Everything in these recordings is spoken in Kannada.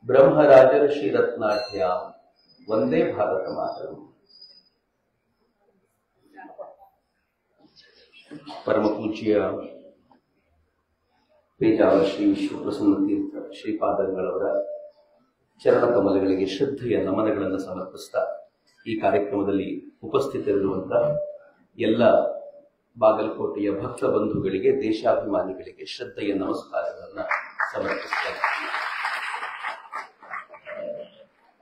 ಬ್ರಹ್ಮರಾಜರ್ಷಿ ರತ್ನಾಢ್ಯ ವಂದೇ ಭಾರತ ಮಾತರಂ. ಪರಮ ಪೂಜ್ಯ ಪೇಜಾವರ ಶ್ರೀ ವಿಶ್ವಪ್ರಸನ್ನ ತೀರ್ಥ ಶ್ರೀಪಾದಂಗಳವರ ಚರಣ ಕಮಲಗಳಿಗೆ ಶ್ರದ್ಧೆಯ ನಮನಗಳನ್ನು ಸಮರ್ಪಿಸ್ತಾ ಈ ಕಾರ್ಯಕ್ರಮದಲ್ಲಿ ಉಪಸ್ಥಿತರಿರುವಂತಹ ಎಲ್ಲ ಬಾಗಲಕೋಟೆಯ ಭಕ್ತ ಬಂಧುಗಳಿಗೆ, ದೇಶಾಭಿಮಾನಿಗಳಿಗೆ ಶ್ರದ್ಧೆಯ ನಮಸ್ಕಾರಗಳನ್ನು ಸಮರ್ಪಿಸ್ತಾರೆ.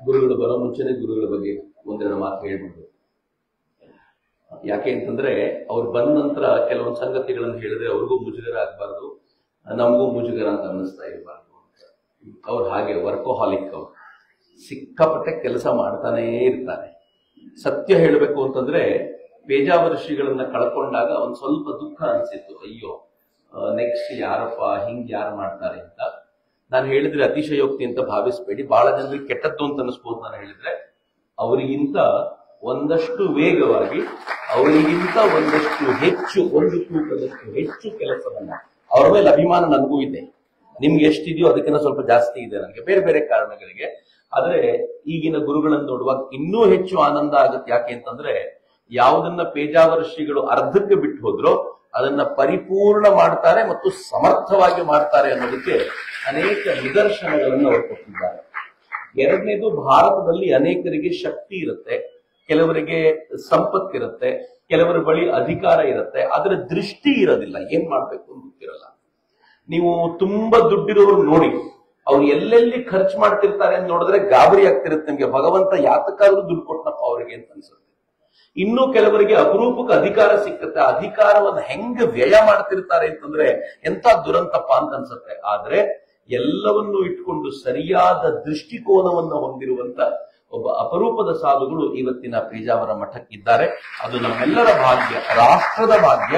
ಗುರುಗಳು ಬರೋ ಮುಂಚೆನೆ ಗುರುಗಳ ಬಗ್ಗೆ ಒಂದೆರಡು ಮಾತು ಹೇಳ್ಬೋದು. ಯಾಕೆ ಅಂತಂದ್ರೆ ಅವ್ರು ಬಂದ ನಂತರ ಕೆಲವೊಂದು ಸಂಗತಿಗಳನ್ನು ಹೇಳಿದ್ರೆ ಅವ್ರಿಗೂ ಮುಜುಗರ ಆಗ್ಬಾರ್ದು, ನಮಗೂ ಮುಜುಗರ ಅಂತ ಅನ್ನಿಸ್ತಾ ಇರಬಾರ್ದು ಅಂತ. ಅವ್ರು ಹಾಗೆ ವರ್ಕೋಹಾಲಿಕ್, ಅವ್ರು ಸಿಕ್ಕಾಪಟ್ಟೆ ಕೆಲಸ ಮಾಡ್ತಾನೇ ಇರ್ತಾರೆ. ಸತ್ಯ ಹೇಳಬೇಕು ಅಂತಂದ್ರೆ ಪೇಜಾವರ ಶ್ರೀಗಳನ್ನ ಕಳ್ಕೊಂಡಾಗ ಒಂದ್ ಸ್ವಲ್ಪ ದುಃಖ ಅನ್ಸಿತ್ತು. ಅಯ್ಯೋ, ನೆಕ್ಸ್ಟ್ ಯಾರಪ್ಪ ಹಿಂಗ್ ಯಾರು ಮಾಡ್ತಾರೆ ಅಂತ. ನಾನು ಹೇಳಿದ್ರೆ ಅತಿಶಯೋಕ್ತಿ ಅಂತ ಭಾವಿಸ್ಬೇಡಿ, ಬಹಳ ಜನರಿಗೆ ಕೆಟ್ಟದ್ದು ಅಂತ ಅನಿಸ್ಬೋದು. ನಾನು ಹೇಳಿದ್ರೆ ಅವರಿಗಿಂತ ಒಂದಷ್ಟು ವೇಗವಾಗಿ, ಅವರಿಗಿಂತ ಒಂದಷ್ಟು ಹೆಚ್ಚು, ಒಂದು ತೂಕದಷ್ಟು ಹೆಚ್ಚು ಕೆಲಸವನ್ನ, ಅವರ ಮೇಲೆ ಅಭಿಮಾನ ನನಗೂ ಇದೆ, ನಿಮ್ಗೆ ಎಷ್ಟಿದೆಯೋ ಅದಕ್ಕಿಂತ ಸ್ವಲ್ಪ ಜಾಸ್ತಿ ಇದೆ ನನಗೆ, ಬೇರೆ ಬೇರೆ ಕಾರಣಗಳಿಗೆ. ಆದ್ರೆ ಈಗಿನ ಗುರುಗಳನ್ನು ನೋಡುವಾಗ ಇನ್ನೂ ಹೆಚ್ಚು ಆನಂದ ಆಗುತ್ತೆ. ಯಾಕೆ ಅಂತಂದ್ರೆ ಯಾವುದನ್ನ ಪೇಜಾವರ ಶ್ರೀಗಳು ಅರ್ಧಕ್ಕೆ ಬಿಟ್ಟು ಹೋದ್ರೋ ಅದನ್ನ ಪರಿಪೂರ್ಣ ಮಾಡ್ತಾರೆ ಮತ್ತು ಸಮರ್ಥವಾಗಿ ಮಾಡ್ತಾರೆ ಅನ್ನೋದಕ್ಕೆ ಅನೇಕ ನಿದರ್ಶನಗಳನ್ನು ಅವರು ಕೊಟ್ಟಿದ್ದಾರೆ. ಎರಡನೇದು, ಭಾರತದಲ್ಲಿ ಅನೇಕರಿಗೆ ಶಕ್ತಿ ಇರುತ್ತೆ, ಕೆಲವರಿಗೆ ಸಂಪತ್ತಿರುತ್ತೆ, ಕೆಲವರ ಬಳಿ ಅಧಿಕಾರ ಇರುತ್ತೆ, ಆದ್ರೆ ದೃಷ್ಟಿ ಇರೋದಿಲ್ಲ, ಏನ್ ಮಾಡ್ಬೇಕು ಅಂತ ಗೊತ್ತಿರಲ್ಲ. ನೀವು ತುಂಬಾ ದುಡ್ಡಿರೋರು ನೋಡಿ, ಅವ್ರು ಎಲ್ಲೆಲ್ಲಿ ಖರ್ಚು ಮಾಡ್ತಿರ್ತಾರೆ ಅಂತ ನೋಡಿದ್ರೆ ಗಾಬರಿ ಆಗ್ತಿರುತ್ತೆ ನಿಮ್ಗೆ. ಭಗವಂತ ಯಾತಕ್ಕಾದ್ರೂ ದುಡ್ಡು ಕೊಟ್ಟನಪ್ಪ ಅವ್ರಿಗೆ ಅಂತ ಅನ್ಸುತ್ತೆ. ಇನ್ನು ಕೆಲವರಿಗೆ ಅಪರೂಪಕ್ಕೆ ಅಧಿಕಾರ ಸಿಕ್ಕತ್ತೆ, ಅಧಿಕಾರವನ್ನು ಹೆಂಗೆ ವ್ಯಯ ಮಾಡ್ತಿರ್ತಾರೆ ಅಂತಂದ್ರೆ ಎಂತ ದುರಂತಪ್ಪ ಅಂತ ಅನ್ಸುತ್ತೆ. ಆದ್ರೆ ಎಲ್ಲವನ್ನೂ ಇಟ್ಕೊಂಡು ಸರಿಯಾದ ದೃಷ್ಟಿಕೋನವನ್ನು ಹೊಂದಿರುವಂತ ಒಬ್ಬ ಅಪರೂಪದ ಸಾಧುಗಳು ಇವತ್ತಿನ ಪೇಜಾವರ ಮಠಕ್ಕಿದ್ದಾರೆ. ಅದು ನಮ್ಮೆಲ್ಲರ ಭಾಗ್ಯ, ರಾಷ್ಟ್ರದ ಭಾಗ್ಯ,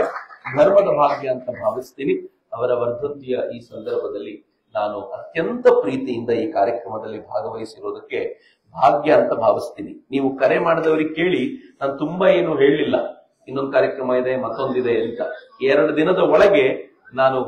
ಧರ್ಮದ ಭಾಗ್ಯ ಅಂತ ಭಾವಿಸ್ತೀನಿ. ಅವರ ವರ್ಧಂತಿಯ ಈ ಸಂದರ್ಭದಲ್ಲಿ ನಾನು ಅತ್ಯಂತ ಪ್ರೀತಿಯಿಂದ ಈ ಕಾರ್ಯಕ್ರಮದಲ್ಲಿ ಭಾಗವಹಿಸಿರೋದಕ್ಕೆ ಭಾಗ್ಯ ಅಂತ ಭಾವಿಸ್ತೀನಿ. ನೀವು ಕರೆ ಮಾಡಿದವರಿಗೆ ಕೇಳಿ, ನಾನು ತುಂಬಾ ಏನು ಹೇಳಲಿಲ್ಲ, ಇನ್ನೊಂದು ಕಾರ್ಯಕ್ರಮ ಇದೆ, ಮತ್ತೊಂದಿದೆ ಅಂತ. 2 ದಿನದ ಒಳಗೆ ನಾನು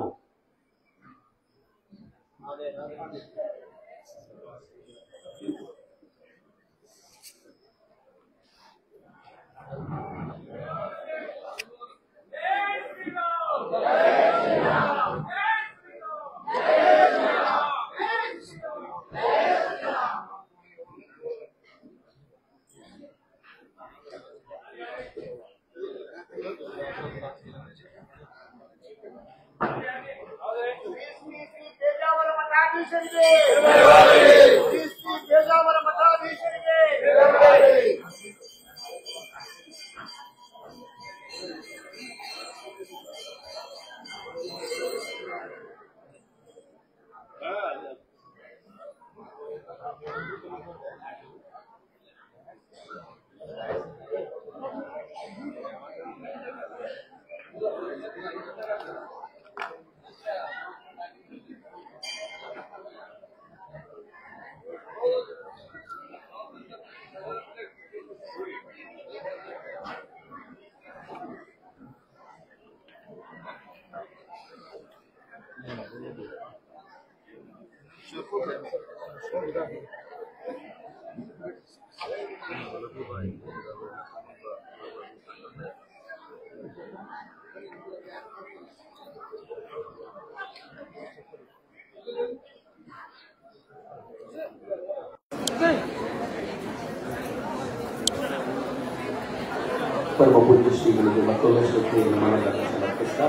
ಪರಮ ಪೂಜ್ಯ ಶ್ರೀಗಳಿಗೆ ಮತ್ತೊಂದು ಶ್ರದ್ಧೆಯನ್ನು ಮನಗಳನ್ನು ಸಮರ್ಪಿಸ್ತಾ,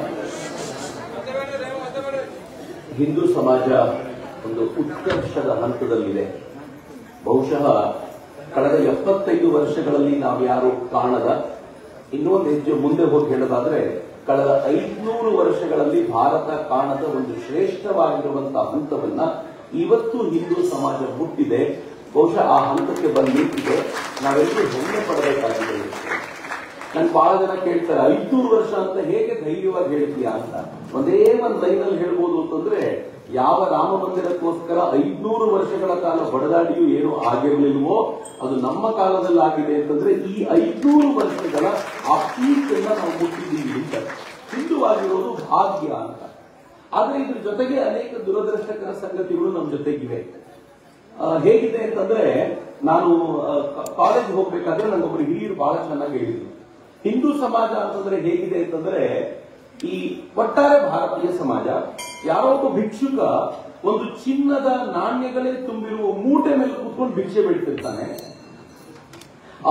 ಹಿಂದೂ ಸಮಾಜ ಒಂದು ಉತ್ಕರ್ಷದ ಹಂತದಲ್ಲಿದೆ. ಬಹುಶಃ ಕಳೆದ 75 ವರ್ಷಗಳಲ್ಲಿ ನಾವ್ಯಾರು ಕಾಣದ, ಇನ್ನೊಂದು ಹೆಜ್ಜೆ ಮುಂದೆ ಹೋಗಿ ಹೇಳೋದಾದ್ರೆ ಕಳೆದ 500 ವರ್ಷಗಳಲ್ಲಿ ಭಾರತ ಕಾಣದ ಒಂದು ಶ್ರೇಷ್ಠವಾಗಿರುವಂತಹ ಹಂತವನ್ನ ಇವತ್ತು ಹಿಂದೂ ಸಮಾಜ ಮುಟ್ಟಿದೆ. ಬಹುಶಃ ಆ ಹಂತಕ್ಕೆ ಬಂದು ನಿಂತಿದೆ. ನಾವೆಲ್ಲರೂ ಹೆಮ್ಮೆ ಪಡಬೇಕಾಗಿದೆ. ನನ್ ಬಹಳ ಜನ ಕೇಳ್ತಾರೆ, 500 ವರ್ಷ ಅಂತ ಹೇಗೆ ಧೈರ್ಯವಾಗಿ ಹೇಳ್ತೀಯಾ ಅಂತ. ಒಂದೇ ಒಂದು ಲೈನಲ್ಲಿ ಹೇಳ್ಬೋದು ಅಂತಂದ್ರೆ, ಯಾವ ರಾಮ ಮಂದಿರಕ್ಕೋಸ್ಕರ 500 ವರ್ಷಗಳ ಕಾಲ ಬಡದಾಡಿಯೂ ಏನು ಆಗಿರ್ಲಿಲ್ವೋ ಅದು ನಮ್ಮ ಕಾಲದಲ್ಲಿ ಆಗಿದೆ ಅಂತಂದ್ರೆ ಈ 500 ವರ್ಷಗಳ ಆ ಪೀಕನ್ನ ನಾವು ಮುಟ್ಟಿದ್ದೀವಿ ಅಂತ. ಹಿಂದುವಾಗಿರೋದು ಭಾಗ್ಯ ಅಂತ. ಆದ್ರೆ ಇದ್ರ ಜೊತೆಗೆ ಅನೇಕ ದುರದೃಷ್ಟಕರ ಸಂಗತಿಗಳು ನಮ್ಮ ಜೊತೆಗಿವೆ. ಹೇಗಿದೆ ಅಂತಂದ್ರೆ, ನಾನು ಕಾಲೇಜ್ ಹೋಗ್ಬೇಕಾದ್ರೆ ನನಗೊಬ್ರು ಹಿರಿಯರು ಬಹಳ ಚೆನ್ನಾಗಿ ಹೇಳಿದ್ರು. ಹಿಂದೂ ಸಮಾಜ ಅಂತಂದ್ರೆ ಹೇಗಿದೆ ಅಂತಂದ್ರೆ, ಈ ಒಟ್ಟಾರೆ ಭಾರತೀಯ ಸಮಾಜ, ಯಾರೋ ಒಬ್ಬ ಭಿಕ್ಷುಕ ಒಂದು ಚಿನ್ನದ ನಾಣ್ಯಗಳೇ ತುಂಬಿರುವ ಮೂಟೆ ಮೇಲೆ ಕೂತ್ಕೊಂಡು ಭಿಕ್ಷೆ ಬಿಡ್ತಿರ್ತಾನೆ.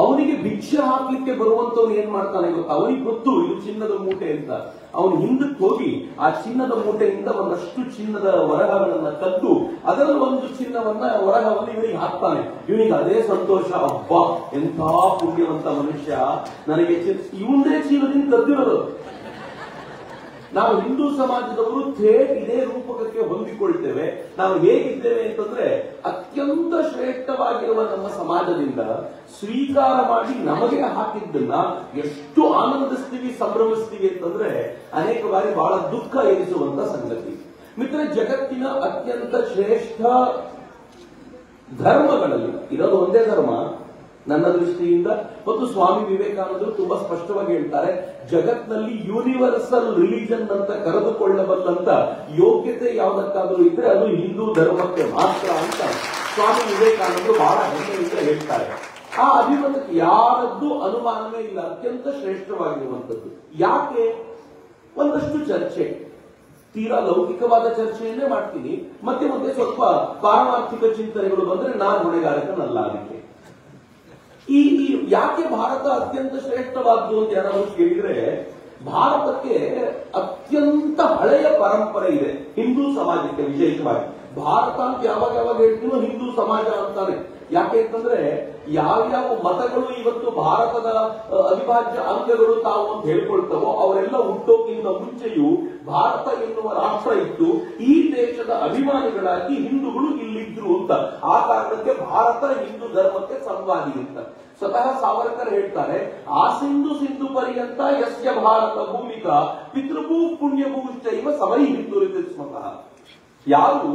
ಅವನಿಗೆ ಭಿಕ್ಷೆ ಹಾಕ್ಲಿಕ್ಕೆ ಬರುವಂತವ್ನು ಏನ್ ಮಾಡ್ತಾನೆ ಗೊತ್ತಾ? ಅವನಿಗೆ ಗೊತ್ತು ಇದು ಚಿನ್ನದ ಮೂಟೆ ಅಂತ. ಅವನು ಹಿಂದಕ್ಕೆ ಹೋಗಿ ಆ ಚಿನ್ನದ ಮೂಟೆಯಿಂದ ಒಂದಷ್ಟು ಚಿನ್ನದ ವರಹಗಳನ್ನ ಕದ್ದು ಅದರಲ್ಲಿ ಒಂದು ಚಿನ್ನವನ್ನ ವರಹವನ್ನು ಇವನಿಗೆ ಹಾಕ್ತಾನೆ. ಇವನಿಗೆ ಅದೇ ಸಂತೋಷ, ಅಬ್ಬಾ ಎಂಥ ಪುಣ್ಯವಂತ ಮನುಷ್ಯ, ನನಗೆ ಇವಂದೇ ಚೀಲದಿಂದ ಕದ್ದಿರೋದು. ನಾವು ಹಿಂದೂ ಸಮಾಜದವರು ಥೇಟ್ ಇದೇ ರೂಪಕಕ್ಕೆ ಹೊಂದಿಕೊಳ್ತೇವೆ. ನಾವು ಹೇಗಿದ್ದೇವೆ ಅಂತಂದ್ರೆ, ಅತ್ಯಂತ ಶ್ರೇಷ್ಠವಾಗಿರುವ ನಮ್ಮ ಸಮಾಜದಿಂದ ಸ್ವೀಕಾರ ಮಾಡಿ ನಮಗೆ ಹಾಕಿದ್ದನ್ನ ಎಷ್ಟು ಆನಂದಿಸ್ತೀವಿ, ಸಂಭ್ರಮಿಸ್ತೀವಿ ಅಂತಂದ್ರೆ ಅನೇಕ ಬಾರಿ ಬಹಳ ದುಃಖ ಎನಿಸುವಂತ ಸಂಗತಿ. ಮಿತ್ರ, ಜಗತ್ತಿನ ಅತ್ಯಂತ ಶ್ರೇಷ್ಠ ಧರ್ಮಗಳಲ್ಲಿ ಇರೋದು ಒಂದೇ ಧರ್ಮ ನನ್ನ ದೃಷ್ಟಿಯಿಂದ. ಮತ್ತು ಸ್ವಾಮಿ ವಿವೇಕಾನಂದರು ತುಂಬಾ ಸ್ಪಷ್ಟವಾಗಿ ಹೇಳ್ತಾರೆ, ಜಗತ್ನಲ್ಲಿ ಯೂನಿವರ್ಸಲ್ ರಿಲಿಜನ್ ಅಂತ ಕರೆದುಕೊಳ್ಳಬಲ್ಲಂತ ಯೋಗ್ಯತೆ ಯಾವುದಕ್ಕಾದ್ರೂ ಇದ್ರೆ ಅದು ಹಿಂದೂ ಧರ್ಮಕ್ಕೆ ಮಾತ್ರ ಅಂತ ಸ್ವಾಮಿ ವಿವೇಕಾನಂದರು ಬಹಳ ಹೆಮ್ಮೆಯಿಂದ ಹೇಳ್ತಾರೆ. ಆ ಅಭಿಮತಕ್ಕೆ ಯಾರದ್ದು ಅನುಮಾನವೇ ಇಲ್ಲ, ಅತ್ಯಂತ ಶ್ರೇಷ್ಠವಾಗಿರುವಂತದ್ದು. ಯಾಕೆ? ಒಂದಷ್ಟು ಚರ್ಚೆ, ತೀರಾ ಲೌಕಿಕವಾದ ಚರ್ಚೆಯನ್ನೇ ಮಾಡ್ತೀನಿ, ಮತ್ತೆ ಮತ್ತೆ ಸ್ವಲ್ಪ ಪಾರಮಾರ್ಥಿಕ ಚಿಂತನೆಗಳು ಬಂದ್ರೆ ನಾನು ಹೊಣೆಗಾರಕನಲ್ಲ. ಅದಕ್ಕೆ ಈ ಯಾಕೆ ಭಾರತ ಅತ್ಯಂತ ಶ್ರೇಷ್ಠವಾದ್ದು ಅಂತ ಯಾರಾದ್ರೂ ಕೇಳಿದ್ರೆ, ಭಾರತಕ್ಕೆ ಅತ್ಯಂತ ಹಳೆಯ ಪರಂಪರೆ ಇದೆ. ಹಿಂದೂ ಸಮಾಜಕ್ಕೆ ವಿಶೇಷವಾಗಿ ಭಾರತ ಅಂತ ಯಾವಾಗ ಹೇಳ್ತೀನೋ ಹಿಂದೂ ಸಮಾಜ ಅಂತಾನೆ. ಯಾಕೆ ಅಂತಂದ್ರೆ, ಯಾವ್ಯಾವ ಮತಗಳು ಇವತ್ತು ಭಾರತದ ಅವಿಭಾಜ್ಯ ಅಂಗಗಳು ತಾವು ಅಂತ ಹೇಳ್ಕೊಳ್ತಾವೋ ಅವರೆಲ್ಲ ಹುಟ್ಟೋಕ್ಕಿಂತ ಮುಂಚೆಯೂ ಭಾರತ ಎನ್ನುವ ರಾಷ್ಟ್ರ ಇತ್ತು. ಈ ದೇಶದ ಅಭಿಮಾನಿಗಳಾಗಿ ಹಿಂದೂಗಳು ಇಲ್ಲಿದ್ರು ಅಂತ. ಆ ಕಾರಣಕ್ಕೆ ಭಾರತ ಹಿಂದೂ ಧರ್ಮಕ್ಕೆ ಸಂವಾದಿ ಅಂತ. ಸ್ವತಃ ಸಾವರ್ಕರ್ ಹೇಳ್ತಾರೆ, ಆ ಸಿಂಧು ಪರ್ಯಂತ ಯಸ್ಯ ಭಾರತ ಭೂಮಿಕಾ ಪಿತೃಭೂ ಪುಣ್ಯಭೂಶ್ಚೈವ ಸಮೈ ಹಿಂದುರಿತ ಸ್ಮತಃ. ಯಾರು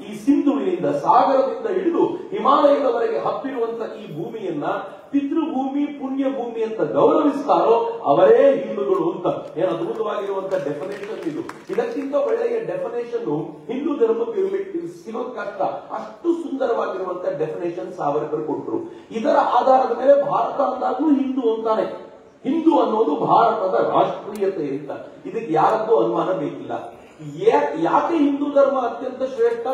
ಈ ಸಿಂಧುವಿನಿಂದ ಸಾಗರದಿಂದ ಹಿಡಿದು ಹಿಮಾಲಯದವರೆಗೆ ಹಬ್ಬಿರುವಂತ ಈ ಭೂಮಿಯನ್ನ ಪಿತೃಭೂಮಿ ಪುಣ್ಯ ಭೂಮಿ ಅಂತ ಗೌರವಿಸ್ತಾರೋ ಅವರೇ ಹಿಂದೂಗಳು ಅಂತ. ಏನು ಅದ್ಭುತವಾಗಿರುವಂತಹ ಡೆಫಿನೇಷನ್ ಇದು. ಇದಕ್ಕಿಂತ ಒಳ್ಳೆಯ ಡೆಫಿನೇಷನ್ ಹಿಂದೂ ಧರ್ಮಕ್ಕೆ ಸಿಗೋದ್ ಕಷ್ಟ. ಅಷ್ಟು ಸುಂದರವಾಗಿರುವಂತಹ ಡೆಫಿನೇಷನ್ ಸಾವರ್ಕರ್ ಕೊಟ್ಟರು. ಇದರ ಆಧಾರದ ಮೇಲೆ ಭಾರತ ಅಂದಾಗೂ ಹಿಂದೂ ಅಂತಾನೆ. ಹಿಂದೂ ಅನ್ನೋದು ಭಾರತದ ರಾಷ್ಟ್ರೀಯತೆ ಅಂತ. ಇದಕ್ಕೆ ಯಾರದ್ದು ಅನುಮಾನ ಬೇಕಿಲ್ಲ. ಯಾಕೆ ಹಿಂದೂ ಧರ್ಮ ಅತ್ಯಂತ ಶ್ರೇಷ್ಠ?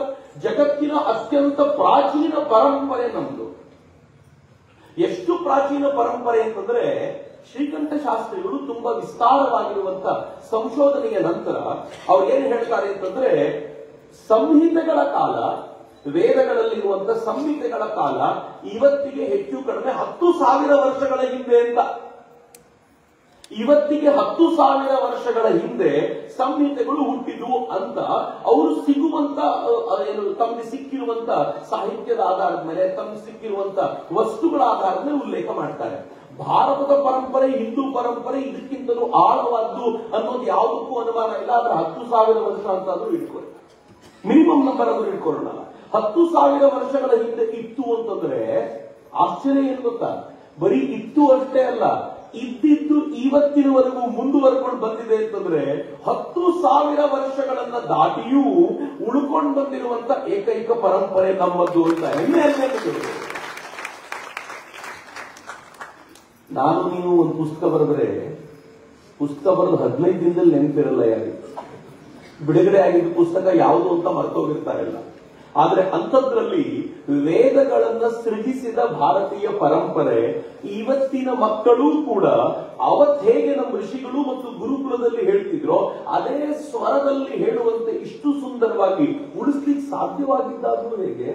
ಜಗತ್ತಿನ ಅತ್ಯಂತ ಪ್ರಾಚೀನ ಪರಂಪರೆ ನಮ್ದು. ಎಷ್ಟು ಪ್ರಾಚೀನ ಪರಂಪರೆ ಅಂತಂದ್ರೆ, ಶ್ರೀಕಂಠ ಶಾಸ್ತ್ರಿಗಳು ತುಂಬಾ ವಿಸ್ತಾರವಾಗಿರುವಂತ ಸಂಶೋಧನೆಯ ನಂತರ ಅವ್ರು ಏನ್ ಹೇಳ್ತಾರೆ ಅಂತಂದ್ರೆ, ಸಂಹಿತೆಗಳ ಕಾಲ, ವೇದಗಳಲ್ಲಿರುವಂತ ಸಂಹಿತೆಗಳ ಕಾಲ ಇವತ್ತಿಗೆ ಹೆಚ್ಚು ಕಡಿಮೆ 10,000 ವರ್ಷಗಳ ಹಿಂದೆ ಅಂತ. ಇವತ್ತಿಗೆ 10,000 ವರ್ಷಗಳ ಹಿಂದೆ ಸಂಹಿತೆಗಳು ಹುಟ್ಟಿದ್ವು ಅಂತ ಅವರು ಸಿಗುವಂತ ಏನು ತಮಗೆ ಸಿಕ್ಕಿರುವಂತ ಸಾಹಿತ್ಯದ ಆಧಾರದ ಮೇಲೆ, ತಮಗೆ ಸಿಕ್ಕಿರುವಂತ ವಸ್ತುಗಳ ಆಧಾರದ ಮೇಲೆ ಉಲ್ಲೇಖ ಮಾಡ್ತಾರೆ. ಭಾರತದ ಪರಂಪರೆ, ಹಿಂದೂ ಪರಂಪರೆ ಇದಕ್ಕಿಂತಲೂ ಆಳವಾದ್ದು ಅನ್ನೋದು ಯಾವುದಕ್ಕೂ ಅನುಮಾನ ಇಲ್ಲ. ಆದ್ರೆ 10,000 ವರ್ಷ ಅಂತಾದ್ರೂ ಇಟ್ಕೊಳ್ಳಿ, ಮಿನಿಮಮ್ ನಂಬರ್ ಆದ್ರೂ ಇಟ್ಕೊಳ್ಳೋಣ. 10,000 ವರ್ಷಗಳ ಹಿಂದೆ ಇತ್ತು ಅಂತಂದ್ರೆ ಆಶ್ಚರ್ಯ ಏನ್ ಗೊತ್ತಾ? ಬರೀ ಇತ್ತು ಅಷ್ಟೇ ಅಲ್ಲ, ಇದ್ದಿದ್ದು ಇವತ್ತಿನವರೆಗೂ ಮುಂದುವರೆಕೊಂಡು ಬಂದಿದೆ ಅಂತಂದ್ರೆ 10,000 ವರ್ಷಗಳನ್ನ ದಾಟಿಯೂ ಉಳ್ಕೊಂಡು ಬಂದಿರುವಂತ ಏಕೈಕ ಪರಂಪರೆ ನಮ್ಮದು ಅಂತ ಹೆಮ್ಮೆ. ನಾನು ನೀವು ಒಂದು ಪುಸ್ತಕ ಬರೆದ್ರೆ ಪುಸ್ತಕ ಬರೆದು 15 ದಿನದಲ್ಲಿ ನೆನಪಿರಲ್ಲ ಯಾರಿಗೆ. ಬಿಡುಗಡೆ ಆಗಿದ್ದ ಪುಸ್ತಕ ಯಾವುದು ಅಂತ ಮರ್ತೋಗಿರ್ತಾರಲ್ಲ. ಆದ್ರೆ ಅಂಥದ್ರಲ್ಲಿ ವೇದಗಳನ್ನ ಸೃಜಿಸಿದ ಭಾರತೀಯ ಪರಂಪರೆ ಇವತ್ತಿನ ಮಕ್ಕಳು ಕೂಡ ಅವತ್ ಹೇಗೆ ನಮ್ಮ ಋಷಿಗಳು ಮತ್ತು ಗುರುಕುಲದಲ್ಲಿ ಹೇಳ್ತಿದ್ರೋ ಅದೇ ಸ್ವರದಲ್ಲಿ ಹೇಳುವಂತೆ ಇಷ್ಟು ಸುಂದರವಾಗಿ ಉಳಿಸ್ಲಿಕ್ಕೆ ಸಾಧ್ಯವಾಗಿದ್ದಾದ್ರೂ ಹೇಗೆ?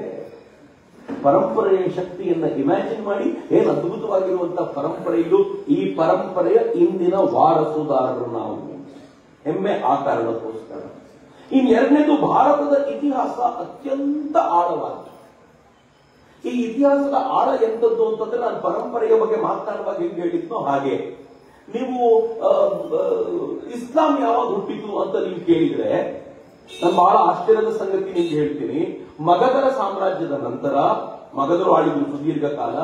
ಪರಂಪರೆಯ ಶಕ್ತಿಯನ್ನ ಇಮ್ಯಾಜಿನ್ ಮಾಡಿ. ಏನ್ ಅದ್ಭುತವಾಗಿರುವಂತಹ ಪರಂಪರೆ ಇದು. ಈ ಪರಂಪರೆಯ ಇಂದಿನ ವಾರಸುದಾರರು ನಾವು. ಹೆಮ್ಮೆ ಆ ಕಾರಣಕ್ಕೋಸ್ಕರ. ಇನ್ನೆರಡನೇದು, ಭಾರತದ ಇತಿಹಾಸ ಅತ್ಯಂತ ಆಳವಾದ. ಈ ಇತಿಹಾಸದ ಆಳ ಎಂತದ್ದು ಅಂತಂದ್ರೆ, ನಾನು ಪರಂಪರೆಯ ಬಗ್ಗೆ ಮಾತನಾಡುವಾಗ ಹೆಂಗೆ ಹೇಳಿದ್ನೋ ಹಾಗೆ. ನೀವು ಇಸ್ಲಾಂ ಯಾವಾಗ ಹುಟ್ಟಿತು ಅಂತ ನೀವು ಕೇಳಿದ್ರೆ ನಾನು ಬಹಳ ಆಶ್ಚರ್ಯದ ಸಂಗತಿ ನಿಮ್ಗೆ ಹೇಳ್ತೀನಿ. ಮಗಧರ ಸಾಮ್ರಾಜ್ಯದ ನಂತರ, ಮಗಧರು ಆಳಿದ್ರು ಸುದೀರ್ಘ ಕಾಲ,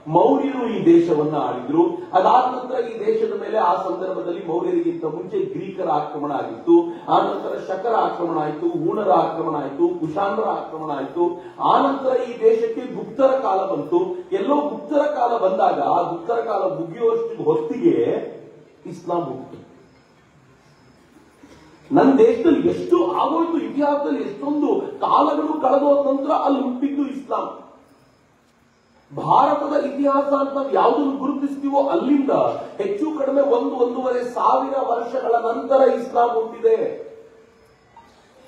ಮೌರ್ಯರು ಈ ದೇಶವನ್ನ ಆಳಿದ್ರು. ಅದಾದ ನಂತರ ಈ ದೇಶದ ಮೇಲೆ ಆ ಸಂದರ್ಭದಲ್ಲಿ ಮೌರ್ಯರಿಗಿಂತ ಮುಂಚೆ ಗ್ರೀಕರ ಆಕ್ರಮಣ ಆಗಿತ್ತು. ಆ ನಂತರ ಶಕರ ಆಕ್ರಮಣ ಆಯಿತು, ಹೂಣರ ಆಕ್ರಮಣ ಆಯಿತು, ಕುಶಾಣರ ಆಕ್ರಮಣ ಆಯಿತು. ಆ ನಂತರ ಈ ದೇಶಕ್ಕೆ ಗುಪ್ತರ ಕಾಲ ಬಂತು. ಎಲ್ಲೋ ಗುಪ್ತರ ಕಾಲ ಬಂದಾಗ ಆ ಗುಪ್ತರ ಕಾಲ ಮುಗಿಯುವಷ್ಟು ಹೊತ್ತಿಗೆ ಇಸ್ಲಾಂ ಹುಟ್ಟಿತು. ನನ್ನ ದೇಶದಲ್ಲಿ ಎಷ್ಟು ಆಗೋಯ್ತು, ಇತಿಹಾಸದಲ್ಲಿ ಎಷ್ಟೊಂದು ಕಾಲಗಳು ಕಳೆದೋದ ನಂತರ ಅಲ್ಲಿ ಹುಟ್ಟಿದ್ದು ಇಸ್ಲಾಂ. ಭಾರತದ ಇತಿಹಾಸ ಅಂತ ನಾವು ಯಾವುದನ್ನು ಗುರುತಿಸ್ತೀವೋ ಅಲ್ಲಿಂದ ಹೆಚ್ಚು ಕಡಿಮೆ 1-1.5 ವರ್ಷಗಳ ನಂತರ ಇಸ್ಲಾಂ ಹುಟ್ಟಿದೆ.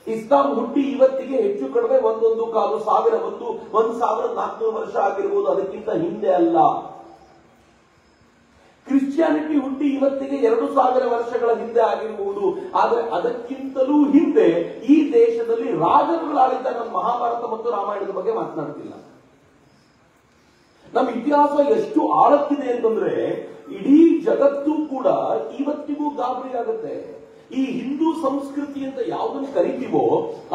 ಇಸ್ಲಾಂ ಹುಟ್ಟಿ ಇವತ್ತಿಗೆ ಹೆಚ್ಚು ಕಡಿಮೆ 1,400 ವರ್ಷ ಆಗಿರ್ಬೋದು, ಅದಕ್ಕಿಂತ ಹಿಂದೆ ಅಲ್ಲ. ಕ್ರಿಶ್ಚಿಯಾನಿಟಿ ಹುಟ್ಟಿ ಇವತ್ತಿಗೆ 2,000 ವರ್ಷಗಳ ಹಿಂದೆ ಆಗಿರಬಹುದು. ಆದರೆ ಅದಕ್ಕಿಂತಲೂ ಹಿಂದೆ ಈ ದೇಶದಲ್ಲಿ ರಾಜರುಗಳಾಳಿದ್ದ. ನಮ್ಮ ಮಹಾಭಾರತ ಮತ್ತು ರಾಮಾಯಣದ ಬಗ್ಗೆ ಮಾತನಾಡ್ತಿಲ್ಲ. ನಮ್ಮ ಇತಿಹಾಸ ಎಷ್ಟು ಆಳಕ್ಕಿದೆ ಅಂತಂದ್ರೆ ಇಡೀ ಜಗತ್ತು ಕೂಡ ಇವತ್ತಿಗೂ ಗಾಬರಿ ಆಗುತ್ತೆ. ಈ ಹಿಂದೂ ಸಂಸ್ಕೃತಿ ಅಂತ ಯಾವುದನ್ನು ಕರಿತೀವೋ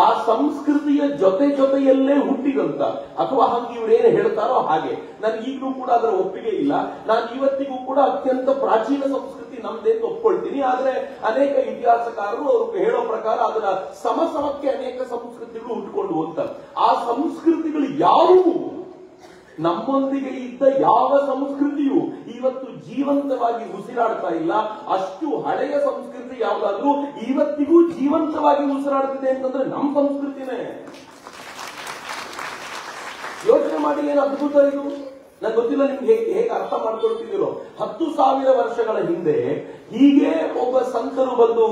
ಆ ಸಂಸ್ಕೃತಿಯ ಜೊತೆಯಲ್ಲೇ ಹುಟ್ಟಿದಂತ, ಅಥವಾ ಹಂಗೆ ಇವ್ರೇನು ಹೇಳ್ತಾರೋ ಹಾಗೆ, ನನಗೆ ಈಗಲೂ ಕೂಡ ಅದರ ಒಪ್ಪಿಗೆ ಇಲ್ಲ. ನಾನು ಇವತ್ತಿಗೂ ಕೂಡ ಅತ್ಯಂತ ಪ್ರಾಚೀನ ಸಂಸ್ಕೃತಿ ನಮ್ದೇನು ಒಪ್ಕೊಳ್ತೀನಿ. ಆದ್ರೆ ಅನೇಕ ಇತಿಹಾಸಕಾರರು ಅವರು ಹೇಳೋ ಪ್ರಕಾರ ಅದರ ಸಮಕ್ಕೆ ಅನೇಕ ಸಂಸ್ಕೃತಿಗಳು ಹುಟ್ಟುಕೊಂಡು ಹೋಗ್ತಾರೆ. ಆ ಸಂಸ್ಕೃತಿಗಳು ಯಾವುವು ನಮ್ಮೊಂದಿಗೆ ಇದ್ದ ಯಾವ ಸಂಸ್ಕೃತಿಯು ಇವತ್ತು ಜೀವಂತವಾಗಿ ಉಸಿರಾಡ್ತಾ ಇಲ್ಲ. ಅಷ್ಟು ಹಳೆಯ ಸಂಸ್ಕೃತಿ ಯಾವುದಾದ್ರೂ ಇವತ್ತಿಗೂ ಜೀವಂತವಾಗಿ ಉಸಿರಾಡ್ತಿದೆ ಅಂತಂದ್ರೆ ನಮ್ಮ ಸಂಸ್ಕೃತಿನೇ. ಯೋಚನೆ ಮಾಡಿ, ಏನು ಅದ್ಭುತ ಇದು. ನಂಗೆ ಗೊತ್ತಿಲ್ಲ ನಿಮ್ಗೆ ಹೇಗೆ ಅರ್ಥ ಮಾಡ್ಕೊಳ್ತಿದ್ದೀರೋ. 10,000 ವರ್ಷಗಳ ಹಿಂದೆ ಹೀಗೆ ಒಬ್ಬ ಸಂತರು ಬಂದು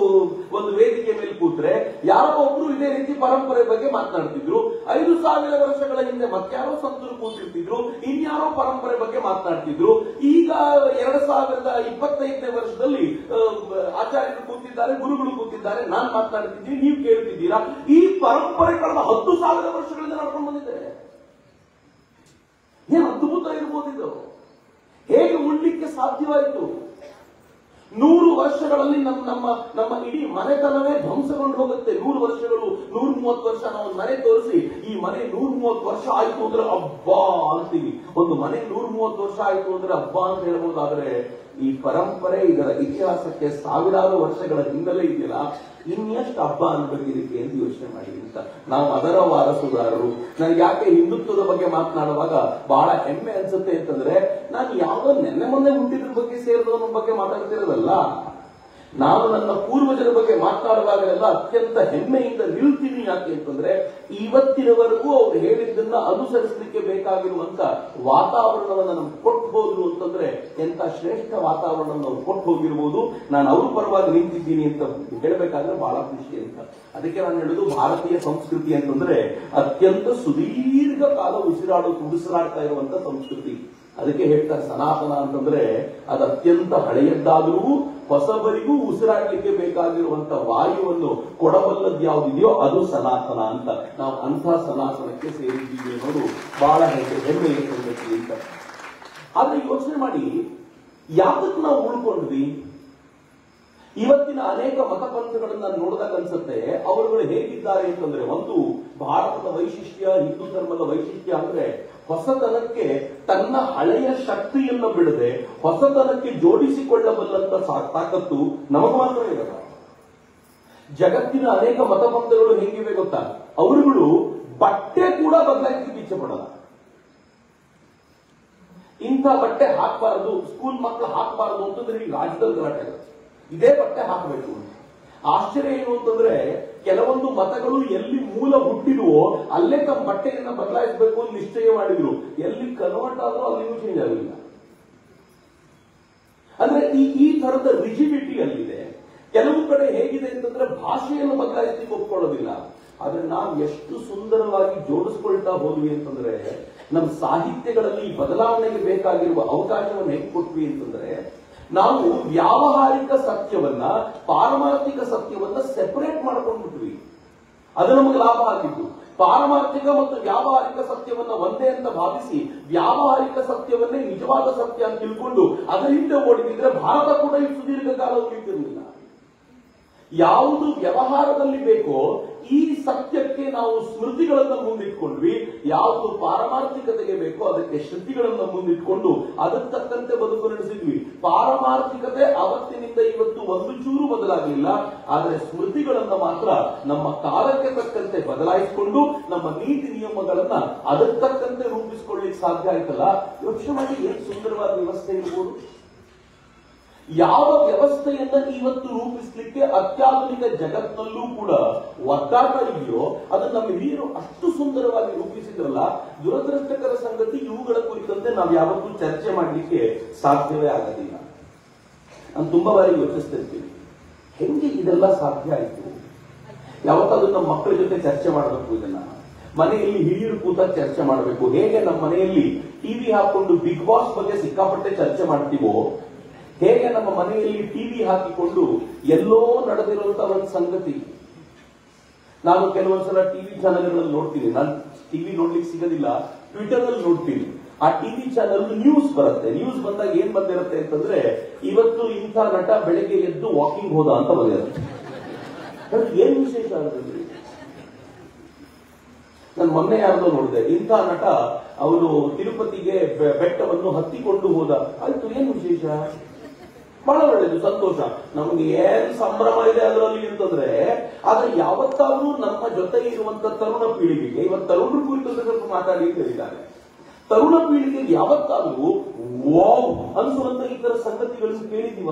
ಒಂದು ವೇದಿಕೆ ಮೇಲೆ ಕೂತ್ರೆ ಯಾರೋ ಒಬ್ರು ಇದೇ ರೀತಿ ಪರಂಪರೆ ಬಗ್ಗೆ ಮಾತನಾಡ್ತಿದ್ರು. 5,000 ವರ್ಷಗಳ ಹಿಂದೆ ಮತ್ತಾರೋ ಸಂತರು ಕೂತಿರ್ತಿದ್ರು, ಇನ್ಯಾರೋ ಪರಂಪರೆ ಬಗ್ಗೆ ಮಾತನಾಡ್ತಿದ್ರು. ಈಗ 2025ನೇ ವರ್ಷದಲ್ಲಿ ಆಚಾರ್ಯರು ಕೂತಿದ್ದಾರೆ, ಗುರುಗಳು ಕೂತಿದ್ದಾರೆ, ನಾನ್ ಮಾತನಾಡ್ತಿದ್ದೀನಿ, ನೀವು ಕೇಳ್ತಿದ್ದೀರಾ. ಈ ಪರಂಪರೆ ಕಳೆದ 10,000 ವರ್ಷಗಳಿಂದ ನಡ್ಕೊಂಡು ಬಂದಿದೆ. ಏನು ಅದ್ಭುತ ಇರ್ಬೋದು ಇದು. ಹೇಗೆ ಉಳ್ಳಿಕ್ಕೆ ಸಾಧ್ಯವಾಯಿತು? 100 ವರ್ಷಗಳಲ್ಲಿ ನಮ್ಮ ಇಡೀ ಮನೆತನವೇ ಧ್ವಂಸಗೊಂಡು ಹೋಗುತ್ತೆ. 100 ವರ್ಷಗಳು, 130 ವರ್ಷ ನಾವು ಮನೆ ತೋರಿಸಿ ಈ ಮನೆ 130 ವರ್ಷ ಆಯ್ತು ಅಂದ್ರೆ ಹಬ್ಬ ಅಂತೀವಿ. ಒಂದು ಮನೆ 130 ವರ್ಷ ಆಯ್ತು ಅಂದ್ರೆ ಹಬ್ಬ ಅಂತ ಹೇಳ್ಬೋದಾದ್ರೆ ಈ ಪರಂಪರೆ, ಇದರ ಇತಿಹಾಸಕ್ಕೆ 1000 ವರ್ಷಗಳ ಹಿನ್ನೆಲೆ ಇದೆಯಲ್ಲ, ಇನ್ನೆಷ್ಟು ಹಬ್ಬ ಅನ್ಬೇಕಿದಕ್ಕೆ ಎಂದು ಯೋಚನೆ ಮಾಡಿ ಅಂತ. ನಾವು ಅದರ ವಾರಸುದಾರರು. ನನಗೆ ಯಾಕೆ ಹಿಂದುತ್ವದ ಬಗ್ಗೆ ಮಾತನಾಡುವಾಗ ಬಹಳ ಹೆಮ್ಮೆ ಅನ್ಸುತ್ತೆ ಅಂತಂದ್ರೆ, ನಾನು ಯಾವುದೋ ನೆನ್ನೆ ಮೊನ್ನೆ ಹುಟ್ಟಿದ್ರ ಬಗ್ಗೆ ಸೇರಿದವನ ಬಗ್ಗೆ ಮಾತಾಡ್ತಿರೋದಲ್ಲ. ನಾನು ನನ್ನ ಪೂರ್ವಜರ ಬಗ್ಗೆ ಮಾತನಾಡುವಾಗಲೆಲ್ಲ ಅತ್ಯಂತ ಹೆಮ್ಮೆಯಿಂದ ನಿಲ್ತೀನಿ. ಯಾಕೆ ಅಂತಂದ್ರೆ ಇವತ್ತಿನವರೆಗೂ ಅವ್ರು ಹೇಳಿದ್ದನ್ನ ಅನುಸರಿಸಲಿಕ್ಕೆ ಬೇಕಾಗಿರುವಂತ ವಾತಾವರಣವನ್ನ ನಮ್ಗೆ ಕೊಟ್ಟು ಹೋದ್ರು ಅಂತಂದ್ರೆ ಎಂತ ಶ್ರೇಷ್ಠ ವಾತಾವರಣ ನಾವು ಕೊಟ್ಟು ಹೋಗಿರ್ಬೋದು. ನಾನು ಅವ್ರ ಪರವಾಗಿ ನಿಂತಿದ್ದೀನಿ ಅಂತ ಹೇಳಬೇಕಾದ್ರೆ ಬಹಳ ಖುಷಿ ಅಂತ. ಅದಕ್ಕೆ ನಾನು ಹೇಳುದು, ಭಾರತೀಯ ಸಂಸ್ಕೃತಿ ಅಂತಂದ್ರೆ ಅತ್ಯಂತ ಸುದೀರ್ಘ ಕಾಲ ಉಸಿರಾಡ್ತಾ ಇರುವಂತ ಸಂಸ್ಕೃತಿ. ಅದಕ್ಕೆ ಹೇಳ್ತಾರೆ ಸನಾತನ ಅಂತಂದ್ರೆ ಅದು ಅತ್ಯಂತ ಹಳೆಯದ್ದಾದರೂ ಹೊಸಬರಿಗೂ ಉಸಿರಾಡಲಿಕ್ಕೆ ಬೇಕಾಗಿರುವಂತ ವಾಯುವನ್ನು ಕೊಡಬಲ್ಲದ್ದು ಯಾವುದಿದೆಯೋ ಅದು ಸನಾತನ ಅಂತ. ನಾವು ಅಂಥ ಸನಾತನಕ್ಕೆ ಸೇರಿದ್ದೀವಿ ಅನ್ನೋದು ಬಹಳ ಹೆಮ್ಮೆಯ ಸಂಗತಿ ಅಂತ. ಆದ್ರೆ ಯೋಚನೆ ಮಾಡಿ, ಯಾವತ್ತು ನಾವು ಉಳ್ಕೊಂಡ್ವಿ? ಇವತ್ತಿನ ಅನೇಕ ಮತಪಂಥಗಳನ್ನ ನೋಡಿದಾಗ ಅನ್ಸುತ್ತೆ ಅವರುಗಳು ಹೇಗಿದ್ದಾರೆ ಅಂತಂದ್ರೆ, ಒಂದು ಭಾರತದ ವೈಶಿಷ್ಟ್ಯ, ಹಿಂದೂ ಧರ್ಮದ ವೈಶಿಷ್ಟ್ಯ ಅಂದ್ರೆ ಹೊಸತನಕ್ಕೆ ತನ್ನ ಹಳೆಯ ಶಕ್ತಿಯನ್ನು ಬಿಡದೆ ಹೊಸತನಕ್ಕೆ ಜೋಡಿಸಿಕೊಳ್ಳಬಲ್ಲಂತ ತಾಕತ್ತು ನಮಗೆ ಮಾತ್ರ ಇರಲ್ಲ. ಜಗತ್ತಿನ ಅನೇಕ ಮತಪಂಥಗಳು ಹೇಗಿವೆ ಗೊತ್ತಾ? ಅವರುಗಳು ಬಟ್ಟೆ ಕೂಡ ಬದಲಾಯಿಸಲಿಕ್ಕೆ ಇಚ್ಛೆ ಪಡಲ್ಲ. ಇಂಥ ಬಟ್ಟೆ ಹಾಕಬಾರದು, ಸ್ಕೂಲ್ ಮಕ್ಕಳು ಹಾಕಬಾರದು ಅಂತಂದ್ರೆ ಈ ರಾಜ್ಯದಲ್ಲಿ ಗಲಾಟೆ ಆಗುತ್ತೆ. ಇದೇ ಬಟ್ಟೆ ಹಾಕಬೇಕು. ಆಶ್ಚರ್ಯ ಏನು ಅಂತಂದ್ರೆ, ಕೆಲವೊಂದು ಮತಗಳು ಎಲ್ಲಿ ಮೂಲ ಹುಟ್ಟಿದ್ವೋ ಅಲ್ಲೇ ತಮ್ಮ ಬಟ್ಟೆಯನ್ನ ಬದಲಾಯಿಸಬೇಕು ಅಂತ ನಿಶ್ಚಯ ಮಾಡಿದ್ರು. ಎಲ್ಲಿ ಕನ್ವರ್ಟ್ ಆದ್ರೂ ಅಲ್ಲಿಯೂ ಚೇಂಜ್ ಆಗಲಿಲ್ಲ. ಅಂದ್ರೆ ಈ ತರದ ರಿಜಿಡಿಟಿ ಅಲ್ಲಿದೆ. ಕೆಲವು ಕಡೆ ಹೇಗಿದೆ ಅಂತಂದ್ರೆ ಭಾಷೆಯನ್ನು ಬದಲಾಯಿಸಲಿಕ್ಕೆ ಒಪ್ಕೊಳ್ಳೋದಿಲ್ಲ. ಆದ್ರೆ ನಾವು ಎಷ್ಟು ಸುಂದರವಾಗಿ ಜೋಡಿಸ್ಕೊಳ್ತಾ ಹೋದ್ವಿ ಅಂತಂದ್ರೆ, ನಮ್ಮ ಸಾಹಿತ್ಯಗಳಲ್ಲಿ ಬದಲಾವಣೆಗೆ ಬೇಕಾಗಿರುವ ಅವಕಾಶವನ್ನು ಹೆಂಗ್ ಕೊಟ್ವಿ ಅಂತಂದ್ರೆ, ನಾವು ವ್ಯಾವಹಾರಿಕ ಸತ್ಯವನ್ನ, ಪಾರಮಾರ್ಥಿಕ ಸತ್ಯವನ್ನ ಸೆಪರೇಟ್ ಮಾಡ್ಕೊಂಡ್ಬಿಟ್ವಿ. ಅದು ನಮಗೆ ಲಾಭ ಆಗಿತ್ತು. ಪಾರಮಾರ್ಥಿಕ ಮತ್ತು ವ್ಯಾವಹಾರಿಕ ಸತ್ಯವನ್ನ ಒಂದೇ ಅಂತ ಭಾವಿಸಿ ವ್ಯಾವಹಾರಿಕ ಸತ್ಯವನ್ನೇ ನಿಜವಾದ ಸತ್ಯ ಅಂತ ತಿಳ್ಕೊಂಡು ಅದರ ಹಿಂದೆ ಓಡಿದ್ರೆ ಭಾರತ ಕೂಡ ಈ ಸುದೀರ್ಘ ಕಾಲ ಉಳಿತಿರಲಿಲ್ಲ. ಯಾವುದು ವ್ಯವಹಾರದಲ್ಲಿ ಬೇಕೋ ಈ ಸತ್ಯಕ್ಕೆ ನಾವು ಸ್ಮೃತಿಗಳನ್ನ ಮುಂದಿಟ್ಕೊಂಡ್ವಿ, ಯಾವುದು ಪಾರಮಾರ್ಥಿಕತೆಗೆ ಬೇಕೋ ಅದಕ್ಕೆ ಶ್ರುತಿಗಳನ್ನ ಮುಂದಿಟ್ಕೊಂಡು ಅದಕ್ಕೆ ತಕ್ಕಂತೆ ಬದುಕು ನಡೆಸಿದ್ವಿ. ಪಾರಮಾರ್ಥಿಕತೆ ಅವತ್ತಿನಿಂದ ಇವತ್ತು ಒಂದು ಚೂರು ಬದಲಾಗಲಿಲ್ಲ, ಆದರೆ ಸ್ಮೃತಿಗಳನ್ನ ಮಾತ್ರ ನಮ್ಮ ಕಾಲಕ್ಕೆ ತಕ್ಕಂತೆ ಬದಲಾಯಿಸಿಕೊಂಡು ನಮ್ಮ ನೀತಿ ನಿಯಮಗಳನ್ನ ಅದಕ್ಕೆ ತಕ್ಕಂತೆ ರೂಪಿಸಿಕೊಳ್ಳಿಕ್ಕೆ ಸಾಧ್ಯ ಆಯ್ತಲ್ಲ. ಯೋಚನೆ ಮಾಡಿ, ಏನು ಸುಂದರವಾದ ವ್ಯವಸ್ಥೆ ಇರ್ಬೋದು. ಯಾವ ವ್ಯವಸ್ಥೆಯನ್ನ ಇವತ್ತು ರೂಪಿಸಲಿಕ್ಕೆ ಅತ್ಯಾಧುನಿಕ ಜಗತ್ತಿನಲ್ಲೂ ಕೂಡ ಒದ್ದಾಟ ಇದೆಯೋ ಅದು ನಮ್ಮ ಹಿರಿಯರು ಅಷ್ಟು ಸುಂದರವಾಗಿ ರೂಪಿಸಿದ್ರಲ್ಲ. ದುರದೃಷ್ಟಕರ ಸಂಗತಿ, ಇವುಗಳ ಕುರಿತಂತೆ ನಾವು ಯಾವತ್ತೂ ಚರ್ಚೆ ಮಾಡಲಿಕ್ಕೆ ಸಾಧ್ಯವೇ ಆಗೋದಿಲ್ಲ. ನಾನು ತುಂಬಾ ಬಾರಿ ಯೋಚಿಸ್ತಿರ್ತೀನಿ, ಹೆಂಗೆ ಇದೆಲ್ಲ ಸಾಧ್ಯ ಆಯಿತು. ಯಾವತ್ತಾದ್ರೂ ನಮ್ಮ ಮಕ್ಕಳ ಜೊತೆ ಚರ್ಚೆ ಮಾಡಬೇಕು, ಇದನ್ನ ಮನೆಯಲ್ಲಿ ಹಿರಿಯರು ಕೂತ ಚರ್ಚೆ ಮಾಡಬೇಕು. ಹೇಗೆ ನಮ್ಮ ಮನೆಯಲ್ಲಿ ಟಿವಿ ಹಾಕೊಂಡು ಬಿಗ್ ಬಾಸ್ ಬಗ್ಗೆ ಸಿಕ್ಕಾಪಟ್ಟೆ ಚರ್ಚೆ ಮಾಡ್ತೀವೋ, ಹೇಗೆ ನಮ್ಮ ಮನೆಯಲ್ಲಿ ಟಿವಿ ಹಾಕಿಕೊಂಡು ಎಲ್ಲೋ ನಡೆದಿರುವಂತಹ ಒಂದು ಸಂಗತಿ. ನಾನು ಕೆಲವೊಂದ್ಸಲ ಟಿವಿ ಚಾನೆಲ್ಗಳನ್ನು ನೋಡ್ತೀನಿ. ನಾನು ಟಿವಿ ನೋಡ್ಲಿಕ್ಕೆ ಸಿಗೋದಿಲ್ಲ, ಟ್ವಿಟರ್ ಅಲ್ಲಿ ನೋಡ್ತೀನಿ. ಆ ಟಿವಿ ಚಾನೆಲ್ ನ್ಯೂಸ್ ಬರುತ್ತೆ. ನ್ಯೂಸ್ ಬಂದಾಗ ಏನ್ ಬಂದಿರುತ್ತೆ ಅಂತಂದ್ರೆ, ಇವತ್ತು ಇಂಥ ನಟ ಬೆಳಗ್ಗೆ ಎದ್ದು ವಾಕಿಂಗ್ ಹೋದ ಅಂತ ಬಂದಿರುತ್ತೆ. ಏನ್ ವಿಶೇಷ ಅದರಲ್ಲಿ? ನಾನು ಮೊನ್ನೆ ಯಾರ್ದೋ ನೋಡಿದೆ, ಇಂಥ ನಟ ಅವನು ತಿರುಪತಿಗೆ ಬೆಟ್ಟವನ್ನು ಹತ್ತಿಕೊಂಡು ಹೋದ. ಆಯ್ತು, ಏನ್ ವಿಶೇಷ? ಬಹಳ ಒಳ್ಳೆಯದು, ಸಂತೋಷ. ನಮ್ಗೆ ಏನ್ ಸಂಭ್ರಮ ಇದೆ ಅದರಲ್ಲಿ ಅಂತಂದ್ರೆ, ಆದ್ರೆ ಯಾವತ್ತಾದ್ರೂ ನಮ್ಮ ಜೊತೆ ಇರುವಂತ ತರುಣ ಪೀಳಿಗೆಗೆ, ಇವತ್ತು ತರುಣರ ಕುರಿತು ಸ್ವಲ್ಪ ಮಾತಾಡಿ ಹೇಳಿದ್ದಾರೆ, ತರುಣ ಪೀಳಿಗೆಗೆ ಯಾವತ್ತಾದ್ರೂ ವಾವ್ ಅನ್ಸುವಂತ ಈ ತರ ಸಂಗತಿಗಳನ್ನು ಕೇಳಿದೀವ?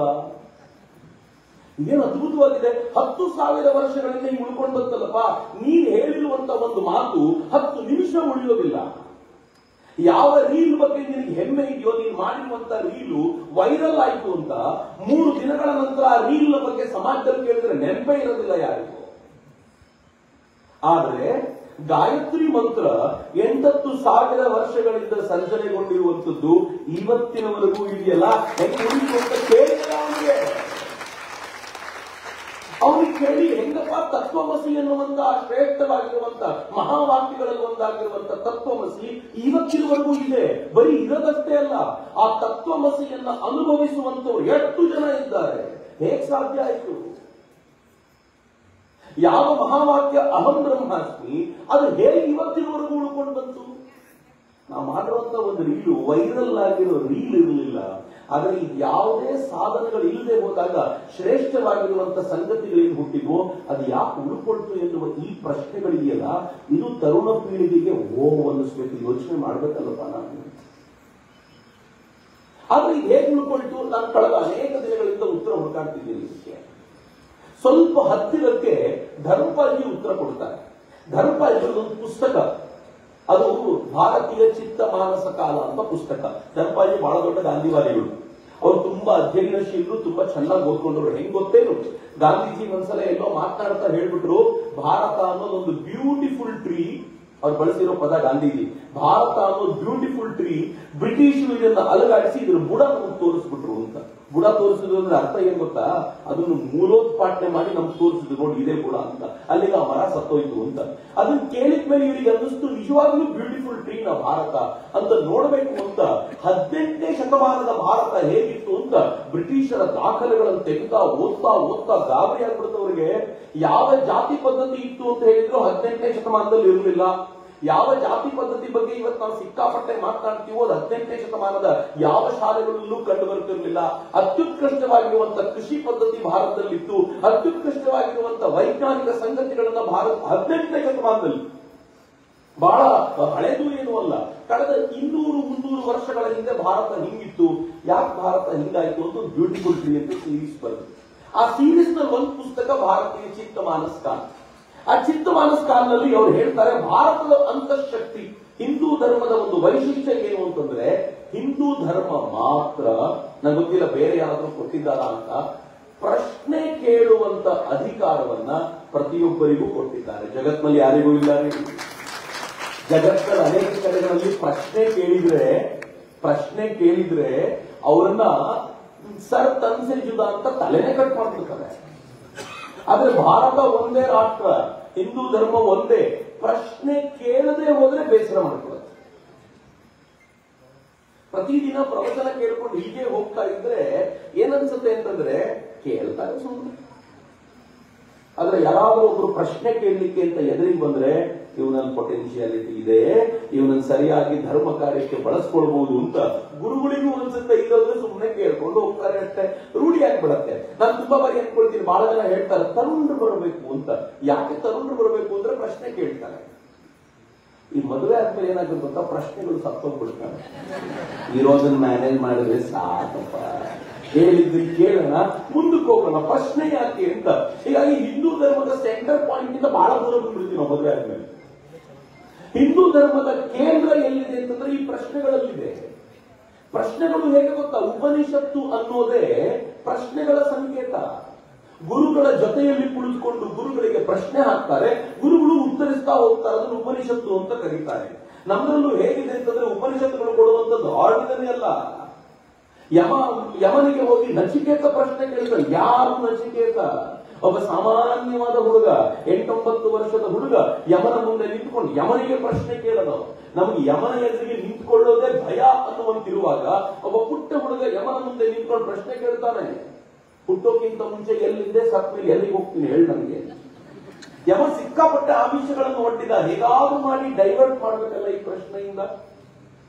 ಇದೇನು ಅದ್ಭುತವಾಗಿದೆ. 10,000 ವರ್ಷಗಳಿಂದ ಈ ಉಳ್ಕೊಂಡು ಬಂತಲ್ಲಪ್ಪ. ನೀನ್ ಹೇಳಿರುವಂತ ಒಂದು ಮಾತು 10 ನಿಮಿಷ ಉಳಿಯೋದಿಲ್ಲ. ಯಾವ ರೀಲ್ ಬಗ್ಗೆ ನಿನಗೆ ಹೆಮ್ಮೆ ಇದೆಯೋ, ನೀನು ಮಾಡಿರುವಂತ ರೀಲು ವೈರಲ್ ಆಯ್ತು ಅಂತ 3 ದಿನಗಳ ನಂತರ ಆ ರೀಲ್ ಬಗ್ಗೆ ಸಮಾಜದಲ್ಲಿ ಕೇಳಿದ್ರೆ ನೆನಪೇ ಇರೋದಿಲ್ಲ ಯಾರಿಗೂ. ಆದ್ರೆ ಗಾಯತ್ರಿ ಮಂತ್ರ 80,000 ವರ್ಷಗಳಿಂದ ಸರ್ಜನೆಗೊಂಡಿರುವಂತದ್ದು ಇವತ್ತಿನವರೆಗೂ ಇದೆಯಲ್ಲ. ಹೆಂಗೆ ಉಳಿತು ಅಂತ ಕೇಳಿದ್ರೆ ಅವ್ರಿಗೆ ಕೇಳಿ, ಹೆಂಗಪ್ಪ ತತ್ವಮಸಿ ಎನ್ನುವಂತ ಶ್ರೇಷ್ಠವಾಗಿರುವಂತ ಮಹಾವಾಕ್ಯಗಳಲ್ಲಿ ಒಂದಾಗಿರುವಂತ ತತ್ವಮಸಿ ಇವತ್ತಿನವರೆಗೂ ಇದೆ. ಬರೀ ಇರೋದಷ್ಟೇ ಅಲ್ಲ, ಆ ತತ್ವಮಸಿಯನ್ನ ಅನುಭವಿಸುವಂತವ್ರು ಎಷ್ಟು ಜನ ಇದ್ದಾರೆ? ಹೇಗ್ ಸಾಧ್ಯ ಆಯಿತು? ಯಾವ ಮಹಾವಾಕ್ಯ ಅಹಂ ಬ್ರಹ್ಮಾಸ್ಮಿ ಅದು ಹೇಗೆ ಇವತ್ತಿನವರೆಗೂ ಉಳ್ಕೊಂಡು ಬಂತು? ನಾವು ಮಾಡಿರುವಂತ ಒಂದು ರೀಲು ವೈರಲ್ ಆಗಿರೋ ರೀಲ್ ಇರಲಿಲ್ಲ. ಆದರೆ ಇದು ಯಾವುದೇ ಸಾಧನಗಳು ಇಲ್ಲದೆ ಹೋದಾಗ ಶ್ರೇಷ್ಠವಾಗಿರುವಂತ ಸಂಗತಿಗಳೇನು ಹುಟ್ಟಿದ್ವೋ ಅದು ಯಾಕೆ ಉಳ್ಕೊಳ್ತು ಎನ್ನುವ ಈ ಪ್ರಶ್ನೆಗಳಿದೆಯಲ್ಲ, ಇದು ತರುಣ ಪೀಳಿಗೆಗೆ ಅನ್ನಿಸ್ಬೇಕು. ಯೋಚನೆ ಮಾಡ್ಬೇಕಲ್ಲಪ್ಪ ನಾನು. ಆದ್ರೆ ಇದು ಹೇಗೆ ಉಳ್ಕೊಳ್ತು? ನಾನು ಕಳೆದ ಅನೇಕ ದಿನಗಳಿಂದ ಉತ್ತರ ಹುಡುಕಾಡ್ತಿದ್ದೀನಿ ಇದಕ್ಕೆ. ಸ್ವಲ್ಪ ಹತ್ತಿರಕ್ಕೆ ಧರ್ಮಪಾಲ್ಜಿ ಉತ್ತರ ಕೊಡ್ತಾರೆ. ಧರ್ಮಪಾಲ್ಜಿ ಒಂದು ಪುಸ್ತಕ, ಅದು ಭಾರತೀಯ ಚಿತ್ತ ಮಾನಸ ಕಾಲ ಅಂತ ಪುಸ್ತಕ. ಧರ್ಮಪಾಲ್ಜಿ ಬಹಳ ದೊಡ್ಡ ಗಾಂಧಿವಾದಿಗಳು. ಅವರು ತುಂಬಾ ಅಧ್ಯಯನಶೀಲರು, ತುಂಬಾ ಚೆನ್ನಾಗಿ ಓದ್ಕೊಂಡ್ರು. ಹೆಂಗ್ ಗೊತ್ತೇನು, ಗಾಂಧೀಜಿ ಒಂದ್ಸಲ ಎಲ್ಲೋ ಮಾತನಾಡ್ತಾ ಹೇಳ್ಬಿಟ್ರು, ಭಾರತ ಅನ್ನೋದೊಂದು ಬ್ಯೂಟಿಫುಲ್ ಟ್ರೀ. ಅವ್ರು ಬಳಸಿರೋ ಪದ ಗಾಂಧೀಜಿ. ಭಾರತ ಅನ್ನೋದು ಬ್ಯೂಟಿಫುಲ್ ಟ್ರೀ, ಬ್ರಿಟಿಷರು ಇದನ್ನ ಅಲಗಾಡಿಸಿ ಇದ್ರ ಬುಡ ನಮ್ಗೆ ತೋರಿಸ್ಬಿಟ್ರು ಅಂತ. ಬುಡ ತೋರಿಸಿದ್ರು ಅಂದ್ರೆ ಅರ್ಥ ಏನ್ ಗೊತ್ತಾ? ಅದನ್ನು ಮೂಲೋತ್ಪಾಟನೆ ಮಾಡಿ ನಮ್ಗೆ ತೋರಿಸಿದ್ರು, ನೋಡಿ ಇದೇ ಬುಡ ಅಂತ. ಅಲ್ಲಿಗೆ ಆ ಮರ ಸತ್ತೋಯ್ತು ಅಂತ. ಅದನ್ನ ಕೇಳಿದ್ಮೇಲೆ ಇವರಿಗೆ ಅನ್ನಿಸ್ತು, ನಿಜವಾಗ್ಲೂ ಬ್ಯೂಟಿಫುಲ್ ಟ್ರೀ ನ ಭಾರತ ಅಂತ ನೋಡ್ಬೇಕು ಅಂತ. 18ನೇ ಶತಮಾನದ ಭಾರತ ಹೇಗಿತ್ತು ಅಂತ ಬ್ರಿಟಿಷರ ದಾಖಲೆಗಳನ್ನು ತೆಗೆತಾ ಓದ್ತಾ ಗಾಬರಿ ಆಗ್ಬಿಡ್ತವ್ರಿಗೆ. ಯಾವ ಜಾತಿ ಪದ್ಧತಿ ಇತ್ತು ಅಂತ ಹೇಳಿದ್ರು 18ನೇ ಶತಮಾನದಲ್ಲಿ ಇರಲಿಲ್ಲ. ಯಾವ ಜಾತಿ ಪದ್ಧತಿ ಬಗ್ಗೆ ಇವತ್ತು ನಾವು ಸಿಕ್ಕಾಪಟ್ಟೆ ಮಾತನಾಡ್ತೀವೋ ಅದು 18ನೇ ಶತಮಾನದ ಯಾವ ಶಾಲೆಗಳಲ್ಲೂ ಕಂಡು ಬರುತ್ತಿರಲಿಲ್ಲ. ಅತ್ಯುತ್ಕೃಷ್ಟವಾಗಿರುವಂತ ಕೃಷಿ ಪದ್ಧತಿ ಭಾರತದಲ್ಲಿತ್ತು. ಅತ್ಯುತ್ಕೃಷ್ಟವಾಗಿರುವಂತ ವೈಜ್ಞಾನಿಕ ಸಂಗತಿಗಳನ್ನ ಭಾರತ 18ನೇ ಶತಮಾನದಲ್ಲಿ, ಬಹಳ ಹಳೆದು ಏನೂ ಅಲ್ಲ, ಕಳೆದ 200-300 ವರ್ಷಗಳ ಹಿಂದೆ ಭಾರತ ಹಿಂಗಿತ್ತು. ಯಾಕೆ ಭಾರತ ಹಿಂಗಾಯ್ತು ಅಂತ ಒಂದು ಬ್ಯೂಟಿಫುಲ್ ಟ್ರೀ ಅಂತ ಸೀರೀಸ್ ಬರುತ್ತೆ. ಆ ಸೀರೀಸ್ ನಲ್ಲಿ ಒಂದು ಪುಸ್ತಕ ಭಾರತೀಯ ಚಿತ್ತ ಮಾನಸ್ ಕಾಲ್. ಆ ಚಿತ್ತ ಮಾನಸ್ ಕಾಲ್ನಲ್ಲಿ ಅವರು ಹೇಳ್ತಾರೆ, ಭಾರತದ ಅಂತಃಶಕ್ತಿ, ಹಿಂದೂ ಧರ್ಮದ ಒಂದು ವೈಶಿಷ್ಟ್ಯ ಏನು ಅಂತಂದ್ರೆ, ಹಿಂದೂ ಧರ್ಮ ಮಾತ್ರ, ನಂಗೆ ಗೊತ್ತಿಲ್ಲ ಬೇರೆ ಯಾರಾದ್ರೂ ಕೊಟ್ಟಿದ್ದಾರ ಅಂತ, ಪ್ರಶ್ನೆ ಕೇಳುವಂತ ಅಧಿಕಾರವನ್ನ ಪ್ರತಿಯೊಬ್ಬರಿಗೂ ಕೊಟ್ಟಿದ್ದಾರೆ. ಜಗತ್ನಲ್ಲಿ ಯಾರಿಗೂ ಇಲ್ಲ. ಜಗತ್ತಿನ ಅನೇಕ ಕಡೆಗಳಲ್ಲಿ ಪ್ರಶ್ನೆ ಕೇಳಿದ್ರೆ ಅವರನ್ನ ಸರ್ ತನ್ಸೆಜುದ ಅಂತ ತಲೆನೇ ಕಟ್ ಮಾಡ್ಬಿಡ್ತಾರೆ. ಆದ್ರೆ ಭಾರತ ಒಂದೇ ರಾಷ್ಟ್ರ, ಹಿಂದೂ ಧರ್ಮ ಒಂದೇ. ಪ್ರಶ್ನೆ ಕೇಳದೆ ಹೋದ್ರೆ ಬೇಸರ ಮಾಡ್ಕೊಳ್ಳುತ್ತೆ. ಪ್ರತಿದಿನ ಪ್ರವಚನ ಕೇಳ್ಕೊಂಡು ಹೀಗೆ ಹೋಗ್ತಾ ಇದ್ರೆ ಏನನ್ಸುತ್ತೆ ಅಂತಂದ್ರೆ, ಕೇಳ್ತಾರೆ ಸುಮ್ಮನೆ, ಆದ್ರೆ ಯಾರಾದ್ರೂ ಒಬ್ರು ಪ್ರಶ್ನೆ ಕೇಳಲಿಕ್ಕೆ ಅಂತ ಎದುರಿಗೆ ಬಂದ್ರೆ ಇವನಲ್ಲಿ ಪೊಟೆನ್ಶಿಯಾಲಿಟಿ ಇದೆ, ಇವನನ್ನು ಸರಿಯಾಗಿ ಧರ್ಮ ಕಾರ್ಯಕ್ಕೆ ಬಳಸ್ಕೊಳ್ಬಹುದು ಅಂತ ಗುರುಗಳಿಗೂ ಅನ್ಸುತ್ತೆ. ಇಲ್ಲದ್ರೆ ಸುಮ್ಮನೆ ಕೇಳ್ಕೊಂಡು ಹೋಗ್ತಾರೆ ಅಷ್ಟೇ, ರೂಢಿ ಆಗ್ಬಿಡತ್ತೆ. ನಾನು ತುಂಬಾ ಬಾರಿ ಅನ್ಕೊಳ್ತೀನಿ, ಬಹಳ ಜನ ಹೇಳ್ತಾರೆ ತರುಣರು ಬರಬೇಕು ಅಂತ. ಯಾಕೆ ತರುಣರು ಬರಬೇಕು ಅಂದ್ರೆ ಪ್ರಶ್ನೆ ಕೇಳ್ತಾರೆ. ಈ ಮದುವೆ ಆದ್ಮೇಲೆ ಏನಾಗುತ್ತೆ ಅಂತ ಪ್ರಶ್ನೆಗಳು ಸತ್ತೋಗ್ಬಿಡ್ತಾರೆ. ಇರೋದನ್ನ ಮ್ಯಾನೇಜ್ ಮಾಡಿದ್ರೆ ಸಾಕಪ್ಪ, ಹೇಳಿದ್ರಿ ಕೇಳೋಣ, ಮುಂದಕ್ಕೆ ಹೋಗೋಣ, ಪ್ರಶ್ನೆ ಯಾಕೆ ಅಂತ. ಹೀಗಾಗಿ ಹಿಂದೂ ಧರ್ಮದ ಸೆಂಟರ್ ಪಾಯಿಂಟ್ ಇಂದ ಬಹಳ ದೂರ ಬಂದ್ಬಿಡ್ತೀವಿ ನಾವು ಮದುವೆ ಆದ್ಮೇಲೆ. ಹಿಂದೂ ಧರ್ಮದ ಕೇಂದ್ರ ಎಲ್ಲಿದೆ ಅಂತಂದ್ರೆ ಈ ಪ್ರಶ್ನೆಗಳಲ್ಲಿದೆ. ಪ್ರಶ್ನೆಗಳು ಹೇಗೆ ಗೊತ್ತಾ? ಉಪನಿಷತ್ತು ಅನ್ನೋದೇ ಪ್ರಶ್ನೆಗಳ ಸಂಕೇತ. ಗುರುಗಳ ಜೊತೆಯಲ್ಲಿ ಕುಳಿತುಕೊಂಡು ಗುರುಗಳಿಗೆ ಪ್ರಶ್ನೆ ಹಾಕ್ತಾರೆ, ಗುರುಗಳು ಉತ್ತರಿಸ್ತಾ ಹೋಗ್ತಾರೆ. ಅದನ್ನು ಉಪನಿಷತ್ತು ಅಂತ ಕರೀತಾರೆ. ನಮ್ಮಲ್ಲೂ ಹೇಗಿದೆ ಅಂತಂದ್ರೆ ಉಪನಿಷತ್ತುಗಳು ಕೊಡುವಂತದ್ದು ಆರ್ಡಿನರಿ ಅಲ್ಲ. ಯಮನಿಗೆ ಹೋಗಿ ನಚಿಕೇತ ಪ್ರಶ್ನೆ ಕೇಳಿದ್ರೆ, ಯಾರು ನಚಿಕೇತ? ಒಬ್ಬ ಸಾಮಾನ್ಯವಾದ ಹುಡುಗ, 8-9 ವರ್ಷದ ಹುಡುಗ ಯಮನ ಮುಂದೆ ನಿಂತ್ಕೊಂಡು ಯಮನಿಗೆ ಪ್ರಶ್ನೆ ಕೇಳೋದು. ನಮ್ಗೆ ಯಮನ ಎದುರಿಗೆ ನಿಂತ್ಕೊಳ್ಳೋದೇ ಭಯ ಅನ್ನುವಂತಿರುವಾಗ ಒಬ್ಬ ಪುಟ್ಟ ಹುಡುಗ ಯಮನ ಮುಂದೆ ನಿಂತ್ಕೊಂಡು ಪ್ರಶ್ನೆ ಕೇಳ್ತಾನೆ, ಹುಟ್ಟೋಕ್ಕಿಂತ ಮುಂಚೆ ಎಲ್ಲಿದ್ದೆ, ಸತ್ ಮೇಲೆ ಎಲ್ಲಿಗೆ ಹೋಗ್ತೀನಿ ಹೇಳಿ ನನಗೆ. ಯಮ ಸಿಕ್ಕಾಪಟ್ಟೆ ಆಮಿಷಗಳನ್ನು ಒಡ್ಡಿದ, ಹೇಗಾದ್ರೂ ಮಾಡಿ ಡೈವರ್ಟ್ ಮಾಡ್ಬೇಕಲ್ಲ ಈ ಪ್ರಶ್ನೆಯಿಂದ.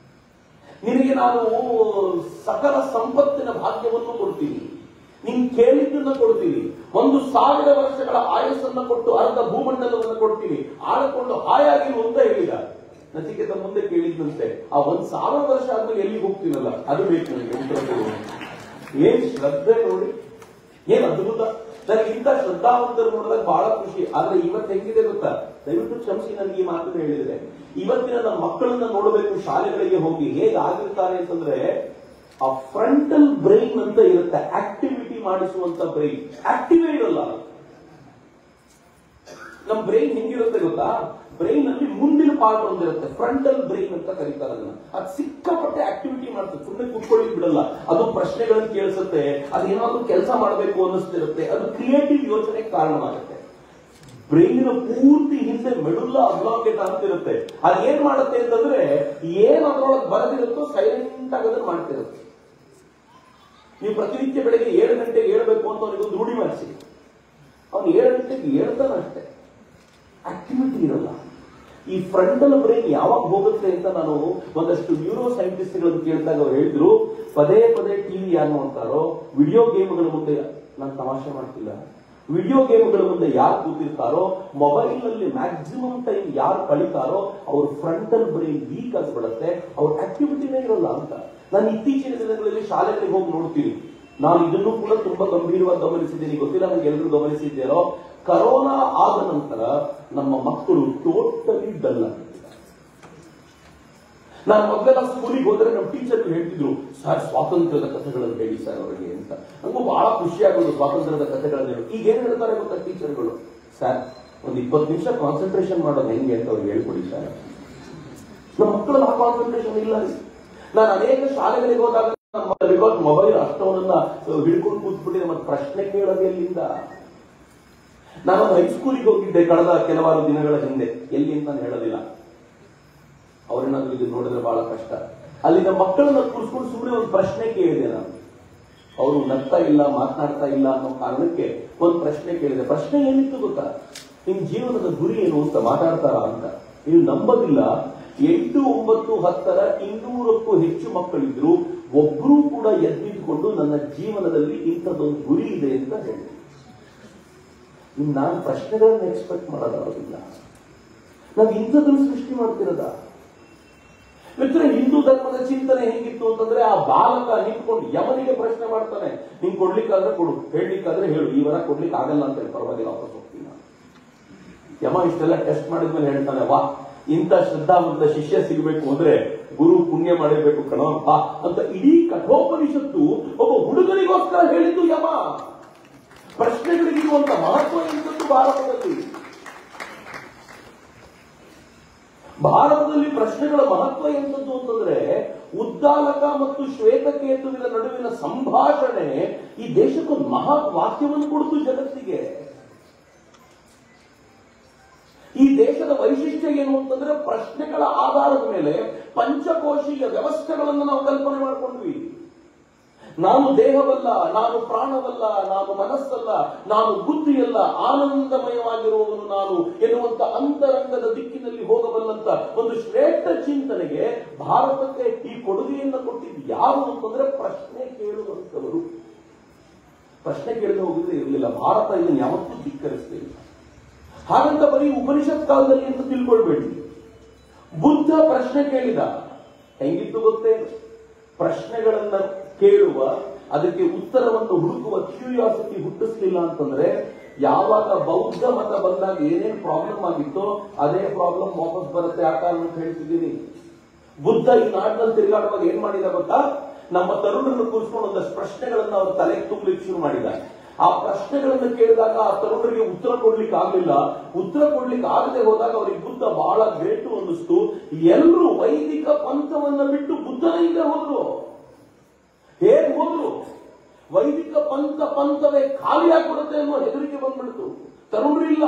ನಿನಗೆ ನಾನು ಸಕಲ ಸಂಪತ್ತಿನ ಭಾಗ್ಯವನ್ನು ಕೊಡ್ತೀನಿ, ನೀನ್ ಕೇಳಿದ್ದನ್ನ ಕೊಡ್ತೀನಿ, 1000 ವರ್ಷಗಳ ಆಯಸ್ಸನ್ನ ಕೊಟ್ಟು ಅರ್ಧ ಭೂಮಂಡಲವನ್ನು ಕೊಡ್ತೀನಿ, ಆಳಿಕೊಂಡು ಹಾಯಾಗಿ ಅಂತ ಹೇಳಿದ. ನಚಿಕೇತ ಮುಂದೆ ಕೇಳಿದಂತೆ, ಆ 1000 ವರ್ಷ ಆದ್ಮೇಲೆ ಎಲ್ಲಿಗೆ ಹೋಗ್ತೀನಲ್ಲ ಅದು ಬೇಕು ನನಗೆ ಉತ್ತರ ಕೊಡು. ಏನ್ ಶ್ರದ್ಧೆ ನೋಡಿ, ಏನ್ ಅದ್ಭುತ. ನನಗೆ ಇಂಥ ಶ್ರದ್ಧಾವಂತರು ನೋಡಿದಾಗ ಬಹಳ ಖುಷಿ. ಆದ್ರೆ ಇವತ್ತು ಹೆಂಗಿದೆ ಗೊತ್ತಾ? ದಯವಿಟ್ಟು ಕ್ಷಮಿಸಿ ನನಗೆ ಈ ಮಾತನ್ನು ಹೇಳಿದ್ರೆ, ಇವತ್ತಿನ ನಮ್ಮ ಮಕ್ಕಳನ್ನ ನೋಡಬೇಕು ಶಾಲೆಗಳಿಗೆ ಹೋಗಿ ಹೇಗಾಗಿರ್ತಾರೆ ಅಂತಂದ್ರೆ, ಆ ಫ್ರಂಟಲ್ ಬ್ರೈನ್ ಅಂತ ಇರುತ್ತೆ, ಆಕ್ಟಿವಿಟಿ ಮಾಡಿಸುವಂತ ಬ್ರೈನ್, ಆಕ್ಟಿವೇ ಇರಲ್ಲ. ನಮ್ಮ ಬ್ರೈನ್ ಹೆಂಗಿರುತ್ತೆ ಗೊತ್ತಾ? ಬ್ರೈನ್ ಅಲ್ಲಿ ಮುಂದಿನ ಪಾರ್ಟ್ ಒಂದಿರುತ್ತೆ, ಫ್ರಂಟಲ್ ಬ್ರೈನ್ ಅಂತ ಕರೀತಾರೆ ಅದನ್ನ. ಅದು ಸಿಕ್ಕಾಪಟ್ಟೆ ಆಕ್ಟಿವಿಟಿ ಮಾಡ್ತದೆ, ಸುಮ್ಮನೆ ಕೂತ್ಕೊಳ್ಳಿ ಬಿಡಲ್ಲ. ಅದು ಪ್ರಶ್ನೆಗಳನ್ನು ಕೇಳಿಸುತ್ತೆ, ಅದೇನಾದ್ರೂ ಕೆಲಸ ಮಾಡಬೇಕು ಅನ್ನಿಸ್ತಿರುತ್ತೆ, ಅದು ಕ್ರಿಯೇಟಿವ್ ಯೋಚನೆಗೆ ಕಾರಣವಾಗುತ್ತೆ. ಬ್ರೈನಿನ ಪೂರ್ತಿ ಹಿಂದೆ ಮೆಡುಲ್ಲ ಅಬ್ಲಾಂಗೇಟ್ ಅಂತಿರುತ್ತೆ. ಅದು ಏನ್ ಮಾಡುತ್ತೆ ಅಂತಂದ್ರೆ, ಏನ್ ಅದರೊಳಗೆ ಬರದಿರುತ್ತೋ ಸೈಲೆಂಟ್ ಆಗೋದನ್ನ ಮಾಡ್ತಿರುತ್ತೆ. ನೀವು ಪ್ರತಿನಿತ್ಯ ಬೆಳಗ್ಗೆ 7 ಗಂಟೆಗೆ ಏಳಬೇಕು ಅಂತ ಅವನಿಗೊಂದು ರೂಢಿ ಮಾಡಿಸಿ, ಅವನು 7 ಗಂಟೆಗೆ ಏಳ್ತಾನಷ್ಟೇ, ಆಕ್ಟಿವಿಟಿ ಇರಲ್ಲ. ಈ ಫ್ರಂಟಲ್ ಬ್ರೈನ್ ಯಾವಾಗ ಹೋಗುತ್ತೆ ಅಂತ ನಾನು ಒಂದಷ್ಟು ನ್ಯೂರೋ ಸೈಂಟಿಸ್ಟ್ಗಳನ್ನು ಕೇಳಿದಾಗ ಅವ್ರು ಹೇಳಿದ್ರು, ಪದೇ ಪದೇ ಟಿವಿ ಯಾರು ನೋಡ್ತಾರೋ, ವಿಡಿಯೋ ಗೇಮ್ಗಳ ಮುಂದೆ, ನಾನು ತಮಾಷೆ ಮಾಡ್ತಿಲ್ಲ, ವಿಡಿಯೋ ಗೇಮ್ಗಳ ಮುಂದೆ ಯಾರು ಕೂತಿರ್ತಾರೋ, ಮೊಬೈಲ್ ನಲ್ಲಿ ಮ್ಯಾಕ್ಸಿಮಮ್ ಟೈಮ್ ಯಾರು ಕಳೀತಾರೋ ಅವ್ರ ಫ್ರಂಟಲ್ ಬ್ರೈನ್ ವೀಕ್ ಆಗಿಬಿಡುತ್ತೆ, ಅವ್ರ ಆಕ್ಟಿವಿಟಿನೇ ಇರಲ್ಲ ಅಂತ. ನಾನು ಇತ್ತೀಚಿನ ದಿನಗಳಲ್ಲಿ ಶಾಲೆಗಳಿಗೆ ಹೋಗಿ ನೋಡ್ತೀನಿ. ನಾನು ಇದನ್ನು ಕೂಡ ತುಂಬಾ ಗಂಭೀರವಾಗಿ ಗಮನಿಸಿದ್ದೀನಿ, ಗೊತ್ತಿಲ್ಲ ನನಗೆ ಎಲ್ಲರೂ ಗಮನಿಸಿದ್ದೇನೋ. ಕರೋನಾ ಆದ ನಂತರ ನಮ್ಮ ಮಕ್ಕಳು ಟೋಟಲಿ ಡಲ್ ಆಗಿದ್ದಾರೆ. ನಾನು ಮೊದಲೆಲ್ಲ ಸ್ಕೂಲಿಗೆ ಹೋದ್ರೆ ನಮ್ಮ ಟೀಚರ್ ಹೇಳ್ತಿದ್ರು, ಸರ್ ಸ್ವಾತಂತ್ರ್ಯದ ಕಥೆಗಳನ್ನು ಹೇಳಿ ಸರ್ ಅವರಿಗೆ ಅಂತ. ನಂಗೂ ಬಹಳ ಖುಷಿಯಾಗೋದು ಸ್ವಾತಂತ್ರ್ಯದ ಕಥೆಗಳನ್ನು ಹೇಳಿ. ಈಗ ಏನ್ ಹೇಳ್ತಾರೆ ಗೊತ್ತಾ ಟೀಚರ್ಗಳು, ಸರ್ ಒಂದು 20 ನಿಮಿಷ ಕಾನ್ಸಂಟ್ರೇಷನ್ ಮಾಡೋದು ಹೆಂಗೆ ಅಂತ ಅವ್ರಿಗೆ ಹೇಳ್ಕೊಡಿ ಸರ್. ನಮ್ಮ ಮಕ್ಕಳು ಆ ಕಾನ್ಸಂಟ್ರೇಷನ್ ಇಲ್ಲ. ನಾನು ಅನೇಕ ಶಾಲೆಗಳಿಗೆ ಹೋದಾಗ ಬಿಕಾಸ್ ಮೊಬೈಲ್ ಅಷ್ಟವನ್ನ ಹಿಡ್ಕೊಂಡು ಕೂತ್ಬಿಟ್ಟಿದೆ, ಮತ್ತೆ ಪ್ರಶ್ನೆ ಕೇಳೋದು ಎಲ್ಲಿಂದ. ನಾನು ಹೈಸ್ಕೂಲಿಗೆ ಹೋಗಿದ್ದೆ ಕಳೆದ ಕೆಲವಾರು ದಿನಗಳ ಹಿಂದೆ, ಎಲ್ಲಿ ಅಂತ ನಾನು ಹೇಳೋದಿಲ್ಲ, ಅವ್ರೇನಾದ್ರೂ ಇದು ನೋಡಿದ್ರೆ ಬಹಳ ಕಷ್ಟ. ಅಲ್ಲಿನ ಮಕ್ಕಳನ್ನ ಕೂರಿಸ್ಕೊಂಡು ಸುಮ್ಮನೆ ಒಂದು ಪ್ರಶ್ನೆ ಕೇಳಿದೆ ನಾನು. ಅವರು ನಗ್ತಾ ಇಲ್ಲ, ಮಾತನಾಡ್ತಾ ಇಲ್ಲ ಅನ್ನೋ ಕಾರಣಕ್ಕೆ ಒಂದು ಪ್ರಶ್ನೆ ಕೇಳಿದೆ. ಪ್ರಶ್ನೆ ಏನಿತ್ತು ಗೊತ್ತಾ? ನಿಮ್ ಜೀವನದ ಗುರಿ ಏನು ಅಂತ ಮಾತಾಡ್ತಾರ ಅಂತ. ನೀವು ನಂಬೋದಿಲ್ಲ, 8, 9, 10ರ 200ಕ್ಕೂ ಹೆಚ್ಚು ಮಕ್ಕಳಿದ್ರು, ಒಬ್ರು ಕೂಡ ಎದ್ದಿದ್ಕೊಂಡು ನನ್ನ ಜೀವನದಲ್ಲಿ ಇಂಥದ್ದೊಂದು ಗುರಿ ಇದೆ ಅಂತ ಹೇಳಿದೆ. ನಾನು ಪ್ರಶ್ನೆಗಳನ್ನ ಎಕ್ಸ್ಪೆಕ್ಟ್ ಮಾಡೋದಾಗೋದಿಲ್ಲ, ನಾವು ಇಂಥದ್ದನ್ನು ಸೃಷ್ಟಿ ಮಾಡ್ತಿರೋದ. ಮಿತ್ರ, ಹಿಂದೂ ಧರ್ಮದ ಚಿಂತನೆ ಹೆಂಗಿತ್ತು ಅಂತಂದ್ರೆ, ಆ ಬಾಲಕ ನಿಂತ್ಕೊಂಡು ಯಮನಿಗೆ ಪ್ರಶ್ನೆ ಮಾಡ್ತಾನೆ, ನಿಂಗೆ ಕೊಡ್ಲಿಕ್ಕಾದ್ರೆ ಕೊಡು, ಹೇಳಲಿಕ್ಕಾದ್ರೆ ಹೇಳು, ಈ ವರ ಕೊಡ್ಲಿಕ್ಕೆ ಆಗಲ್ಲ ಅಂತ ಹೇಳಿ ಪರವಾಗಿಲ್ಲ ವಾಪಸ್ ಹೋಗ್ತೀನಿ. ಯಮ ಇಷ್ಟೆಲ್ಲ ಟೆಸ್ಟ್ ಮಾಡಿದ್ಮೇಲೆ ಹೇಳ್ತಾನೆ, ವಾ ಇಂಥ ಶ್ರದ್ಧಾವಂತ ಶಿಷ್ಯ ಸಿಗಬೇಕು ಅಂದ್ರೆ ಗುರು ಪುಣ್ಯ ಮಾಡಿರ್ಬೇಕು ಕಣಪ್ಪ ಅಂತ. ಇಡೀ ಕಠೋಪನಿಷತ್ತು ಒಬ್ಬ ಹುಡುಗನಿಗೋಸ್ಕರ ಹೇಳಿದ್ದು ಯಮ. ಪ್ರಶ್ನೆಗಳಿಗಿರುವಂತ ಮಹತ್ವ ಎಂತದ್ದು ಭಾರತದಲ್ಲಿ ಪ್ರಶ್ನೆಗಳ ಮಹತ್ವ ಎಂತದ್ದು ಅಂತಂದ್ರೆ, ಉದ್ದಾಲಕ ಮತ್ತು ಶ್ವೇತಕೇತುವಿನ ನಡುವಿನ ಸಂಭಾಷಣೆ ಈ ದೇಶಕ್ಕೊಂದು ಮಹತ್ ವಾಕ್ಯವನ್ನು ಕೊಡ್ತು ಜಗತ್ತಿಗೆ. ಈ ದೇಶದ ವೈಶಿಷ್ಟ್ಯ ಏನು ಅಂತಂದ್ರೆ, ಪ್ರಶ್ನೆಗಳ ಆಧಾರದ ಮೇಲೆ ಪಂಚಕೋಶೀಯ ವ್ಯವಸ್ಥೆಗಳನ್ನು ನಾವು ಕಲ್ಪನೆ ಮಾಡಿಕೊಂಡ್ವಿ. ನಾನು ದೇಹವಲ್ಲ, ನಾನು ಪ್ರಾಣವಲ್ಲ, ನಾನು ಮನಸ್ಸಲ್ಲ, ನಾನು ಬುದ್ಧಿಯಲ್ಲ, ಆನಂದಮಯವಾಗಿರುವವನು ನಾನು ಎನ್ನುವಂತ ಅಂತರಂಗದ ದಿಕ್ಕಿನಲ್ಲಿ ಹೋಗಬಲ್ಲಂತ ಒಂದು ಶ್ರೇಷ್ಠ ಚಿಂತನೆಗೆ ಭಾರತಕ್ಕೆ ಈ ಕೊಡುಗೆಯನ್ನು ಕೊಟ್ಟಿದ್ದು ಯಾರು ಅಂತಂದ್ರೆ ಪ್ರಶ್ನೆ ಕೇಳುವಂತವರು. ಪ್ರಶ್ನೆ ಕೇಳದೆ ಹೋಗಿದ್ರೆ ಇರಲಿಲ್ಲ. ಭಾರತ ಇದನ್ನು ಯಾವತ್ತೂ ಧಿಕ್ಕರಿಸಲಿಲ್ಲ. ಹಾಗಂತ ಬರೀ ಉಪನಿಷತ್ ಕಾಲದಲ್ಲಿ ಅಂತ ತಿಳ್ಕೊಳ್ಬೇಡಿ. ಬುದ್ಧ ಪ್ರಶ್ನೆ ಕೇಳಿದ, ಹೆಂಗಿತ್ತು ಗೊತ್ತೇ? ಪ್ರಶ್ನೆಗಳನ್ನ ಕೇಳುವ, ಅದಕ್ಕೆ ಉತ್ತರವನ್ನು ಹುಡುಕುವ ಕ್ಯೂರಿಯಾಸಿಟಿ ಹುಟ್ಟಿಸ್ಲಿಲ್ಲ ಅಂತಂದ್ರೆ ಯಾವಾಗ ಬೌದ್ಧ ಮತ ಬಂದಾಗ ಏನೇನು ಪ್ರಾಬ್ಲಮ್ ಆಗಿತ್ತೋ ಅದೇ ಪ್ರಾಬ್ಲಮ್ ವಾಪಸ್ ಬರುತ್ತೆ. ಆ ಕಾರಣ ಹೇಳ್ತಿದ್ದೀನಿ. ಬುದ್ಧ ಈ ನಾಡಿನಲ್ಲಿ ತಿರುಗಾಡುವಾಗ ಏನ್ ಮಾಡಿದ ಗೊತ್ತಾ? ನಮ್ಮ ತರುಣರನ್ನು ಕೂರಿಸ್ಕೊಂಡು ಒಂದಷ್ಟು ಪ್ರಶ್ನೆಗಳನ್ನ ಅವ್ರ ತಲೆಗೆ ತುಂಬಲಿಕ್ಕೆ ಶುರು ಮಾಡಿದ. ಆ ಪ್ರಶ್ನೆಗಳನ್ನು ಕೇಳಿದಾಗ ಆ ತರುಣರಿಗೆ ಉತ್ತರ ಕೊಡ್ಲಿಕ್ಕೆ ಆಗ್ಲಿಲ್ಲ. ಉತ್ತರ ಕೊಡ್ಲಿಕ್ಕೆ ಆಗದೆ ಹೋದಾಗ ಅವರಿಗೆ ಬುದ್ಧ ಬಹಳ ಗ್ರೇಟು ಅನ್ನಿಸ್ತು. ಎಲ್ಲರೂ ವೈದಿಕ ಪಂಥವನ್ನ ಬಿಟ್ಟು ಬುದ್ಧನ ಹಿಂದೆ ಹೋದ್ರು. ಹೇಗೆ ಹೋದ್ರು? ವೈದಿಕ ಪಂಥವೇ ಖಾಲಿಯಾಗ್ಬಿಡುತ್ತೆ ಅನ್ನೋ ಹೆದರಿಕೆ ಬಂದ್ಬಿಡ್ತು. ತರುಣರು ಇಲ್ಲ,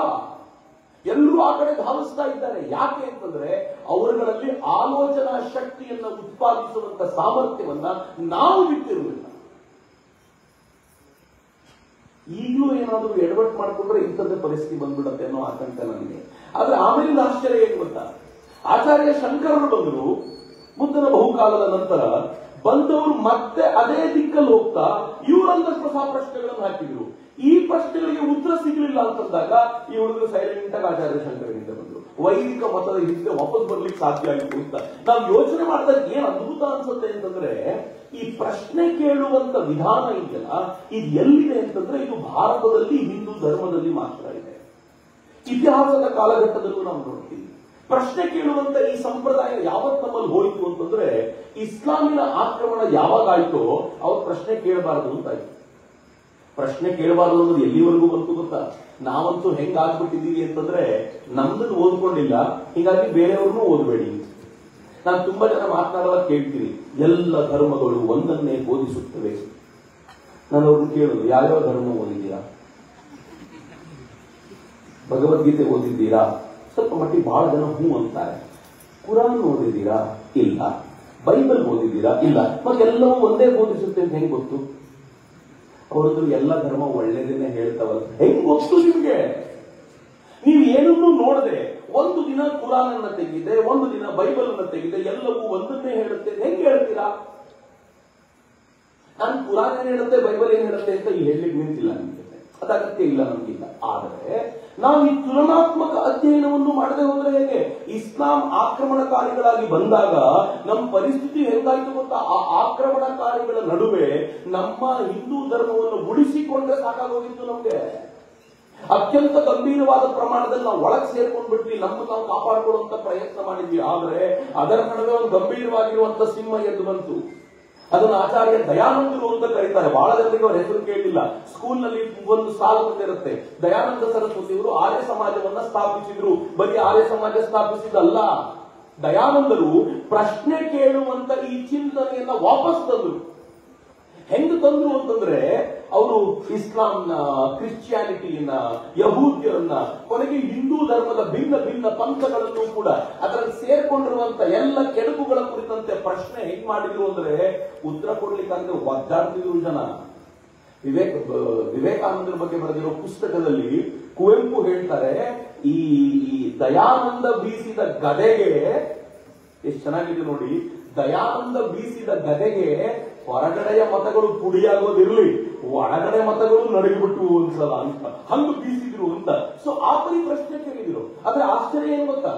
ಎಲ್ಲರೂ ಆ ಕಡೆ ಧಾವಿಸ್ತಾ ಇದ್ದಾರೆ. ಯಾಕೆ ಅಂತಂದ್ರೆ ಅವರುಗಳಲ್ಲಿ ಆಲೋಚನಾ ಶಕ್ತಿಯನ್ನ ಉತ್ಪಾದಿಸುವಂತ ಸಾಮರ್ಥ್ಯವನ್ನ ನಾವು ಬಿಟ್ಟಿರಲಿಲ್ಲ. ಈಗಲೂ ಏನಾದರೂ ಎಡವಟ್ ಮಾಡಿಕೊಂಡ್ರೆ ಇಂಥದ್ದೇ ಪರಿಸ್ಥಿತಿ ಬಂದ್ಬಿಡತ್ತೆ ಅನ್ನೋ ಆತಂಕ ನನಗೆ. ಆದ್ರೆ ಆಮೇಲಿನ ಆಶ್ಚರ್ಯ ಏನು ಗೊತ್ತಾ? ಆಚಾರ್ಯ ಶಂಕರರು ಬಂದರು ಬುದ್ಧನ ಬಹುಕಾಲದ ನಂತರ. ಬಂದವರು ಮತ್ತೆ ಅದೇ ದಿಕ್ಕಲ್ಲಿ ಹೋಗ್ತಾ ಇವರೊಂದಷ್ಟು ಹೊಸ ಪ್ರಶ್ನೆಗಳನ್ನು ಹಾಕಿದ್ರು. ಈ ಪ್ರಶ್ನೆಗಳಿಗೆ ಉತ್ತರ ಸಿಗಲಿಲ್ಲ ಅಂತಂದಾಗ ಈ ಹುಡುಗರು ಸೈಲೆಂಟ್ ಆಗಿ ಆಚಾರ್ಯ ಶಂಕರನಿಂದ ಬಂದ್ರು. ವೈದಿಕ ಮತದ ಹಿಂದೆ ವಾಪಸ್ ಬರ್ಲಿಕ್ಕೆ ಸಾಧ್ಯ ಆಗಿತ್ತು ಅಂತ ನಾವು ಯೋಚನೆ ಮಾಡಿದಾಗ ಏನ್ ಅದ್ಭುತ ಅನ್ಸುತ್ತೆ ಅಂತಂದ್ರೆ, ಈ ಪ್ರಶ್ನೆ ಕೇಳುವಂತ ವಿಧಾನ ಇದೆಯಲ್ಲ, ಇದು ಎಲ್ಲಿದೆ ಅಂತಂದ್ರೆ ಇದು ಭಾರತದಲ್ಲಿ ಹಿಂದೂ ಧರ್ಮದಲ್ಲಿ ಮಾತ್ರ ಇದೆ. ಇತಿಹಾಸದ ಕಾಲಘಟ್ಟದಲ್ಲೂ ನಾವು ನೋಡ್ತೀವಿ. ಪ್ರಶ್ನೆ ಕೇಳುವಂತ ಈ ಸಂಪ್ರದಾಯ ಯಾವತ್ ನಮ್ಮಲ್ಲಿ ಹೋಯಿತು ಅಂತಂದ್ರೆ ಇಸ್ಲಾಮಿನ ಆಕ್ರಮಣ ಯಾವಾಗ ಆಯ್ತೋ ಅವ್ರು ಪ್ರಶ್ನೆ ಕೇಳಬಾರದು ಅಂತ ಆಯ್ತು. ಪ್ರಶ್ನೆ ಕೇಳಬಾರದು ಅನ್ನೋದು ಎಲ್ಲಿವರೆಗೂ ಬಂತು ಗೊತ್ತಾ? ನಾವಂತೂ ಹೆಂಗ್ ಆಗ್ಬಿಟ್ಟಿದೀವಿ ಅಂತಂದ್ರೆ ನಮ್ದನ್ನು ಓದ್ಕೊಂಡಿಲ್ಲ, ಹೀಗಾಗಿ ಬೇರೆಯವ್ರನ್ನೂ ಓದಬೇಡಿ. ನಾನು ತುಂಬಾ ಜನ ಮಾತನಾಡುವಾಗ ಕೇಳ್ತೀನಿ, ಎಲ್ಲ ಧರ್ಮಗಳು ಒಂದನ್ನೇ ಬೋಧಿಸುತ್ತವೆ. ನಾನು ಅವ್ರನ್ನ ಕೇಳೋದು, ಯಾವ್ಯಾವ ಧರ್ಮ ಓದಿದ್ದೀರಾ? ಭಗವದ್ಗೀತೆ ಓದಿದ್ದೀರಾ? ಸ್ವಲ್ಪ ಮಟ್ಟಿಗೆ ಬಹಳ ಜನ ಹೂ ಅಂತಾರೆ. ಕುರಾನ್ ಓದಿದ್ದೀರಾ? ಇಲ್ಲ. ಬೈಬಲ್ ಓದಿದ್ದೀರಾ? ಇಲ್ಲ. ಮತ್ತೆಲ್ಲವೂ ಒಂದೇ ಬೋಧಿಸುತ್ತೆ ಅಂತ ಹೆಂಗ್ ಗೊತ್ತು? ಅವ್ರದ್ದು ಎಲ್ಲ ಧರ್ಮ ಒಳ್ಳೇದನ್ನೇ ಹೇಳ್ತಾವಲ್ಲ, ಹೆಂಗ್ ಗೊತ್ತು ನಿಮ್ಗೆ? ನೀವು ಏನನ್ನೂ ನೋಡದೆ ಒಂದು ದಿನ ಕುರಾನ್ ಅನ್ನ ತೆಗಿದೆ, ಒಂದು ದಿನ ಬೈಬಲ್ ಅನ್ನ ತೆಗಿದೆ, ಎಲ್ಲವೂ ಒಂದನ್ನೇ ಹೇಳುತ್ತೆ, ಹೆಂಗ್ ಹೇಳ್ತೀರಾ? ನಾನು ಕುರಾನ್ ಏನ್ ಹೇಳುತ್ತೆ, ಬೈಬಲ್ ಏನ್ ಹೇಳುತ್ತೆ ಅಂತ ಈ ಹೇಳಲಿಕ್ಕೆ ನಿಂತಿಲ್ಲ. ನಿಮ್ಗೆ ಅದಗತ್ಯ ಇಲ್ಲ, ನಮ್ಗಿಲ್ಲ. ಆದರೆ ನಾವು ಈ ತುಲನಾತ್ಮಕ ಅಧ್ಯಯನವನ್ನು ಮಾಡದೆ ಹೋದ್ರೆ ಹೇಗೆ? ಇಸ್ಲಾಂ ಆಕ್ರಮಣಕಾರಿಗಳಾಗಿ ಬಂದಾಗ ನಮ್ಮ ಪರಿಸ್ಥಿತಿ ಹೆಂಗಾಯ್ತು ಗೊತ್ತಾ? ಆ ಆಕ್ರಮಣಕಾರಿಗಳ ನಡುವೆ ನಮ್ಮ ಹಿಂದೂ ಧರ್ಮವನ್ನು ಉಳಿಸಿಕೊಂಡ್ರೆ ಸಾಕಾಗೋಗಿತ್ತು ನಮ್ಗೆ. ಅತ್ಯಂತ ಗಂಭೀರವಾದ ಪ್ರಮಾಣದಲ್ಲಿ ನಾವು ಒಳಗೆ ಸೇರ್ಕೊಂಡ್ಬಿಟ್ವಿ, ನಮ್ಮನ್ನು ನಾವು ಕಾಪಾಡಿಕೊಳ್ಳುವಂತ ಪ್ರಯತ್ನ ಮಾಡಿದ್ವಿ. ಆದ್ರೆ ಅದರ ನಡುವೆ ಒಂದು ಗಂಭೀರವಾಗಿರುವಂತ ಸಿಂಹ ಎದ್ದು ಬಂತು. ಅದನ್ನು ಆಚಾರ್ಯ ದಯಾನಂದರು ಅಂತ ಕರೀತಾರೆ. ಬಹಳ ಜನರಿಗೆ ಅವ್ರ ಹೆಸರು ಕೇಳಿಲ್ಲ. ಸ್ಕೂಲ್ ನಲ್ಲಿ ಒಂದು ಸಾಲು ಬಂದಿರುತ್ತೆ, ದಯಾನಂದ ಸರಸ್ವತಿ ಅವರು ಆರ್ಯ ಸಮಾಜವನ್ನ ಸ್ಥಾಪಿಸಿದ್ರು. ಬರೀ ಆರ್ಯ ಸಮಾಜ ಸ್ಥಾಪಿಸಿದಲ್ಲ, ದಯಾನಂದರು ಪ್ರಶ್ನೆ ಕೇಳುವಂತ ಈ ಚಿಂತನೆಯನ್ನ ವಾಪಸ್ ತಂದ್ರು. ಹೆಂಗ್ ತಂದ್ರು ಅಂತಂದ್ರೆ ಅವರು ಇಸ್ಲಾಂನ, ಕ್ರಿಶ್ಚಿಯಾನಿಟಿಯನ್ನ, ಯಹೂದ್ಯರನ್ನ, ಕೊನೆಗೆ ಹಿಂದೂ ಧರ್ಮದ ಭಿನ್ನ ಭಿನ್ನ ಪಂಥಗಳನ್ನು ಕೂಡ ಅದರಲ್ಲಿ ಸೇರ್ಕೊಂಡಿರುವಂತ ಎಲ್ಲ ಕೆಡುಕುಗಳ ಕುರಿತಂತೆ ಪ್ರಶ್ನೆ ಹೆಂಗ್ ಮಾಡಿದ್ರು ಅಂದ್ರೆ ಉತ್ತರ ಕೊಡ್ಲಿಕ್ಕಂದ್ರೆ ಒದ್ದಾಡ್ತಿದ್ರು ಜನ. ವಿವೇಕಾನಂದರ ಬಗ್ಗೆ ಬರೆದಿರೋ ಪುಸ್ತಕದಲ್ಲಿ ಕುವೆಂಪು ಹೇಳ್ತಾರೆ, ಈ ದಯಾನಂದ ಬೀಸಿದ ಗದೆಗೆ, ಎಷ್ಟು ಚೆನ್ನಾಗಿದೆ ನೋಡಿ, ದಯಾನಂದ ಬೀಸಿದ ಗದೆಗೆ ಹೊರಗಡೆಯ ಮತಗಳು ಪುಡಿಯಾಗೋದಿರ್ಲಿ, ಒಳಗಡೆ ಮತಗಳು ನಡಗಿಬಿಟ್ಟು ಒಂದ್ಸಲ ಅಂತ ಹಂಗ ಬೀಸಿದ್ರು ಅಂತ. ಸೊ ಆ ಪರಿ ಪ್ರಶ್ನೆ ಕೇಳಿದ್ರು. ಆದ್ರೆ ಆಶ್ಚರ್ಯ ಏನ್ ಗೊತ್ತಾ?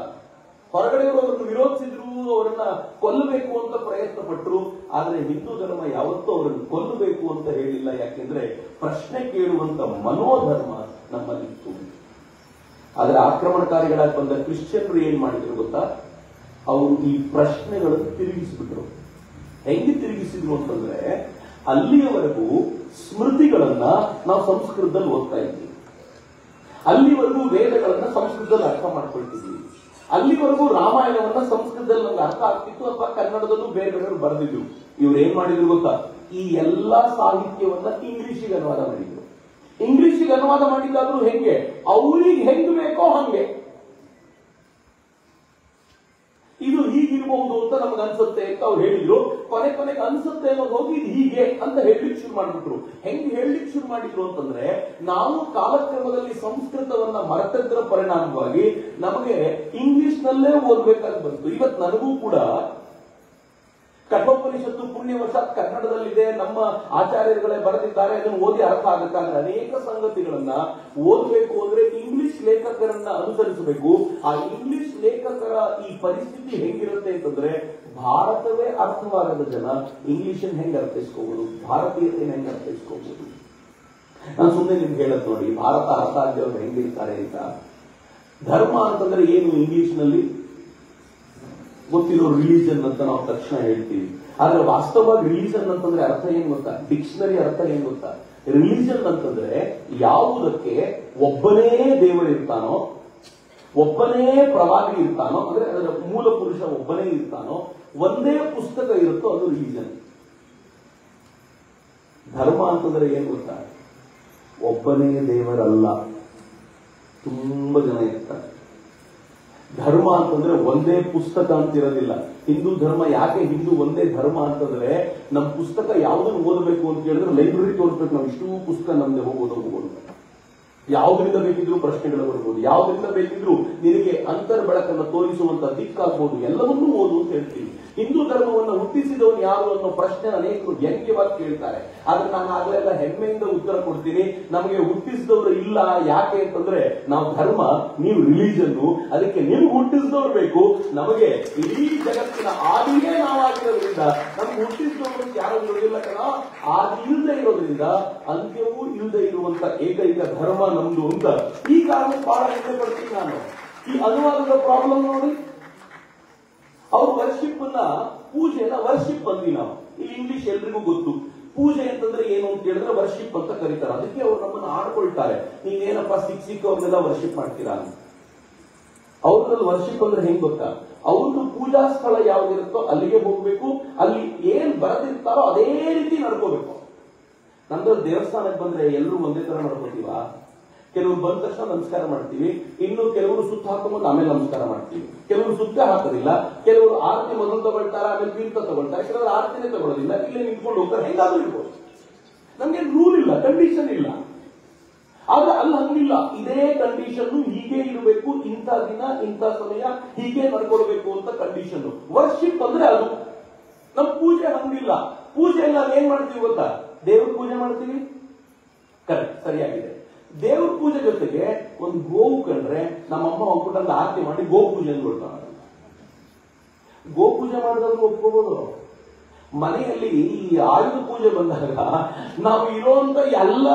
ಹೊರಗಡೆಯವರು ಅವರನ್ನು ವಿರೋಧಿಸಿದ್ರು, ಅವರನ್ನ ಕೊಲ್ಲಬೇಕು ಅಂತ ಪ್ರಯತ್ನ ಪಟ್ಟರು. ಆದ್ರೆ ಹಿಂದೂ ಧರ್ಮ ಯಾವತ್ತೂ ಅವರನ್ನು ಕೊಲ್ಲಬೇಕು ಅಂತ ಹೇಳಿಲ್ಲ. ಯಾಕೆಂದ್ರೆ ಪ್ರಶ್ನೆ ಕೇಳುವಂತ ಮನೋಧರ್ಮ ನಮ್ಮಲ್ಲಿತ್ತು. ಆದ್ರೆ ಆಕ್ರಮಣಕಾರಿಗಳಾಗಿ ಬಂದ ಕ್ರಿಶ್ಚಿಯನ್ರು ಏನ್ ಮಾಡಿದ್ರು ಗೊತ್ತಾ? ಅವರು ಈ ಪ್ರಶ್ನೆಗಳನ್ನು ತಿರುಗಿಸಿಬಿಟ್ರು. ಹೆಂಗೆ ತಿರುಗಿಸಿದ್ರು ಅಂತಂದ್ರೆ, ಅಲ್ಲಿಯವರೆಗೂ ಸ್ಮೃತಿಗಳನ್ನ ನಾವು ಸಂಸ್ಕೃತದಲ್ಲಿ ಓದ್ತಾ ಇದ್ವಿ, ಅಲ್ಲಿವರೆಗೂ ವೇದಗಳನ್ನ ಸಂಸ್ಕೃತದಲ್ಲಿ ಅರ್ಥ ಮಾಡ್ಕೊಳ್ತಿದ್ವಿ, ಅಲ್ಲಿವರೆಗೂ ರಾಮಾಯಣವನ್ನ ಸಂಸ್ಕೃತದಲ್ಲಿ ನಮ್ಗೆ ಅರ್ಥ ಆಗ್ತಿತ್ತು, ಅಥವಾ ಕನ್ನಡದಲ್ಲೂ ಬೇರೆ ಬೇರೆಯವರು ಬರೆದಿದ್ರು. ಇವ್ರು ಏನ್ ಮಾಡಿದ್ರು ಗೊತ್ತಾ? ಈ ಎಲ್ಲಾ ಸಾಹಿತ್ಯವನ್ನ ಇಂಗ್ಲಿಷಿಗೆ ಅನುವಾದ ಮಾಡಿದ್ರು. ಇಂಗ್ಲಿಷಿಗೆ ಅನುವಾದ ಮಾಡಿದ್ದಾದ್ರೂ ಹೆಂಗೆ? ಅವ್ರಿಗೆ ಹೆಂಗ್ ಬೇಕೋ ಹಂಗೆ. ಇದು ಹೀಗಿರ್ಬೇಕು ಇರಬಹುದು ಅಂತ ನಮ್ಗೆ ಅನ್ಸುತ್ತೆ ಅಂತ ಅವ್ರು ಹೇಳಿದ್ರು. ಕೊನೆಗೆ ಅನ್ಸುತ್ತೆ ಅನ್ನೋದು ಹೋಗಿ ಇದು ಹೀಗೆ ಅಂತ ಹೇಳಲಿಕ್ಕೆ ಶುರು ಮಾಡ್ಬಿಟ್ರು. ಹೆಂಗ್ ಹೇಳಲಿಕ್ಕೆ ಶುರು ಮಾಡಿದ್ರು ಅಂತಂದ್ರೆ, ನಾವು ಕಾಲಕ್ರಮದಲ್ಲಿ ಸಂಸ್ಕೃತವನ್ನ ಮರೆತದ್ರ ಪರಿಣಾಮವಾಗಿ ನಮಗೆ ಇಂಗ್ಲಿಷ್ ನಲ್ಲೇ ಓದ್ಬೇಕಾಗಿ ಬಂತು. ಇವತ್ತು ನನಗೂ ಕೂಡ ಕಠೋಪನಿಷತ್ತು ಪುಣ್ಯವಶಾತ್ ಕನ್ನಡದಲ್ಲಿದೆ, ನಮ್ಮ ಆಚಾರ್ಯರುಗಳೇ ಬರೆದಿದ್ದಾರೆ, ಅದನ್ನು ಓದಿ ಅರ್ಥ ಆಗಬೇಕಾದ್ರೆ ಅನೇಕ ಸಂಗತಿಗಳನ್ನ ಓದಬೇಕು ಅಂದ್ರೆ ಇಂಗ್ಲಿಷ್ ಲೇಖಕರನ್ನ ಅನುಸರಿಸಬೇಕು. ಆ ಇಂಗ್ಲಿಷ್ ಲೇಖಕರ ಈ ಪರಿಸ್ಥಿತಿ ಹೆಂಗಿರುತ್ತೆ ಅಂತಂದ್ರೆ, ಭಾರತವೇ ಅರ್ಥವಾಗದ ಜನ ಇಂಗ್ಲಿಷನ್ ಹೆಂಗ್ ಅರ್ಥೈಸ್ಕೋಬಹುದು, ಭಾರತೀಯತೆಯನ್ನು ಹೆಂಗ್ ಅರ್ಥೈಸ್ಕೋಬಹುದು. ನಾನು ಸುಮ್ಮನೆ ನಿಮ್ಗೆ ಹೇಳದ್ ನೋಡಿ, ಭಾರತ ಅರ್ಥ ಆಗದವ್ರು ಹೆಂಗಿರ್ತಾರೆ ಅಂತ. ಧರ್ಮ ಅಂತಂದ್ರೆ ಏನು ಇಂಗ್ಲಿಷ್ ನಲ್ಲಿ ಗೊತ್ತಿರೋ ರಿಲಿಜನ್ ಅಂತ ನಾವು ತಕ್ಷಣ ಹೇಳ್ತೀವಿ. ಆದ್ರೆ ವಾಸ್ತವವಾಗಿ ರಿಲಿಜನ್ ಅಂತಂದ್ರೆ ಅರ್ಥ ಏನ್ ಗೊತ್ತಾ? ಡಿಕ್ಷನರಿ ಅರ್ಥ ಏನ್ ಗೊತ್ತಾ? ರಿಲಿಜನ್ ಅಂತಂದ್ರೆ ಯಾವುದಕ್ಕೆ ಒಬ್ಬನೇ ದೇವರಿರ್ತಾನೋ, ಒಬ್ಬನೇ ಪ್ರವಾದಿ ಇರ್ತಾನೋ, ಅಂದ್ರೆ ಅದರ ಮೂಲ ಪುರುಷ ಒಬ್ಬನೇ ಇರ್ತಾನೋ, ಒಂದೇ ಪುಸ್ತಕ ಇರುತ್ತೋ ಅದು ರಿಲಿಜನ್. ಧರ್ಮ ಅಂತಂದ್ರೆ ಏನ್ ಗೊತ್ತಾ? ಒಬ್ಬನೇ ದೇವರಲ್ಲ, ತುಂಬಾ ಜನ ಇರ್ತಾರೆ. ಧರ್ಮ ಅಂತಂದ್ರೆ ಒಂದೇ ಪುಸ್ತಕ ಅಂತಿರೋದಿಲ್ಲ. ಹಿಂದೂ ಧರ್ಮ ಯಾಕೆ ಹಿಂದೂ ಒಂದೇ ಧರ್ಮ ಅಂತಂದ್ರೆ, ನಮ್ಮ ಪುಸ್ತಕ ಯಾವ್ದನ್ನು ಓದಬೇಕು ಅಂತ ಹೇಳಿದ್ರೆ ಲೈಬ್ರರಿ ತೋರಿಸ್ಬೇಕು. ನಾವು ಇಷ್ಟು ಪುಸ್ತಕ ನಮ್ದೆ ಹೋಗೋದು ಯಾವ್ದ್ರಿಂದ ಬೇಕಿದ್ರು ಪ್ರಶ್ನೆಗಳು ಬರ್ಬೋದು, ಯಾವ್ದ್ರಿಂದ ಬೇಕಿದ್ರು ನಿನಗೆ ಅಂತರ್ ಬೆಳಕನ್ನು ತೋರಿಸುವಂತ ದಿಕ್ಕಾಗ್ಬೋದು, ಎಲ್ಲವನ್ನೂ ಓದು ಅಂತ ಹೇಳ್ತೀವಿ. ಹಿಂದೂ ಧರ್ಮವನ್ನು ಹುಟ್ಟಿಸಿದವನು ಯಾರು ಅನ್ನೋ ಪ್ರಶ್ನೆ ಅನೇಕರು ವ್ಯಂಗ್ಯವಾಗಿ ಕೇಳ್ತಾರೆ. ಆದ್ರೆ ನಾನು ಆಗ್ಲೆಲ್ಲ ಹೆಮ್ಮೆಯಿಂದ ಉತ್ತರ ಕೊಡ್ತೀನಿ, ನಮಗೆ ಹುಟ್ಟಿಸಿದವರು ಇಲ್ಲ. ಯಾಕೆ ಅಂತಂದ್ರೆ ನಾವು ಧರ್ಮ, ನೀವು ರಿಲಿಜನ್, ಅದಕ್ಕೆ ನಿಮ್ಗೆ ಹುಟ್ಟಿಸಿದವ್ರು ಬೇಕು. ನಮಗೆ ಇಡೀ ಜಗತ್ತಿನ ಆದಿಯೇ ನಾವಾಗಿರೋದ್ರಿಂದ ನಮ್ಗೆ ಹುಟ್ಟಿಸಿದವರು ಯಾರು ಇರೋದಿಲ್ಲ ಕಣ. ಆದಿ ಇಲ್ಲದೆ ಇರೋದ್ರಿಂದ ಅಂತ್ಯವೂ ಇಲ್ಲದೆ ಇರುವಂತ ಏಕೈಕ ಧರ್ಮ ನಮ್ದು ಅಂತ ಈ ಕಾರಣ ಬಹಳ ಹೆಮ್ಮೆ ಪಡ್ತೀನಿ ನಾನು. ಈ ಅನುವಾದದ ಪ್ರಾಬ್ಲಮ್ ನೋಡಿ, ಅವ್ರು ವರ್ಷಿಪ್ ಅನ್ನ, ಪೂಜೆನ ವರ್ಷಿಪ್ ಅಂದ್ವಿ ನಾವು. ಇಲ್ಲಿ ಇಂಗ್ಲಿಷ್ ಎಲ್ರಿಗೂ ಗೊತ್ತು. ಪೂಜೆ ಅಂತಂದ್ರೆ ಏನು ಅಂತ ಹೇಳಿದ್ರೆ ವರ್ಷಿಪ್ ಅಂತ ಕರೀತಾರೆ. ಅದಕ್ಕೆ ಅವ್ರು ನಮ್ಮನ್ನ ಆಡ್ಕೊಳ್ತಾರೆ, ನೀವೇನಪ್ಪ ಸಿಕ್ಕಿವ್ರನ್ನೆಲ್ಲ ವರ್ಷಿಪ್ ಮಾಡ್ತೀರಾ ಅಂತ. ಅವ್ರಲ್ಲಿ ವರ್ಷಿಪ್ ಅಂದ್ರೆ ಹೆಂಗ್ ಗೊತ್ತಾ? ಅವ್ರದ್ದು ಪೂಜಾ ಸ್ಥಳ ಯಾವ್ದಿರುತ್ತೋ ಅಲ್ಲಿಗೆ ಹೋಗ್ಬೇಕು, ಅಲ್ಲಿ ಏನ್ ಬರೆದಿರ್ತಾರೋ ಅದೇ ರೀತಿ ನಡ್ಕೋಬೇಕು. ನಮ್ದ್ರಲ್ಲಿ ದೇವಸ್ಥಾನಕ್ಕೆ ಬಂದ್ರೆ ಎಲ್ಲರೂ ಒಂದೇ ತರ ನಡ್ಕೋತೀವ? ಕೆಲವರು ಬಂದ ತಕ್ಷಣ ನಮಸ್ಕಾರ ಮಾಡ್ತೀವಿ, ಇನ್ನು ಕೆಲವರು ಸುತ್ತ ಹಾಕೊಂಡ್ಬಂದು ಆಮೇಲೆ ನಮಸ್ಕಾರ ಮಾಡ್ತೀವಿ. ಕೆಲವರು ಸುತ್ತ ಹಾಕೋದಿಲ್ಲ, ಕೆಲವರು ಆರತಿ ಮೊದಲು ತಗೊಳ್ತಾರೆ, ಆಮೇಲೆ ತೀರ್ಥ ತಗೊಳ್ತಾರೆ, ಕೆಲವರು ಆರತಿನೇ ತಗೊಳ್ಳೋದಿಲ್ಲ, ಇಲ್ಲೇ ನಿಂತ್ಕೊಂಡು ಹೋಗ್ತಾರೆ. ಹೆಂಗಾದ್ರೂ ಇರ್ಬೋದು, ನಮ್ಗೆ ರೂಲ್ ಇಲ್ಲ, ಕಂಡೀಷನ್ ಇಲ್ಲ. ಆದ್ರೆ ಅಲ್ಲಿ ಹಂಗಿಲ್ಲ, ಇದೇ ಕಂಡೀಷನ್, ಹೀಗೆ ಇರಬೇಕು, ಇಂಥ ದಿನ ಇಂಥ ಸಮಯ ಹೀಗೆ ನಡ್ಕೊಳ್ಬೇಕು ಅಂತ ಕಂಡೀಷನ್. ವರ್ಷಿಪ್ ಅಂದ್ರೆ ಅದು. ನಮ್ ಪೂಜೆ ಹಂಗಿಲ್ಲ. ಪೂಜೆಯಲ್ಲಿ ನಾವು ಏನ್ ಮಾಡ್ತೀವಿ ಗೊತ್ತಾ? ದೇವ್ರ ಪೂಜೆ ಮಾಡ್ತೀವಿ, ಕರೆಕ್ಟ್, ಸರಿಯಾಗಿದೆ. ದೇವ್ರ ಪೂಜೆ ಜೊತೆಗೆ ಒಂದು ಗೋವು ಕಂಡ್ರೆ ನಮ್ಮಮ್ಮ ಹೋಗ್ಬಿಟ್ಟಲ್ಲಿ ಆರತಿ ಮಾಡಿ ಗೋ ಪೂಜೆ ಕೊಡ್ತಾರೆ. ಗೋ ಪೂಜೆ ಮಾಡಿದ್ರು ಒಪ್ಕೋಬಹುದು. ಮನೆಯಲ್ಲಿ ಈ ಆಯುಧ ಪೂಜೆ ಬಂದಾಗ ನಾವು ಇರುವಂತ ಎಲ್ಲ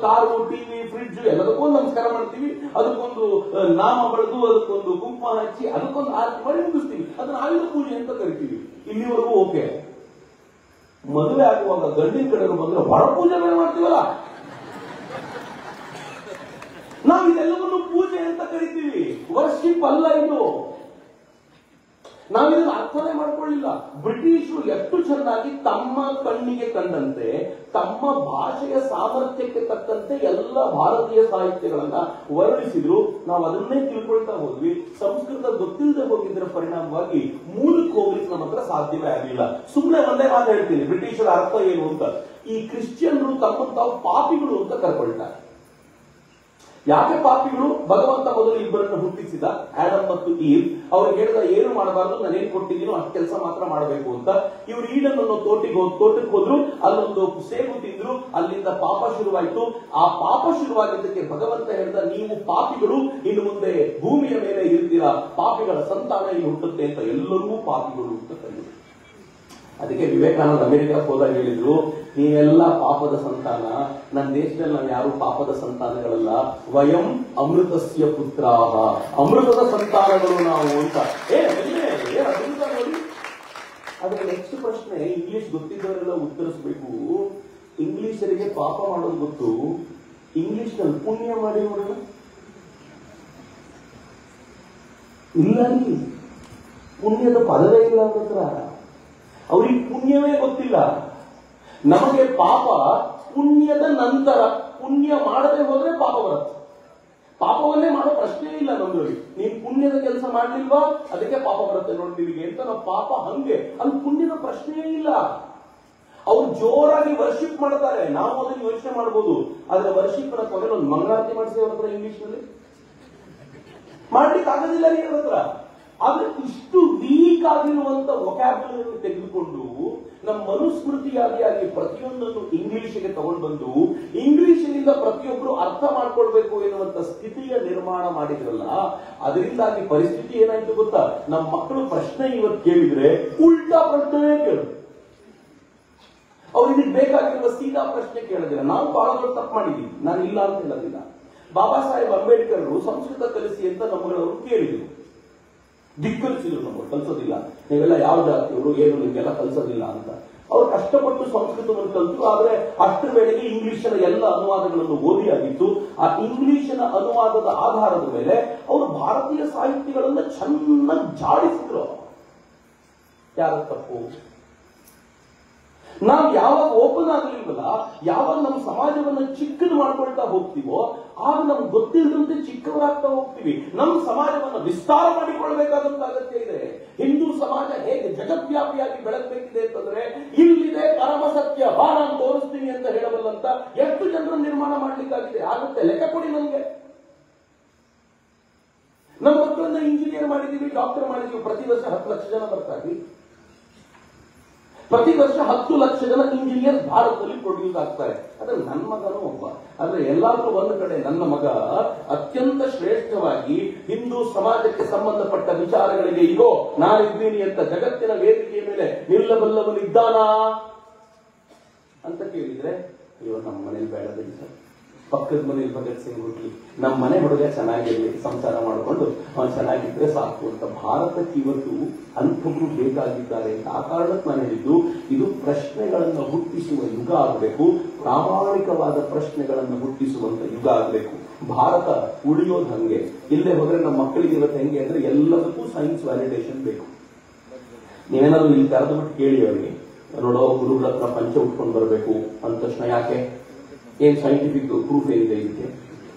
ಕಾರು, ಟಿವಿ, ಫ್ರಿಡ್ಜ್ ಎಲ್ಲದಕ್ಕೊಂದು ನಮಸ್ಕಾರ ಮಾಡ್ತೀವಿ, ಅದಕ್ಕೊಂದು ನಾಮ ಬಳಿದು, ಅದಕ್ಕೊಂದು ಕುಂಕುಮ ಹಚ್ಚಿ, ಅದಕ್ಕೊಂದು ಆರತಿ ಮಾಡಿ ಮುಗಿಸ್ತೀವಿ. ಅದನ್ನ ಆಯುಧ ಪೂಜೆ ಅಂತ ಕರಿತೀವಿ. ಇಲ್ಲಿವರೆಗೂ ಓಕೆ. ಮದುವೆ ಆಗುವಾಗ ಗಂಡಿನ ಕಡೆಯವರು ಬಂದ್ರೆ ಹೊರ ಪೂಜೆ ಮಾಡ್ತೀವಲ್ಲ, ನಾವು ಇದೆಲ್ಲವನ್ನು ಪೂಜೆ ಅಂತ ಕರಿತೀವಿ. ವರ್ಷಿಪ್ ಅಲ್ಲ ಇದು. ನಾವಿದನ್ನು ಅರ್ಥನೇ ಮಾಡ್ಕೊಳ್ಳಿಲ್ಲ. ಬ್ರಿಟಿಷರು ಎಷ್ಟು ಚೆನ್ನಾಗಿ ತಮ್ಮ ಕಣ್ಣಿಗೆ ಕಂಡಂತೆ, ತಮ್ಮ ಭಾಷೆಯ ಸಾಮರ್ಥ್ಯಕ್ಕೆ ತಕ್ಕಂತೆ ಎಲ್ಲ ಭಾರತೀಯ ಸಾಹಿತ್ಯಗಳನ್ನ ವರ್ಣಿಸಿದ್ರು. ನಾವು ಅದನ್ನೇ ತಿಳ್ಕೊಳ್ತಾ ಹೋದ್ವಿ. ಸಂಸ್ಕೃತ ಗೊತ್ತಿಲ್ಲದೆ ಹೋಗಿದ್ದರ ಪರಿಣಾಮವಾಗಿ ಮೂಲಕ್ಕೆ ಹೋಗ್ಲಿಕ್ಕೆ ನಮ್ಮ ಹತ್ರ ಸಾಧ್ಯವೇ ಆಗಲಿಲ್ಲ. ಸುಮ್ಮನೆ ಒಂದೇ ಮಾತು ಹೇಳ್ತೀನಿ, ಬ್ರಿಟಿಷರ ಅರ್ಥ ಏನು ಅಂತ. ಈ ಕ್ರಿಶ್ಚಿಯನ್ರು ತಮ್ಮನ್ನು ತಾವು ಪಾಪಿಗಳು ಅಂತ ಕರ್ಕೊಳ್ತಾರೆ. ಯಾಕೆ ಪಾಪಿಗಳು? ಭಗವಂತ ಮೊದಲು ಇಬ್ಬರನ್ನು ಹುಟ್ಟಿಸಿದ, ಆಡಮ್ ಮತ್ತು ಈವ್. ಅವ್ರಿಗೆ ಹೇಳಿದ ಏನು ಮಾಡಬಾರ್ದು, ನಾನೇನ್ ಕೊಟ್ಟಿದ್ದೀನೋ ಅಷ್ಟು ಕೆಲಸ ಮಾತ್ರ ಮಾಡಬೇಕು ಅಂತ. ಇವರು ಈಡನ್ ಅನ್ನೋ ತೋಟಕ್ಕೆ ಹೋದ್ರು, ಅಲ್ಲೊಂದು ಸೇಬು ತಿಂದ್ರು, ಅಲ್ಲಿಂದ ಪಾಪ ಶುರುವಾಯಿತು. ಆ ಪಾಪ ಶುರುವಾಗಿದ್ದಕ್ಕೆ ಭಗವಂತ ಹೇಳಿದ, ನೀವು ಪಾಪಿಗಳು, ಇನ್ನು ಮುಂದೆ ಭೂಮಿಯ ಮೇಲೆ ಇರ್ತೀರಾ, ಪಾಪಿಗಳ ಸಂತಾನ ಇಲ್ಲಿ ಹುಟ್ಟುತ್ತೆ ಅಂತ. ಎಲ್ಲರೂ ಪಾಪಿಗಳು ಅಂತ ಕರೆಯುವುದು. ಅದಕ್ಕೆ ವಿವೇಕಾನಂದ ಅಮೆರಿಕಕ್ಕೆ ಹೋದಾಗ ಹೇಳಿದ್ರು, ನೀವೆಲ್ಲ ಪಾಪದ ಸಂತಾನ, ನನ್ನ ದೇಶದಲ್ಲಿ ನಾವು ಯಾರು ಪಾಪದ ಸಂತಾನಗಳಲ್ಲ, ವಯಂ ಅಮೃತಸ್ಯ ಪುತ್ರಾಹ, ಅಮೃತದ ಸಂತಾನಗಳು ನಾವು ಅಂತ. ನೋಡಿ. ಆದ್ರೆ ನೆಕ್ಸ್ಟ್ ಪ್ರಶ್ನೆ ಇಂಗ್ಲಿಷ್ ಗೊತ್ತಿದ್ದವರೆಲ್ಲ ಉತ್ತರಿಸಬೇಕು. ಇಂಗ್ಲಿಷರಿಗೆ ಪಾಪ ಮಾಡೋದು ಗೊತ್ತು, ಇಂಗ್ಲಿಷ್ ನಲ್ಲಿ ಪುಣ್ಯ ಮಾಡಿ ನೋಡೋಣ. ಇಲ್ಲ, ಪುಣ್ಯದ ಪದವೇ ಇಲ್ಲ ಅವ್ರ ಹತ್ರ. ಅವ್ರಿಗೆ ಪುಣ್ಯವೇ ಗೊತ್ತಿಲ್ಲ. ನಮಗೆ ಪಾಪ ಪುಣ್ಯದ ನಂತರ, ಪುಣ್ಯ ಮಾಡದೆ ಹೋದ್ರೆ ಪಾಪ ಬರುತ್ತೆ. ಪಾಪವನ್ನೇ ಮಾಡೋ ಪ್ರಶ್ನೆ ಇಲ್ಲ ನಮ್ದ್ರಲ್ಲಿ. ನೀನ್ ಪುಣ್ಯದ ಕೆಲಸ ಮಾಡ್ಲಿಲ್ವಾ ಅದಕ್ಕೆ ಪಾಪ ಬರುತ್ತೆ ನೋಡಿ ನಿಮಗೆ ಅಂತ ನಾವು ಪಾಪ ಹಂಗೆ ಅಲ್ಲಿ ಪುಣ್ಯದ ಪ್ರಶ್ನೆಯೇ ಇಲ್ಲ. ಅವ್ರು ಜೋರಾಗಿ ವರ್ಷಿಪ್ ಮಾಡ್ತಾರೆ, ನಾವು ಅದನ್ನು ಯೋಚನೆ ಮಾಡ್ಬೋದು. ಆದ್ರೆ ವರ್ಷಿಪ್ ನ ಕೊನೆಗೆ ಒಂದು ಮಂಗಳಾರತಿ ಮಾಡಿಸಿ ಅವ್ರ ಹತ್ರ ಇಂಗ್ಲಿಷ್ ನಲ್ಲಿ ಮಾಡ್ಲಿಕ್ಕೆ ಆಗೋದಿಲ್ಲ ರೀ ಅವ್ರ ಹತ್ರ. ಆದ್ರೆ ಇಷ್ಟು ವೀಕ್ ಆಗಿರುವಂತ ವೊಕ್ಯಾಬ್ಯುಲರಿ ತೆಗೆದುಕೊಂಡು ನಮ್ಮ ಮನುಸ್ಮೃತಿಯಾಗಿ ಪ್ರತಿಯೊಂದನ್ನು ಇಂಗ್ಲಿಷ್ಗೆ ತಗೊಂಡು ಬಂದು ಇಂಗ್ಲಿಷಿನಿಂದ ಪ್ರತಿಯೊಬ್ಬರು ಅರ್ಥ ಮಾಡ್ಕೊಳ್ಬೇಕು ಎನ್ನುವಂತ ಸ್ಥಿತಿಯ ನಿರ್ಮಾಣ ಮಾಡಿದ್ರಲ್ಲ, ಅದರಿಂದಾಗಿ ಪರಿಸ್ಥಿತಿ ಏನಾಯ್ತು ಗೊತ್ತಾ? ನಮ್ಮ ಮಕ್ಕಳು ಪ್ರಶ್ನೆ ಇವತ್ತು ಕೇಳಿದ್ರೆ ಉಲ್ಟಾ ಪ್ರಶ್ನೆ ಕೇಳು, ಅವ್ರು ಇದಕ್ಕೆ ಬೇಕಾಗಿರುವ ಸೀದಾ ಪ್ರಶ್ನೆ ಕೇಳಿದ್ರೆ. ನಾವು ಬಹಳ ದೊಡ್ಡ ತಪ್ಪು ಮಾಡಿದ್ದೀವಿ, ನಾನು ಇಲ್ಲ ಅಂತ ಹೇಳೋದಿಲ್ಲ. ಬಾಬಾ ಸಾಹೇಬ್ ಅಂಬೇಡ್ಕರ್ ಸಂಸ್ಕೃತ ಕಲಿಸಿ ಅಂತ ನಮ್ಮಗಳವರು ಕೇಳಿದ್ರು, ಧಿಕ್ಕರಿಸಿದ್ರು, ನಮಗೆ ಕಲಿಸೋದಿಲ್ಲ, ನೀವೆಲ್ಲ ಯಾವ ಜಾತಿಯವರು ಏನು ನಿಮ್ಗೆಲ್ಲ ಕಲಿಸೋದಿಲ್ಲ ಅಂತ. ಅವ್ರು ಕಷ್ಟಪಟ್ಟು ಸಂಸ್ಕೃತವನ್ನು ಕಲಿತು, ಆದ್ರೆ ಅಷ್ಟರ ವೇಳೆಗೆ ಇಂಗ್ಲಿಷಿನ ಎಲ್ಲ ಅನುವಾದಗಳನ್ನು ಓದಿ ಆಗಿತ್ತು. ಆ ಇಂಗ್ಲಿಷಿನ ಅನುವಾದದ ಆಧಾರದ ಮೇಲೆ ಅವರು ಭಾರತೀಯ ಸಾಹಿತ್ಯಗಳನ್ನು ಚೆನ್ನಾಗಿ ಜಾಡಿಸಿದ್ರು. ಯಾರ ತಪ್ಪು? ನಾವು ಯಾವಾಗ ಓಪನ್ ಆಗಲಿಲ್ವಲ್ಲ, ಯಾವಾಗ ನಮ್ಮ ಸಮಾಜವನ್ನ ಚಿಕ್ಕದು ಮಾಡ್ಕೊಳ್ತಾ ಹೋಗ್ತೀವೋ ಆಗ ನಮ್ಗೆ ಗೊತ್ತಿಲ್ಲದಂತೆ ಚಿಕ್ಕವರಾಗ್ತಾ ಹೋಗ್ತೀವಿ. ನಮ್ಮ ಸಮಾಜವನ್ನ ವಿಸ್ತಾರ ಮಾಡಿಕೊಳ್ಬೇಕಾದಂತ ಅಗತ್ಯ ಇದೆ. ಹಿಂದೂ ಸಮಾಜ ಹೇಗೆ ಜಗದ್ವ್ಯಾಪಿಯಾಗಿ ಬೆಳಗಬೇಕಿದೆ ಅಂತಂದ್ರೆ, ಇಲ್ಲಿದೆ ಪರಮ ಸತ್ಯ, ಬಾ ನಾನು ತೋರಿಸ್ತೀನಿ ಅಂತ ಹೇಳಬಲ್ಲಂತ ಎಷ್ಟು ಜನರನ್ನು ನಿರ್ಮಾಣ ಮಾಡ್ಲಿಕ್ಕಾಗಿದೆ. ಆಗುತ್ತೆ, ಲೆಕ್ಕ ಕೊಡಿ ನಮ್ಗೆ. ನಮ್ಮ ಮಕ್ಕಳನ್ನ ಇಂಜಿನಿಯರ್ ಮಾಡಿದೀವಿ, ಡಾಕ್ಟರ್ ಮಾಡಿದೀವಿ, ಪ್ರತಿ ವರ್ಷ 10 ಲಕ್ಷ ಜನ ಬರ್ತಾರೆ. ಪ್ರತಿ ವರ್ಷ 10 ಲಕ್ಷ ಜನ ಇಂಜಿನಿಯರ್ ಭಾರತದಲ್ಲಿ ಪ್ರೊಡ್ಯೂಸ್ ಆಗ್ತಾರೆ. ಆದ್ರೆ ನನ್ನ ಮಗನೂ ಒಬ್ಬ. ಆದ್ರೆ ಎಲ್ಲಾದ್ರೂ ಒಂದು ಕಡೆ ನನ್ನ ಮಗ ಅತ್ಯಂತ ಶ್ರೇಷ್ಠವಾಗಿ ಹಿಂದೂ ಸಮಾಜಕ್ಕೆ ಸಂಬಂಧಪಟ್ಟ ವಿಚಾರಗಳಿಗೆ ಇಗೋ ನಾನಿದ್ದೀನಿ ಅಂತ ಜಗತ್ತಿನ ವೇದಿಕೆಯ ಮೇಲೆ ನಿಲ್ಲಬಲ್ಲವನಿದ್ದಾನಾ ಅಂತ ಕೇಳಿದ್ರೆ, ಅಯ್ಯೋ ನಮ್ಮ ಮನೇಲಿ ಬೇಡ ಬಿಡಿ ಸರ್, ಪಕ್ಕದ ಮನೇಲಿ ಭಗತ್ ಸಿಂಗ್ ಹುಟ್ಲಿ, ನಮ್ಮ ಮನೆ ಹುಡುಗ ಚೆನ್ನಾಗಿರ್ಲಿ, ಸಂಸಾರ ಮಾಡಿಕೊಂಡು ಅವನು ಚೆನ್ನಾಗಿದ್ರೆ ಸಾಕು ಅಂತ. ಭಾರತಕ್ಕೆ ಇವತ್ತು ಅಂಥವ್ರು ಬೇಕಾಗಿದ್ದಾರೆ. ಆ ಕಾರಣಕ್ಕೆ ನಾನು ಹೇಳಿದ್ದು, ಇದು ಪ್ರಶ್ನೆಗಳನ್ನು ಹುಟ್ಟಿಸುವ ಯುಗ ಆಗಬೇಕು, ಪ್ರಾಮಾಣಿಕವಾದ ಪ್ರಶ್ನೆಗಳನ್ನು ಹುಟ್ಟಿಸುವಂತ ಯುಗ ಆಗಬೇಕು. ಭಾರತ ಉಳಿಯೋದು ಹಂಗೆ. ಇಲ್ಲೇ ಹೋದ್ರೆ ನಮ್ಮ ಮಕ್ಕಳಿಗೆ ಇವತ್ತು ಹೆಂಗೆ ಅಂದ್ರೆ ಎಲ್ಲದಕ್ಕೂ ಸೈನ್ಸ್ ವ್ಯಾಲಿಡೇಷನ್ ಬೇಕು. ನೀವೇನಾದ್ರು ಇಲ್ಲಿ ಕರೆದು ಬಿಟ್ಟು ಕೇಳಿ ಅವರಿಗೆ, ನೋಡೋ ಗುರುಗಳ ಹತ್ರ ಪಂಚ ಉಟ್ಕೊಂಡು ಬರಬೇಕು ಅಂದ ತಕ್ಷಣ ಯಾಕೆ, ಏನ್ ಸೈಂಟಿಫಿಕ್ ಪ್ರೂಫ್ ಏನಿದೆ ಇದಕ್ಕೆ?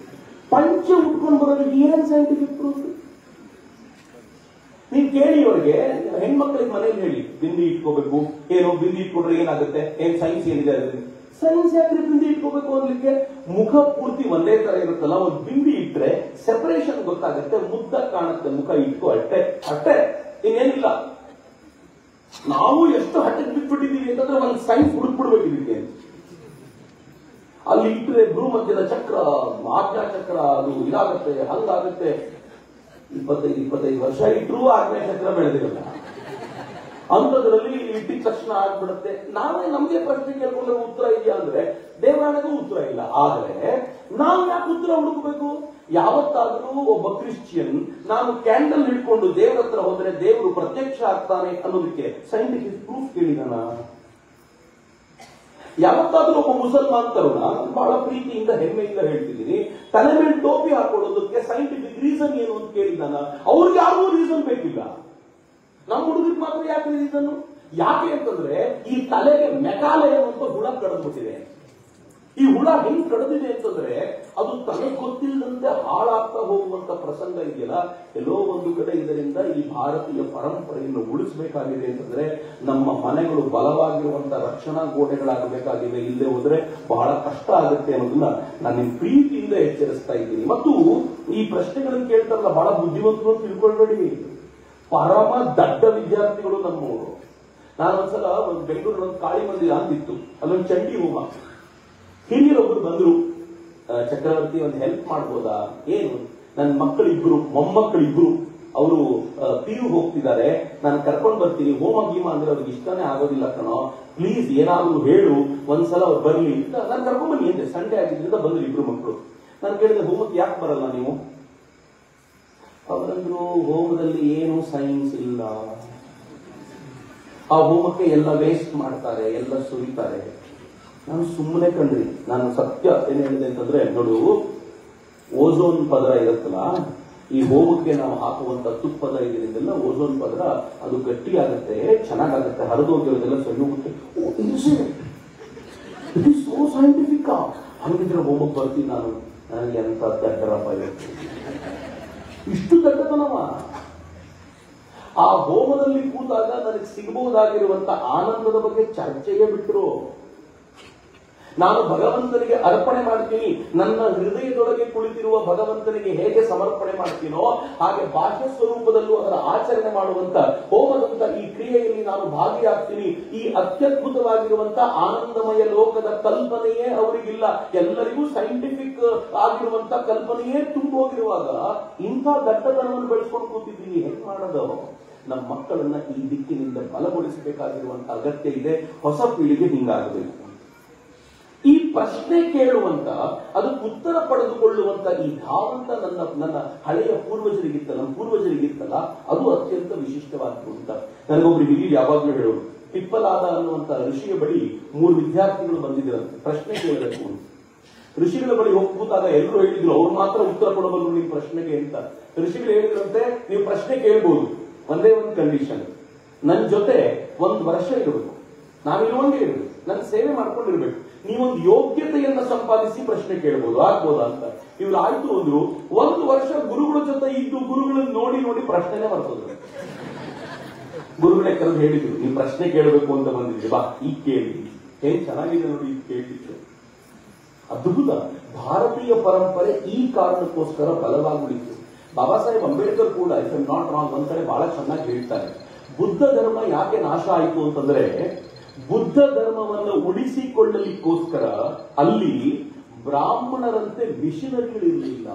ಪಂಚ ಉಟ್ಕೊಂಡು ಬರೋದಕ್ಕೆ ಏನ್ ಸೈಂಟಿಫಿಕ್ ಪ್ರೂಫ್? ನೀವು ಕೇಳಿ ಅವರಿಗೆ, ಹೆಣ್ಮಕ್ಳಿಗೆ ಮನೇಲಿ ಹೇಳಿ ಬಿಂದಿ ಇಟ್ಕೋಬೇಕು, ಏನೋ ಬಿಂದಿ ಇಟ್ಕೊಂಡ್ರೆ ಏನಾಗುತ್ತೆ, ಏನ್ ಸೈನ್ಸ್ ಏನಿದೆ ಅದರಲ್ಲಿ? ಸೈನ್ಸ್ ಯಾಕ್ರಿ ಬಿಂದಿ ಇಟ್ಕೋಬೇಕು ಅನ್ಲಿಕ್ಕೆ? ಮುಖ ಪೂರ್ತಿ ಒಂದೇ ತರ ಇರುತ್ತಲ್ಲ, ಒಂದು ಬಿಂದಿ ಇಟ್ರೆ ಸೆಪರೇಷನ್ ಗೊತ್ತಾಗುತ್ತೆ, ಮುದ್ದ ಕಾಣುತ್ತೆ, ಮುಖ ಇಟ್ಕೋ ಅಷ್ಟೇ ಅಷ್ಟೇ, ಇನ್ನೇನಿಲ್ಲ. ನಾವು ಎಷ್ಟು ಹಟ್ಟಕ್ಕೆ ಬಿಟ್ಬಿಟ್ಟಿದೀವಿ ಅಂತಂದ್ರೆ ಒಂದು ಸೈನ್ಸ್ ಹುಡುಕ್ಬಿಡ್ಬೇಕು ಇದಕ್ಕೆ. ಅಲ್ಲಿ ಇಟ್ಟರೆ ಭ್ರೂ ಮಧ್ಯದ ಚಕ್ರ, ಆಜ್ಞಾ ಚಕ್ರ, ಅದು ಇದಾಗುತ್ತೆ, ಹಂಗಾಗುತ್ತೆ. 25 ವರ್ಷ ಇಟ್ಟರೂ ಆಜ್ಞಾ ಚಕ್ರ ಬೆಳೆದಿರಲ್ಲ. ಅಂಥದ್ರಲ್ಲಿ ಇಟ್ಟಿದ ತಕ್ಷಣ ಆಗ್ಬಿಡುತ್ತೆ. ನಾವೇ ನಮ್ಗೆ ಪ್ರಶ್ನೆ ಕೇಳ್ಕೊಂಡ್ರೆ ಉತ್ತರ ಇದೆಯಾ ಅಂದ್ರೆ ದೇವರಾಣೆಗೂ ಉತ್ತರ ಇಲ್ಲ. ಆದ್ರೆ ನಾವು ಯಾಕೆ ಉತ್ತರ ಹುಡುಕಬೇಕು? ಯಾವತ್ತಾದ್ರೂ ಒಬ್ಬ ಕ್ರಿಶ್ಚಿಯನ್ ನಾನು ಕ್ಯಾಂಡಲ್ ಹಿಡ್ಕೊಂಡು ದೇವರ ಹತ್ರ ಹೋದ್ರೆ ದೇವರು ಪ್ರತ್ಯಕ್ಷ ಆಗ್ತಾನೆ ಅನ್ನೋದಕ್ಕೆ ಸೈಂಟಿಫಿಕ್ ಪ್ರೂಫ್ ಕೇಳಿದಾನ? ಯಾವತ್ತಾದ್ರೂ ಒಬ್ಬ ಮುಸಲ್ಮಾನ್ ತರುಣ, ಬಹಳ ಪ್ರೀತಿಯಿಂದ ಹೆಮ್ಮೆಯಿಂದ ಹೇಳ್ತಿದ್ದೀನಿ, ತಲೆ ಮೇಲೆ ಟೋಪಿ ಹಾಕೊಳ್ಳೋದಕ್ಕೆ ಸೈಂಟಿಫಿಕ್ ರೀಸನ್ ಏನು ಅಂತ ಕೇಳಿದಾನ? ಅವ್ರಿಗೆ ಯಾರಿಗೂ ರೀಸನ್ ಬೇಕಿಲ್ಲ. ನಮ್ಮ ಹುಡುಗರಿಗೆ ಮಾತ್ರ ಯಾಕೆ ರೀಸನ್? ಯಾಕೆ ಅಂತಂದ್ರೆ ಈ ತಲೆಗೆ ಮೆಕಾಲೆ ಅನ್ನುವಂತ ಹುಳ ಕಡಿದ್ಬಿಟ್ಟಿದೆ. ಈ ಹುಳ ಹೆಂಗ್ ಕಡಿದಿದೆ ಅಂತಂದ್ರೆ ಅದು ತನಗೆ ಗೊತ್ತಿಲ್ಲದಂತೆ ಹಾಳಾಗ್ತಾ ಹೋಗುವಂತ ಪ್ರಸಂಗ ಇದೆಯಲ್ಲ, ಎಲ್ಲೋ ಒಂದು ಕಡೆ ಇದರಿಂದ ಈ ಭಾರತೀಯ ಪರಂಪರೆಯನ್ನು ಉಳಿಸಬೇಕಾಗಿದೆ ಅಂತಂದ್ರೆ ನಮ್ಮ ಮನೆಗಳು ಬಲವಾಗಿರುವಂತ ರಕ್ಷಣಾ ಗೋಡೆಗಳಾಗಬೇಕಾಗಿದೆ. ಇಲ್ಲದೆ ಹೋದ್ರೆ ಬಹಳ ಕಷ್ಟ ಆಗುತ್ತೆ ಅನ್ನೋದನ್ನ ನಾನು ನಿಮ್ ಪ್ರೀತಿಯಿಂದ ಎಚ್ಚರಿಸ್ತಾ ಇದ್ದೀನಿ. ಮತ್ತು ಈ ಪ್ರಶ್ನೆಗಳನ್ನು ಕೇಳ್ತಾರಲ್ಲ, ಬಹಳ ಬುದ್ಧಿವಂತರು ತಿಳ್ಕೊಳ್ಬೇಡಿ, ಪರಮ ದಡ್ಡ ವಿದ್ಯಾರ್ಥಿಗಳು ನಮ್ಮವರು. ನಾನು ಒಂದ್ಸಲ ಬೆಂಗಳೂರಲ್ಲಿ ಒಂದು ಕಾಳಿ ಮಂದಿರ ಅಂತಿತ್ತು, ಅಲ್ಲೊಂದು ಚಂಡಿ ಹೋಮ. ಹಿರಿಯರೊಬ್ಬರು ಬಂದ್ರು, ಚಕ್ರವರ್ತಿ ಒಂದು ಹೆಲ್ಪ್ ಮಾಡ್ಬೋದಾ? ಏನು? ನನ್ನ ಮಕ್ಕಳಿಬ್ರು, ಮೊಮ್ಮಕ್ಕಳಿಬ್ರು, ಅವರು PU ಹೋಗ್ತಿದ್ದಾರೆ, ನಾನು ಕರ್ಕೊಂಡು ಬರ್ತೀನಿ, ಹೋಮ ಗೀಮ ಅಂದ್ರೆ ಅವ್ರಿಗೆ ಇಷ್ಟನೇ ಆಗೋದಿಲ್ಲ ಕಣೋ, ಪ್ಲೀಸ್ ಏನಾದ್ರು ಹೇಳು, ಒಂದ್ಸಲ ಅವ್ರು ಬರ್ಲಿ. ನಾನು ಕರ್ಕೊಂಡ್ ಬನ್ನಿ ಅಂತೆ. ಸಂಡೇ ಆಗಿದ್ರಿಂದ ಬಂದ್ರು ಇಬ್ರು ಮಕ್ಕಳು. ನಾನು ಕೇಳಿದೆ, ಹೋಮಕ್ಕೆ ಯಾಕೆ ಬರಲ್ಲ ನೀವು? ಅವರಂದ್ರು, ಹೋಮದಲ್ಲಿ ಏನು ಸೈನ್ಸ್ ಇಲ್ಲ, ಆ ಹೋಮಕ್ಕೆ ಎಲ್ಲ ವೇಸ್ಟ್ ಮಾಡ್ತಾರೆ, ಎಲ್ಲ ಸುರಿತಾರೆ. ನಾನು ಸುಮ್ಮನೆ ಕಂಡ್ರಿ, ನಾನು ಸತ್ಯ ಏನ್ ಹೇಳಿದೆ ಅಂತಂದ್ರೆ, ನೋಡು, ಓಝೋನ್ ಪದರ ಇರುತ್ತಲ್ಲ, ಈ ಹೋಮಕ್ಕೆ ನಾವು ಹಾಕುವಂತ ತುಪ್ಪದ ಇದರಿಂದೆಲ್ಲ ಓಝೋನ್ ಪದರ ಅದು ಗಟ್ಟಿ ಆಗುತ್ತೆ, ಚೆನ್ನಾಗಾಗುತ್ತೆ, ಹರಿದೋಗಿರೋದೆಲ್ಲ ಸರಿ ಹೋಗುತ್ತೆ. It is so scientific. ಹಂಗಿದ್ರೆ ಹೋಮಕ್ಕೆ ಬರ್ತೀನಿ ನಾನು. ನನಗೆ ಎಂತ ದಡ್ಡರಪ್ಪ ಇಷ್ಟು ದಡ್ಡತನವ. ಆ ಹೋಮದಲ್ಲಿ ಕೂತಾಗ ನನಗೆ ಸಿಗಬಹುದಾಗಿರುವಂತ ಆನಂದದ ಬಗ್ಗೆ ಚರ್ಚೆಗೆ ಬಿಟ್ಟರು. ನಾನು ಭಗವಂತನಿಗೆ ಅರ್ಪಣೆ ಮಾಡ್ತೀನಿ, ನನ್ನ ಹೃದಯದೊಳಗೆ ಕುಳಿತಿರುವ ಭಗವಂತನಿಗೆ ಹೇಗೆ ಸಮರ್ಪಣೆ ಮಾಡ್ತೀನೋ ಹಾಗೆ ಬಾಹ್ಯ ಸ್ವರೂಪದಲ್ಲೂ ಅದರ ಆಚರಣೆ ಮಾಡುವಂತ ಹೋಮದಂತ ಈ ಕ್ರಿಯೆಯಲ್ಲಿ ನಾನು ಭಾಗಿಯಾಗ್ತೀನಿ. ಈ ಅತ್ಯದ್ಭುತವಾಗಿರುವಂತ ಆನಂದಮಯ ಲೋಕದ ಕಲ್ಪನೆಯೇ ಅವರಿಗಿಲ್ಲ. ಎಲ್ಲರಿಗೂ ಸೈಂಟಿಫಿಕ್ ಆಗಿರುವಂತ ಕಲ್ಪನೆಯೇ ತುಂಬೋಗಿರುವಾಗ ಇಂಥ ದಟ್ಟತನವನ್ನು ಬೆಳೆಸ್ಕೊಂಡು ಕೂತಿದ್ದೀನಿ. ಹೆಂಗ್ ಮಾಡೋದು? ನಮ್ಮ ಮಕ್ಕಳನ್ನ ಈ ದಿಕ್ಕಿನಿಂದ ಬಲಗೊಳಿಸಬೇಕಾಗಿರುವಂತ ಅಗತ್ಯ ಇದೆ. ಹೊಸ ಪೀಳಿಗೆ ಹಿಂಗಾಗಬೇಕು. ಈ ಪ್ರಶ್ನೆ ಕೇಳುವಂತ, ಅದಕ್ಕೆ ಉತ್ತರ ಪಡೆದುಕೊಳ್ಳುವಂತ ಈ ಧಾವಂತ ನನ್ನ ಹಳೆಯ ನಮ್ಮ ಪೂರ್ವಜರಿಗಿತ್ತಲ್ಲ, ಅದು ಅತ್ಯಂತ ವಿಶಿಷ್ಟವಾದಂತ. ನನಗೊಬ್ರು ಹಿರಿಯ ಯಾವಾಗ್ಲೂ ಹೇಳೋರು, ಪಿಪ್ಪಲಾದ ಅನ್ನುವಂತ ಋಷಿಯ ಬಳಿ 3 ವಿದ್ಯಾರ್ಥಿಗಳು ಬಂದಿದ್ದರಂತೆ ಪ್ರಶ್ನೆ ಕೇಳಬೇಕು. ಋಷಿಗಳ ಬಳಿ ಹೋಗಿ ಕೂತಾಗ ಎಲ್ಲರೂ ಹೇಳಿದ್ರು ಅವ್ರು ಮಾತ್ರ ಉತ್ತರ ಕೊಡಬಲ್ಲ ನಿಮ್ಮ ಪ್ರಶ್ನೆಗೆ ಅಂತ. ಋಷಿಗಳು ಹೇಳಿದ್ರಂತೆ, ನೀವು ಪ್ರಶ್ನೆ ಕೇಳ್ಬೋದು, ಒಂದೇ ಒಂದು ಕಂಡೀಷನ್, ನನ್ನ ಜೊತೆ 1 ವರ್ಷ ಇರಬೇಕು, ನಾವಿರುವಂಗೆ ಇರಬೇಕು, ನನ್ನ ಸೇವೆ ಮಾಡ್ಕೊಂಡಿರ್ಬೇಕು, ನೀವೊಂದು ಯೋಗ್ಯತೆಯನ್ನ ಸಂಪಾದಿಸಿ ಪ್ರಶ್ನೆ ಕೇಳಬಹುದು, ಆಗ್ಬೋದಾ ಅಂತ. ಇವ್ರು ಆಯ್ತು ಅಂದ್ರು. 1 ವರ್ಷ ಗುರುಗಳ ಜೊತೆ ಇದ್ದು ಗುರುಗಳನ್ನ ನೋಡಿ ಪ್ರಶ್ನೆನೇ ಬರ್ತದ್ರು. ಗುರುಗಳೇ ಕರೆದು ಹೇಳಿದ್ರು, ನೀವು ಪ್ರಶ್ನೆ ಕೇಳಬೇಕು ಅಂತ ಬಂದಿದ್ರಿ, ಬಾ ಈಗ ಕೇಳಿ, ಏನ್ ಚೆನ್ನಾಗಿದೆ ನೋಡಿ ಈಗ ಕೇಳಿದ್ರು. ಅದ್ಭುತ. ಭಾರತೀಯ ಪರಂಪರೆ ಈ ಕಾರಣಕ್ಕೋಸ್ಕರ ಬಲವಾಗುಳಿತು. ಬಾಬಾ ಸಾಹೇಬ್ ಅಂಬೇಡ್ಕರ್ ಕೂಡ, ಇಫ್ ಐಮ್ ನಾಟ್ ರಾಂಗ್, ಒಂದ್ ಕಡೆ ಬಹಳ ಚೆನ್ನಾಗಿ ಹೇಳ್ತಾರೆ, ಬುದ್ಧ ಧರ್ಮ ಯಾಕೆ ನಾಶ ಆಯಿತು ಅಂತಂದ್ರೆ, ಬುದ್ಧ ಧರ್ಮವನ್ನು ಉಳಿಸಿಕೊಳ್ಳಲಿಕ್ಕೋಸ್ಕರ ಅಲ್ಲಿ ಬ್ರಾಹ್ಮಣರಂತೆ ಮಿಷನರಿಗಳಿರಲಿಲ್ಲ.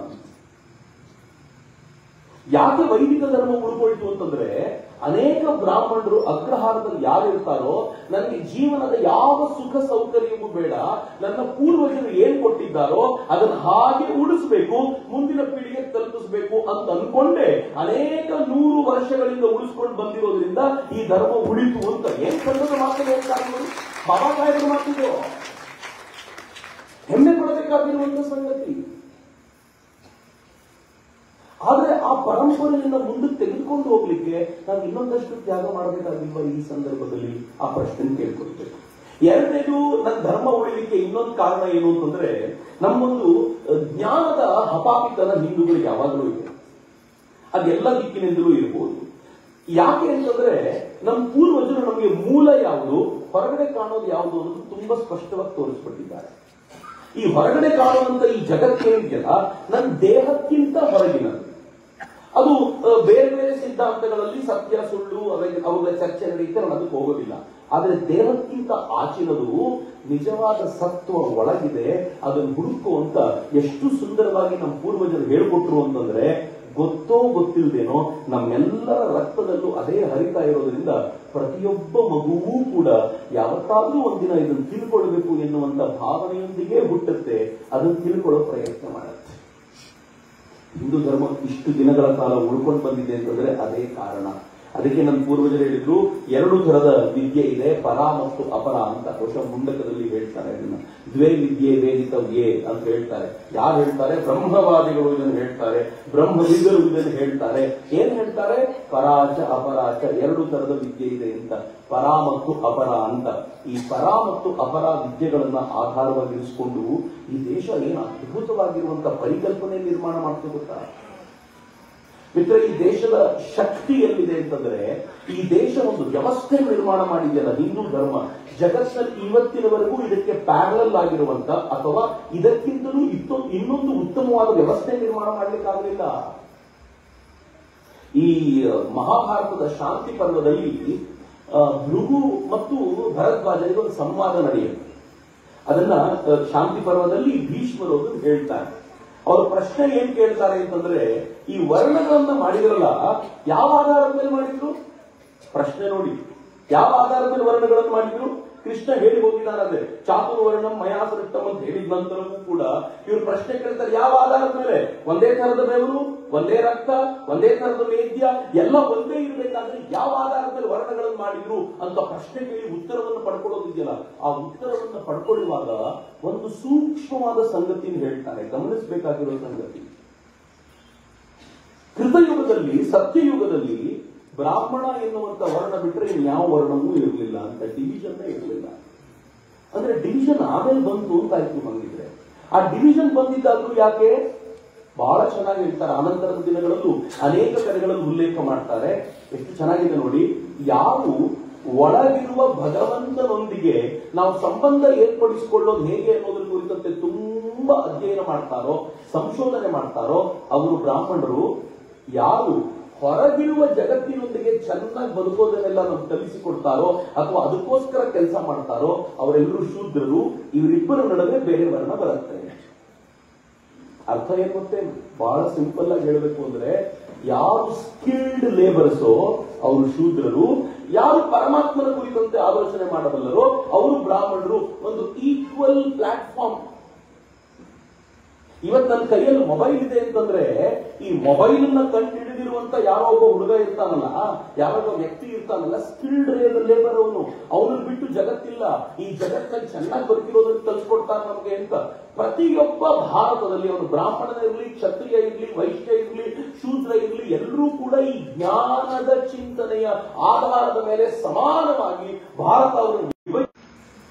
ಯಾಕೆ ವೈದಿಕ ಧರ್ಮ ಉಳ್ಕೊಳ್ತು ಅಂತಂದ್ರೆ, ಅನೇಕ ಬ್ರಾಹ್ಮಣರು ಅಗ್ರಹಾರದಲ್ಲಿ ಯಾರಿರ್ತಾರೋ, ನನಗೆ ಜೀವನದ ಯಾವ ಸುಖ ಸೌಕರ್ಯವೂ ಬೇಡ, ನನ್ನ ಪೂರ್ವಜರು ಏನ್ ಕೊಟ್ಟಿದ್ದಾರೋ ಅದನ್ನು ಹಾಗೆ ಉಳಿಸಬೇಕು, ಮುಂದಿನ ಪೀಳಿಗೆ ತಲುಪಿಸಬೇಕು ಅಂತ ಅನ್ಕೊಂಡೆ ಅನೇಕ 100 ವರ್ಷಗಳಿಂದ ಉಳಿಸ್ಕೊಂಡು ಬಂದಿರೋದ್ರಿಂದ ಈ ಧರ್ಮ ಉಳಿತು ಅಂತ. ಏನ್ ಕನ್ನಡ ಮಾತನ್ನು ಹೇಳ್ತಾರೆ, ಬಾಬಾ ಸಾಹೇಬರ ಮಾತಿದ್ರು, ಹೆಮ್ಮೆ ಪಡಬೇಕಾಗಿರುವಂತ ಸಂಗತಿ. ಆದ್ರೆ ಆ ಪರಂಪರೆಯನ್ನ ಮುಂದಕ್ಕೆ ತೆಗೆದುಕೊಂಡು ಹೋಗ್ಲಿಕ್ಕೆ ನಾವು ಇನ್ನೊಂದಷ್ಟು ತ್ಯಾಗ ಮಾಡಬೇಕಾಗಿಲ್ವ ಈ ಸಂದರ್ಭದಲ್ಲಿ? ಆ ಪ್ರಶ್ನೆ ಕೇಳ್ಕೊಳ್ಬೇಕು. ಎರಡನೇದು, ನನ್ನ ಧರ್ಮ ಉಳಿಲಿಕ್ಕೆ ಇನ್ನೊಂದು ಕಾರಣ ಏನು ಅಂತಂದ್ರೆ, ನಮ್ಮೊಂದು ಜ್ಞಾನದ ಹಪಾಪಿತನ ಹಿಂದೂಗಳಿಗೆ ಯಾವಾಗಲೂ ಇದೆ. ಅದೆಲ್ಲ ದಿಕ್ಕಿನಿಂದಲೂ ಇರಬಹುದು. ಯಾಕೆ ಅಂತಂದ್ರೆ, ನಮ್ಮ ಪೂರ್ವಜರು ನಮಗೆ ಮೂಲ ಯಾವುದು, ಹೊರಗಡೆ ಕಾಣೋದು ಯಾವುದು ಅನ್ನೋದು ತುಂಬಾ ಸ್ಪಷ್ಟವಾಗಿ ತೋರಿಸ್ಬಿಟ್ಟಿದ್ದಾರೆ. ಈ ಹೊರಗಡೆ ಕಾಣುವಂತ ಈ ಜಗತ್ತೇನಿದೆಯಲ್ಲ, ನನ್ನ ದೇಹಕ್ಕಿಂತ ಹೊರಗಿನದು. ಅದು ಬೇರೆ ಬೇರೆ ಸಿದ್ಧಾಂತಗಳಲ್ಲಿ ಸತ್ಯ ಸುಳ್ಳು ಅವುಗಳ ಚರ್ಚೆ ನಡೆಯುತ್ತೆ, ನಾನು ಅದಕ್ಕೆ ಹೋಗೋದಿಲ್ಲ. ಆದ್ರೆ ದೇಹಕ್ಕಿಂತ ಆಚಿನದು ನಿಜವಾದ ಸತ್ವ ಒಳಗಿದೆ. ಅದನ್ನು ಹುಡುಕುವಂತ ಎಷ್ಟು ಸುಂದರವಾಗಿ ನಮ್ಮ ಪೂರ್ವಜರು ಹೇಳ್ಕೊಟ್ರು ಅಂತಂದ್ರೆ, ಗೊತ್ತೋ ಗೊತ್ತಿಲ್ಲದೇನೋ ನಮ್ಮೆಲ್ಲರ ರಕ್ತದಲ್ಲೂ ಅದೇ ಹರಿತಾ ಇರೋದ್ರಿಂದ ಪ್ರತಿಯೊಬ್ಬ ಮಗುವೂ ಕೂಡ ಯಾವತ್ತಾದ್ರೂ ಒಂದಿನ ಇದನ್ನು ತಿಳ್ಕೊಳ್ಬೇಕು ಎನ್ನುವಂತ ಭಾವನೆಯೊಂದಿಗೆ ಹುಟ್ಟುತ್ತೆ, ಅದನ್ನು ತಿಳ್ಕೊಳ್ಳೋ ಪ್ರಯತ್ನ ಮಾಡುತ್ತೆ. ಹಿಂದೂ ಧರ್ಮ ಇಷ್ಟು ದಿನಗಳ ಕಾಲ ಉಳ್ಕೊಂಡು ಬಂದಿದೆ ಅಂತಂದ್ರೆ ಅದೇ ಕಾರಣ. ಅದಕ್ಕೆ ನಮ್ಮ ಪೂರ್ವಜರು ಹೇಳಿದ್ರು, 2 ತರದ ವಿದ್ಯೆ ಇದೆ, ಪರ ಮತ್ತು ಅಪರ ಅಂತ. ಬಹುಶಃ ಮುಂಡಕದಲ್ಲಿ ಹೇಳ್ತಾರೆ ಅದನ್ನ. ದ್ವೇ ವಿದ್ಯೆ ವೇದಿತವ್ಯೆ ಅಂತ ಹೇಳ್ತಾರೆ. ಯಾರು ಹೇಳ್ತಾರೆ? ಬ್ರಹ್ಮವಾದಿಗಳು ಇದನ್ನು ಹೇಳ್ತಾರೆ, ಬ್ರಹ್ಮವಿದರು ಇದನ್ನು ಹೇಳ್ತಾರೆ. ಏನ್ ಹೇಳ್ತಾರೆ? ಪರಾಚ ಅಪರಾಚ, 2 ತರದ ವಿದ್ಯೆ ಇದೆ ಅಂತ, ಪರ ಮತ್ತು ಅಪರ ಅಂತ. ಈ ಪರ ಮತ್ತು ಅಪರ ವಿದ್ಯೆಗಳನ್ನ ಆಧಾರವಾಗಿರಿಸಿಕೊಂಡು ಈ ದೇಶ ಏನು ಅದ್ಭುತವಾಗಿರುವಂತ ಪರಿಕಲ್ಪನೆ ನಿರ್ಮಾಣ ಮಾಡ್ತಾ ಗೊತ್ತಾ ಮಿತ್ರ? ಈ ದೇಶದ ಶಕ್ತಿ ಎಲ್ಲಿದೆ ಅಂತಂದ್ರೆ, ಈ ದೇಶ ಒಂದು ವ್ಯವಸ್ಥೆ ನಿರ್ಮಾಣ ಮಾಡಿದೆಯಲ್ಲ ಹಿಂದೂ ಧರ್ಮ, ಜಗತ್ತಿನಲ್ಲಿ ಇವತ್ತಿನವರೆಗೂ ಇದಕ್ಕೆ ಪ್ಯಾರಲಲ್ ಆಗಿರುವಂತ ಅಥವಾ ಇದಕ್ಕಿಂತಲೂ ಇನ್ನೊಂದು ಉತ್ತಮವಾದ ವ್ಯವಸ್ಥೆ ನಿರ್ಮಾಣ ಮಾಡಲಿಕ್ಕಾಗಲಿಲ್ಲ. ಈ ಮಹಾಭಾರತದ ಶಾಂತಿ ಪರ್ವದಲ್ಲಿ ಭೃಗು ಮತ್ತು ಭರದ್ವಾಜರಿಗೆ ಒಂದು ಸಂವಾದ ನಡೆಯುತ್ತೆ. ಅದನ್ನ ಶಾಂತಿ ಪರ್ವದಲ್ಲಿ ಭೀಷ್ಮರು ಹೇಳ್ತಾರೆ. ಅವ್ರ ಪ್ರಶ್ನೆ ಏನ್ ಕೇಳ್ತಾರೆ ಅಂತಂದ್ರೆ, ಈ ವರ್ಣಗಳನ್ನ ಮಾಡಿದ್ರಲ್ಲ, ಯಾವ ಆಧಾರದ ಮೇಲೆ ಮಾಡಿದ್ರು? ಪ್ರಶ್ನೆ ನೋಡಿ, ಯಾವ ಆಧಾರದ ಮೇಲೆ ವರ್ಣಗಳನ್ನು ಮಾಡಿದ್ರು? ಕೃಷ್ಣ ಹೇಳಿ ಹೋಗಿದ್ದಾರೆ, ಚಾತುರ್ವರ್ಣಂ ಮಯಾ ಸೃಷ್ಟಂ ಅಂತ ಹೇಳಿದ ನಂತರವೂ ಕೂಡ ಇವ್ರು ಪ್ರಶ್ನೆ ಕೇಳ್ತಾರೆ, ಯಾವ ಆಧಾರದ ಮೇಲೆ? ಒಂದೇ ತರದ ಬೆವರು, ಒಂದೇ ರಕ್ತ, ಒಂದೇ ತರದ ಮೇದ್ಯ, ಎಲ್ಲ ಒಂದೇ ಇರಬೇಕಾದ್ರೆ ಯಾವ ಆಧಾರದ ಮೇಲೆ ವರ್ಣಗಳನ್ನು ಮಾಡಿದ್ರು ಅಂತ ಪ್ರಶ್ನೆ ಕೇಳಿ ಉತ್ತರವನ್ನು ಪಡ್ಕೊಳ್ಳೋದಿದೆಯಲ್ಲ, ಆ ಉತ್ತರವನ್ನು ಪಡ್ಕೊಳ್ಳುವಾಗ ಒಂದು ಸೂಕ್ಷ್ಮವಾದ ಸಂಗತಿಯನ್ನು ಹೇಳ್ತಾರೆ, ಗಮನಿಸಬೇಕಾಗಿರೋ ಸಂಗತಿ. ಕೃತಯುಗದಲ್ಲಿ, ಸತ್ಯಯುಗದಲ್ಲಿ ಬ್ರಾಹ್ಮಣ ಎನ್ನುವಂತ ವರ್ಣ ಬಿಟ್ಟರೆ ಇನ್ಯಾವ ವರ್ಣವೂ ಇರಲಿಲ್ಲ ಅಂತ, ಡಿವಿಷನ್ ಇರಲಿಲ್ಲ. ಅಂದ್ರೆ ಡಿವಿಷನ್ ಆಮೇಲೆ ಬಂತು ಅಂತ ಆಯ್ತು. ಹಂಗಿದ್ರೆ ಆ ಡಿವಿಷನ್ ಬಂದಿದ್ದಾದ್ರೂ ಯಾಕೆ? ಬಹಳ ಚೆನ್ನಾಗಿ ಹೇಳ್ತಾರೆ. ಅನಂತರದ ದಿನಗಳಲ್ಲೂ ಅನೇಕ ಕಡೆಗಳಲ್ಲಿ ಉಲ್ಲೇಖ ಮಾಡ್ತಾರೆ. ಎಷ್ಟು ಚೆನ್ನಾಗಿದೆ ನೋಡಿ. ಯಾರು ಒಳಗಿರುವ ಭಗವಂತನೊಂದಿಗೆ ನಾವು ಸಂಬಂಧ ಏರ್ಪಡಿಸಿಕೊಳ್ಳೋದು ಹೇಗೆ ಅನ್ನೋದ್ರ ಕುರಿತಂತೆ ತುಂಬಾ ಅಧ್ಯಯನ ಮಾಡ್ತಾರೋ, ಸಂಶೋಧನೆ ಮಾಡ್ತಾರೋ ಅವರು ಬ್ರಾಹ್ಮಣರು. ಯಾರು ಹೊರಗಿರುವ ಜಗತ್ತಿನೊಂದಿಗೆ ಚೆನ್ನಾಗಿ ಬದುಕೋದನ್ನೆಲ್ಲ ನಮ್ಗೆ ಕಲಿಸಿಕೊಡ್ತಾರೋ ಅಥವಾ ಅದಕ್ಕೋಸ್ಕರ ಕೆಲಸ ಮಾಡ್ತಾರೋ ಅವರೆಲ್ಲರೂ ಶೂದ್ರರು. ಇವರಿಬ್ಬರ ನಡುವೆ ಬೇರೆ ವರ್ಣ ಬರುತ್ತೆ. ಅರ್ಥ ಏನ್ ಗೊತ್ತೇ? ಬಹಳ ಸಿಂಪಲ್ ಆಗಿ ಹೇಳಬೇಕು ಅಂದ್ರೆ, ಯಾರು ಸ್ಕಿಲ್ಡ್ ಲೇಬರ್ಸೋ ಅವರು ಶೂದ್ರರು, ಯಾರು ಪರಮಾತ್ಮನ ಕುರಿತಂತೆ ಆಲೋಚನೆ ಮಾಡಬಲ್ಲರೋ ಅವರು ಬ್ರಾಹ್ಮಣರು. ಒಂದು ಈಕ್ವಲ್ ಪ್ಲಾಟ್ಫಾರ್ಮ್. ಇವತ್ತು ನನ್ನ ಕೈಯಲ್ಲಿ ಮೊಬೈಲ್ ಇದೆ ಅಂತಂದ್ರೆ ಈ ಮೊಬೈಲ್ ನ ಕಂಡು ಹಿಡಿದಿರುವಂತ ಯಾರೋ ಒಬ್ಬ ಹುಡುಗ ಇರ್ತಾನಲ್ಲ, ಯಾರೋ ಒಬ್ಬ ವ್ಯಕ್ತಿ ಇರ್ತಾನಲ್ಲ, ಸ್ಕಿಲ್ಡ್ ಲೇಬರ್ ಅವನು. ಅವನನ್ನು ಬಿಟ್ಟು ಜಗತ್ತಿಲ್ಲ. ಈ ಜಗತ್ತಲ್ಲಿ ಚೆನ್ನಾಗಿ ಬದುಕಿರೋದನ್ನು ಕಲಿಸ್ಕೊಡ್ತಾನೆ ನಮಗೆ ಅಂತ. ಪ್ರತಿಯೊಬ್ಬ ಭಾರತದಲ್ಲಿ ಅವನು ಬ್ರಾಹ್ಮಣನ ಇರಲಿ, ಕ್ಷತ್ರಿಯ ಇರಲಿ, ವೈಶ್ಯ ಇರಲಿ, ಶೂದ್ರ ಇರಲಿ, ಎಲ್ಲರೂ ಕೂಡ ಈ ಜ್ಞಾನದ ಚಿಂತನೆಯ ಆಧಾರದ ಮೇಲೆ ಸಮಾನವಾಗಿ ಭಾರತ ಅವರು.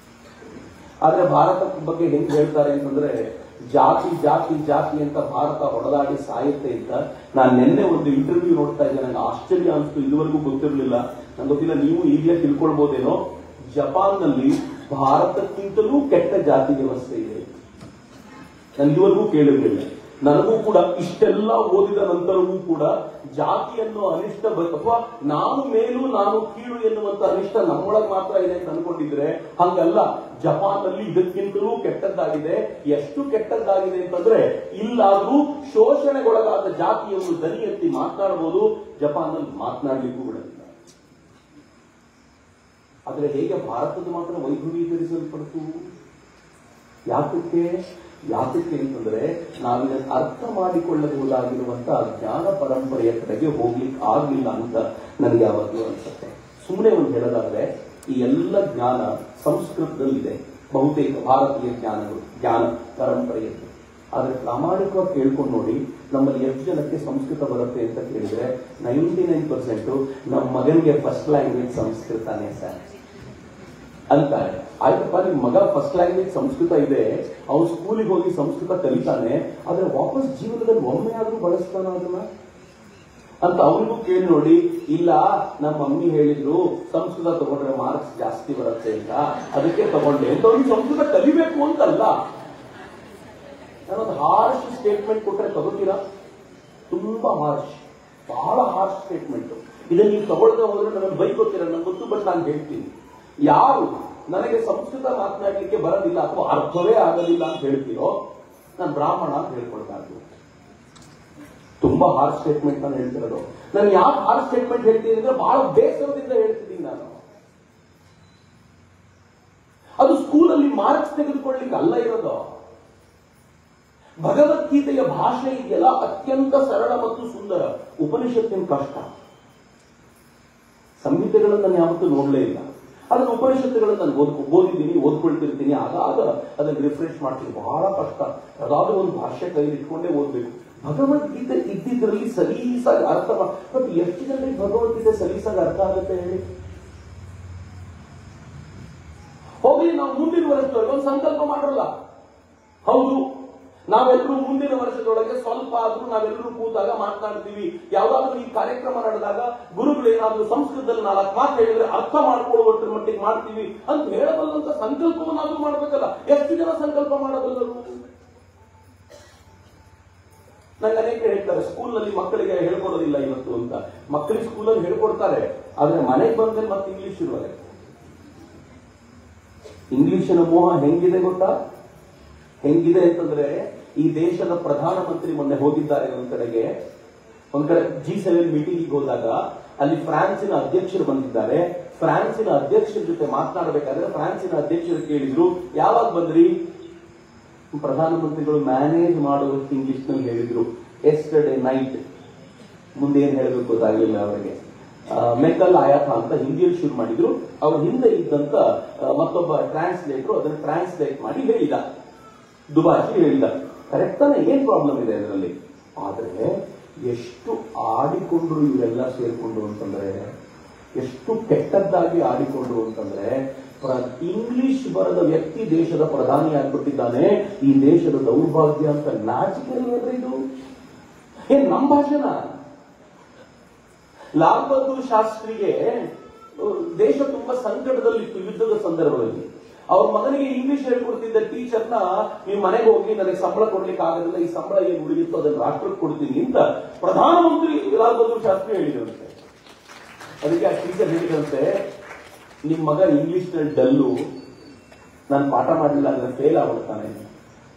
ಆದ್ರೆ ಭಾರತದ ಬಗ್ಗೆ ಹೆಂಗ್ ಹೇಳ್ತಾರೆ ಅಂತಂದ್ರೆ, ಜಾತಿ ಜಾತಿ ಜಾತಿ ಅಂತ ಭಾರತ ಹೊಡೆದಾಡಿ ಸಾಯುತ್ತೆ ಅಂತ. ನಾನು ನಿನ್ನೆ ಒಂದು ಇಂಟರ್ವ್ಯೂ ನೋಡ್ತಾ ಇದ್ದೆ, ನನಗೆ ಆಶ್ಚರ್ಯ ಅನಿಸ್ತು. ಇದುವರೆಗೂ ಗೊತ್ತಿರಲಿಲ್ಲ. ನಂಗೆ ಗೊತ್ತಿಲ್ಲ, ನೀವು ಈಗಲೇ ತಿಳ್ಕೊಳ್ಬಹುದೇನೋ. ಜಪಾನ್ನಲ್ಲಿ ಭಾರತಕ್ಕಿಂತಲೂ ಕೆಟ್ಟ ಜಾತಿ ವ್ಯವಸ್ಥೆ ಇದೆ. ನಾನು ಇದುವರೆಗೂ ಕೇಳಿರಲಿಲ್ಲ. ನನಗೂ ಕೂಡ ಇಷ್ಟೆಲ್ಲ ಓದಿದ ನಂತರವೂ ಕೂಡ ಜಾತಿಯನ್ನು ಅನಿಷ್ಟ ಅಥವಾ ನಾನು ಮೇಲು ನಾನು ಕೀಳು ಎನ್ನುವಂತ ಅನಿಷ್ಟ ನಮ್ಮೊಳಗೆ ಮಾತ್ರ ಇದೆ ಅಂತ ಅನ್ಕೊಂಡಿದ್ರೆ ಹಂಗಲ್ಲ. ಜಪಾನ್ನಲ್ಲಿ ಇದಕ್ಕಿಂತಲೂ ಕೆಟ್ಟದ್ದಾಗಿದೆ. ಎಷ್ಟು ಕೆಟ್ಟದ್ದಾಗಿದೆ ಅಂತಂದ್ರೆ, ಇಲ್ಲಾದ್ರೂ ಶೋಷಣೆಗೊಳಗಾದ ಜಾತಿಯನ್ನು ದನಿ ಎತ್ತಿ ಮಾತನಾಡಬಹುದು, ಜಪಾನ್ನಲ್ಲಿ ಮಾತನಾಡಲಿಕ್ಕೂ ಬಿಡಲಿಲ್ಲ. ಆದ್ರೆ ಹೇಗೆ ಭಾರತದ ಮಾತ್ರ ವೈಭವೀಕರಿಸಲ್ಪಡ್ತು? ಯಾತಕ್ಕೆ ಅಂತಂದ್ರೆ, ನಾವಿದನ್ನು ಅರ್ಥ ಮಾಡಿಕೊಳ್ಳಬಹುದಾಗಿರುವಂತಹ ಜ್ಞಾನ ಪರಂಪರೆಯ ಕಡೆಗೆ ಹೋಗ್ಲಿಕ್ಕೆ ಆಗ್ಲಿಲ್ಲ ಅಂತ ನನಗೆ ಯಾವಾಗಲೂ ಅನ್ಸುತ್ತೆ. ಸುಮ್ಮನೆ ಒಂದು ಹೇಳೋದಾದ್ರೆ, ಈ ಎಲ್ಲ ಜ್ಞಾನ ಸಂಸ್ಕೃತದಲ್ಲಿದೆ. ಬಹುತೇಕ ಭಾರತೀಯ ಜ್ಞಾನ ಪರಂಪರೆಯಲ್ಲಿ. ಆದ್ರೆ ಪ್ರಾಮಾಣಿಕವಾಗಿ ಕೇಳ್ಕೊಂಡು ನೋಡಿ, ನಮ್ಮಲ್ಲಿ ಎಷ್ಟು ಜನಕ್ಕೆ ಸಂಸ್ಕೃತ ಬರುತ್ತೆ ಅಂತ ಕೇಳಿದ್ರೆ 99% ನಮ್ಮ ಮಗನಿಗೆ ಫಸ್ಟ್ ಲ್ಯಾಂಗ್ವೇಜ್ ಸಂಸ್ಕೃತನೇ ಸರ್ ಅಂತಾರೆ. ಆಯ್ತಪ್ಪ, ನಿಮ್ ಮಗ ಫಸ್ಟ್ ಲ್ಯಾಂಗ್ವೇಜ್ ಸಂಸ್ಕೃತ ಇದೆ, ಅವ್ನು ಸ್ಕೂಲಿಗೆ ಹೋಗಿ ಸಂಸ್ಕೃತ ಕಲಿತಾನೆ, ಆದ್ರೆ ವಾಪಸ್ ಜೀವನದಲ್ಲಿ ಒಮ್ಮೆ ಆದ್ರೂ ಬಳಸ್ತಾನ ಅದನ್ನ ಅಂತ ಅವನಿಗೂ ಕೇಳಿ ನೋಡಿ. ಇಲ್ಲ, ನಮ್ಮ ಮಮ್ಮಿ ಹೇಳಿದ್ರು ಸಂಸ್ಕೃತ ತಗೊಂಡ್ರೆ ಮಾರ್ಕ್ಸ್ ಜಾಸ್ತಿ ಬರುತ್ತೆ ಅಂತ, ಅದಕ್ಕೆ ತಗೊಂಡೆ ಅಂತ. ಅವ್ನಿಗೆ ಸಂಸ್ಕೃತ ಕಲಿಬೇಕು ಅಂತಲ್ಲ. ನಾನೊಂದು ಹಾರ್ಶ್ ಸ್ಟೇಟ್ಮೆಂಟ್ ಕೊಟ್ರೆ ತಗೋತೀರಾ? ತುಂಬಾ ಹಾರ್ಶ್, ಬಹಳ ಹಾರ್ಶ್ ಸ್ಟೇಟ್ಮೆಂಟ್. ಇದನ್ನ ನೀವು ತಗೊಳ್ದೆ ಹೋದ್ರೆ ನನಗೆ ಬೈಕೋತೀರ, ನಂಗೆ ಗೊತ್ತು. ಬಟ್ ನಾನು ಹೇಳ್ತೀನಿ, ಯಾರು ನನಗೆ ಸಂಸ್ಕೃತ ಮಾತನಾಡಲಿಕ್ಕೆ ಬರೋದಿಲ್ಲ ಅಥವಾ ಅರ್ಥವೇ ಆಗಲಿಲ್ಲ ಅಂತ ಹೇಳ್ತೀರೋ, ನಾನು ಬ್ರಾಹ್ಮಣ ಅಂತ ಹೇಳ್ಕೊಳ್ಬಾರ್ದು. ತುಂಬಾ ಹಾರ್ಡ್ ಸ್ಟೇಟ್ಮೆಂಟ್ ನಾನು ಹೇಳ್ತಿರೋದು. ನಾನು ಯಾಕೆ ಹಾರ್ಡ್ ಸ್ಟೇಟ್ಮೆಂಟ್ ಹೇಳ್ತೀನಿ ಅಂದ್ರೆ, ಬಹಳ ಬೇಸರದಿಂದ ಹೇಳ್ತಿದ್ದೀನಿ ನಾನು. ಅದು ಸ್ಕೂಲಲ್ಲಿ ಮಾರ್ಕ್ಸ್ ತೆಗೆದುಕೊಳ್ಳಿಕ್ಕೆ ಅಲ್ಲ ಇರೋದು. ಭಗವದ್ಗೀತೆಯ ಭಾಷೆ ಇದೆಯಲ್ಲ, ಅತ್ಯಂತ ಸರಳ ಮತ್ತು ಸುಂದರ. ಉಪನಿಷತ್ತಿನ ಕಷ್ಟ. ಸಂಹಿತೆಗಳನ್ನು ನಾನು ಯಾವತ್ತೂ ನೋಡಲೇ ಇಲ್ಲ. ಅದನ್ನ ಉಪನಿಷತ್ತುಗಳನ್ನು ನಾನು ಓದಿದ್ದೀನಿ, ಓದ್ಕೊಳ್ತಿರ್ತೀನಿ. ಆಗ ಅದನ್ನು ರಿಫ್ರೆಶ್ ಮಾಡ್ತೀನಿ. ಬಹಳ ಕಷ್ಟ. ಅದಾದ್ರೂ ಒಂದು ಭಾಷೆ ಕೈಲಿ ಇಟ್ಕೊಂಡೇ ಓದ್ಬೇಕು. ಭಗವದ್ಗೀತೆ ಇದ್ದಿದ್ರಲ್ಲಿ ಸಲೀಸಾಗಿ ಅರ್ಥ ಬಟ್ ಎಷ್ಟು ಜನರಿಗೆ ಭಗವದ್ಗೀತೆ ಸಲೀಸಾಗಿ ಅರ್ಥ ಆಗುತ್ತೆ ಹೇಳಿ? ಹೋಗ್ಲಿ, ನಾವು ಮುಂದಿನ ವರ್ಷದೊಳಗೆ ಒಂದು ಸಂಕಲ್ಪ ಮಾಡಲ್ಲ. ಹೌದು, ನಾವೆಲ್ಲರೂ ಮುಂದಿನ ವರ್ಷದೊಳಗೆ ಸ್ವಲ್ಪ ಆದ್ರೂ ನಾವೆಲ್ಲರೂ ಕೂತಾಗ ಮಾತನಾಡ್ತೀವಿ. ಯಾವ್ದಾದ್ರೂ ಈ ಕಾರ್ಯಕ್ರಮ ನಡೆದಾಗ ಗುರುಗಳು ಏನಾದ್ರೂ ಸಂಸ್ಕೃತದಲ್ಲಿ 4 ಮಾತು ಹೇಳಿದ್ರೆ ಅರ್ಥ ಮಾಡ್ಕೊಳ್ಳುವಷ್ಟರ ಮಟ್ಟಿಗೆ ಮಾಡ್ತೀವಿ ಅಂತ ಹೇಳಬಲ್ಲಂತ ಸಂಕಲ್ಪವನ್ನಾದ್ರೂ ಮಾಡ್ಬೇಕಲ್ಲ. ಎಷ್ಟು ಜನ ಸಂಕಲ್ಪ ಮಾಡಬಲ್ಲರು? ನಂಗೆ ಅನೇಕ ಹೇಳ್ತಾರೆ, ಸ್ಕೂಲ್ನಲ್ಲಿ ಮಕ್ಕಳಿಗೆ ಹೇಳ್ಕೊಡೋದಿಲ್ಲ ಇವತ್ತು ಅಂತ. ಮಕ್ಕಳಿಗೆ ಸ್ಕೂಲಲ್ಲಿ ಹೇಳ್ಕೊಡ್ತಾರೆ, ಆದ್ರೆ ಮನೆಗೆ ಬಂದ್ಮೇಲೆ ಮತ್ತೆ ಇಂಗ್ಲಿಷ್ ಶುರುವಾಗುತ್ತೆ. ಇಂಗ್ಲಿಷಿನ ಮೋಹ ಹೆಂಗಿದೆ ಗೊತ್ತಾ? ಹೆಂಗಿದೆ ಅಂತಂದ್ರೆ, ಈ ದೇಶದ ಪ್ರಧಾನಮಂತ್ರಿ ಮೊನ್ನೆ ಹೋಗಿದ್ದಾರೆ ಒಂದ್ ಕಡೆ G7 ಮೀಟಿಂಗ್ ಹೋದಾಗ ಅಲ್ಲಿ ಫ್ರಾನ್ಸಿನ ಅಧ್ಯಕ್ಷರು ಬಂದಿದ್ದಾರೆ. ಫ್ರಾನ್ಸಿನ ಅಧ್ಯಕ್ಷರ ಜೊತೆ ಮಾತನಾಡಬೇಕಾದ್ರೆ ಫ್ರಾನ್ಸಿನ ಅಧ್ಯಕ್ಷರು ಕೇಳಿದ್ರು, ಯಾವಾಗ ಬಂದ್ರಿ? ಪ್ರಧಾನಮಂತ್ರಿಗಳು ಮ್ಯಾನೇಜ್ ಮಾಡುವಷ್ಟು ಇಂಗ್ಲಿಷ್ ನಲ್ಲಿ ಹೇಳಿದ್ರು. Yesterday night. ಮುಂದೆ ಏನ್ ಹೇಳಬೇಕು ಗೊತ್ತಾಗಲಿಲ್ಲ ಅವರಿಗೆ. ಮೆಕಲ್ ಆಯಾಥ ಅಂತ ಹಿಂದಿಯಲ್ಲಿ ಶುರು ಮಾಡಿದ್ರು. ಅವ್ರ ಹಿಂದೆ ಇದ್ದಂತ ಮತ್ತೊಬ್ಬ ಟ್ರಾನ್ಸ್ಲೇಟರ್ ಅದನ್ನು ಟ್ರಾನ್ಸ್ಲೇಟ್ ಮಾಡಿ ಹೇಳಿದ, ದುಬಾಷಿ ಹೇಳಿದ. ಕರೆಕ್ಟ್ ತಾನೆ? ಏನ್ ಪ್ರಾಬ್ಲಮ್ ಇದೆ ಅದರಲ್ಲಿ? ಆದ್ರೆ ಎಷ್ಟು ಆಡಿಕೊಂಡ್ರು ಇವರೆಲ್ಲ ಸೇರ್ಕೊಂಡು ಅಂತಂದ್ರೆ, ಎಷ್ಟು ಕೆಟ್ಟದ್ದಾಗಿ ಆಡಿಕೊಂಡ್ರು ಅಂತಂದ್ರೆ, ಇಂಗ್ಲಿಷ್ ಬರದ ವ್ಯಕ್ತಿ ದೇಶದ ಪ್ರಧಾನಿ ಆಗ್ಬಿಟ್ಟಿದ್ದಾನೆ. ಈ ದೇಶದ ದೌರ್ಭಾಗ್ಯ ಅಂತ ನಾಚಿಕೆ ಅಲ್ವೇ ಇದು? ಏನ್ ನಮ್ಮ ಭಾಷೆನ? ಲಾಲ್ ಬಹದ್ದೂರ್ ಶಾಸ್ತ್ರಿಗೆ ದೇಶ ತುಂಬಾ ಸಂಕಟದಲ್ಲಿತ್ತು ಯುದ್ಧದ ಸಂದರ್ಭದಲ್ಲಿ. ಅವ್ರ ಮಗನಿಗೆ ಇಂಗ್ಲಿಷ್ ಹೇಳ್ಕೊಡ್ತಿದ್ದ ಟೀಚರ್ನ, ನೀವು ಮನೆಗೆ ಹೋಗಿ ನನಗೆ ಸಂಬಳ ಕೊಡ್ಲಿಕ್ಕೆ ಆಗೋದಿಲ್ಲ, ಈ ಸಂಬಳ ಏನು ಉಳಿದಿತ್ತು ಅದನ್ನು ರಾಷ್ಟ್ರಕ್ಕೆ ಕೊಡ್ತೀನಿ ಅಂತ ಪ್ರಧಾನಮಂತ್ರಿ ಲಾಲ್ ಬಹದ್ದೂರ್ ಶಾಸ್ತ್ರಿ ಹೇಳಿದಂತೆ. ಅದಕ್ಕೆ ಆ ಟೀಚರ್ ಹೇಳಿದಂತೆ, ನಿಮ್ ಮಗ ಇಂಗ್ಲಿಷ್ ನಲ್ಲಿ ಡಲ್ಲು, ನಾನು ಪಾಠ ಮಾಡಲಿಲ್ಲ ಅಂದ್ರೆ ಫೇಲ್ ಆಗ್ಬಿಡ್ತಾನೆ.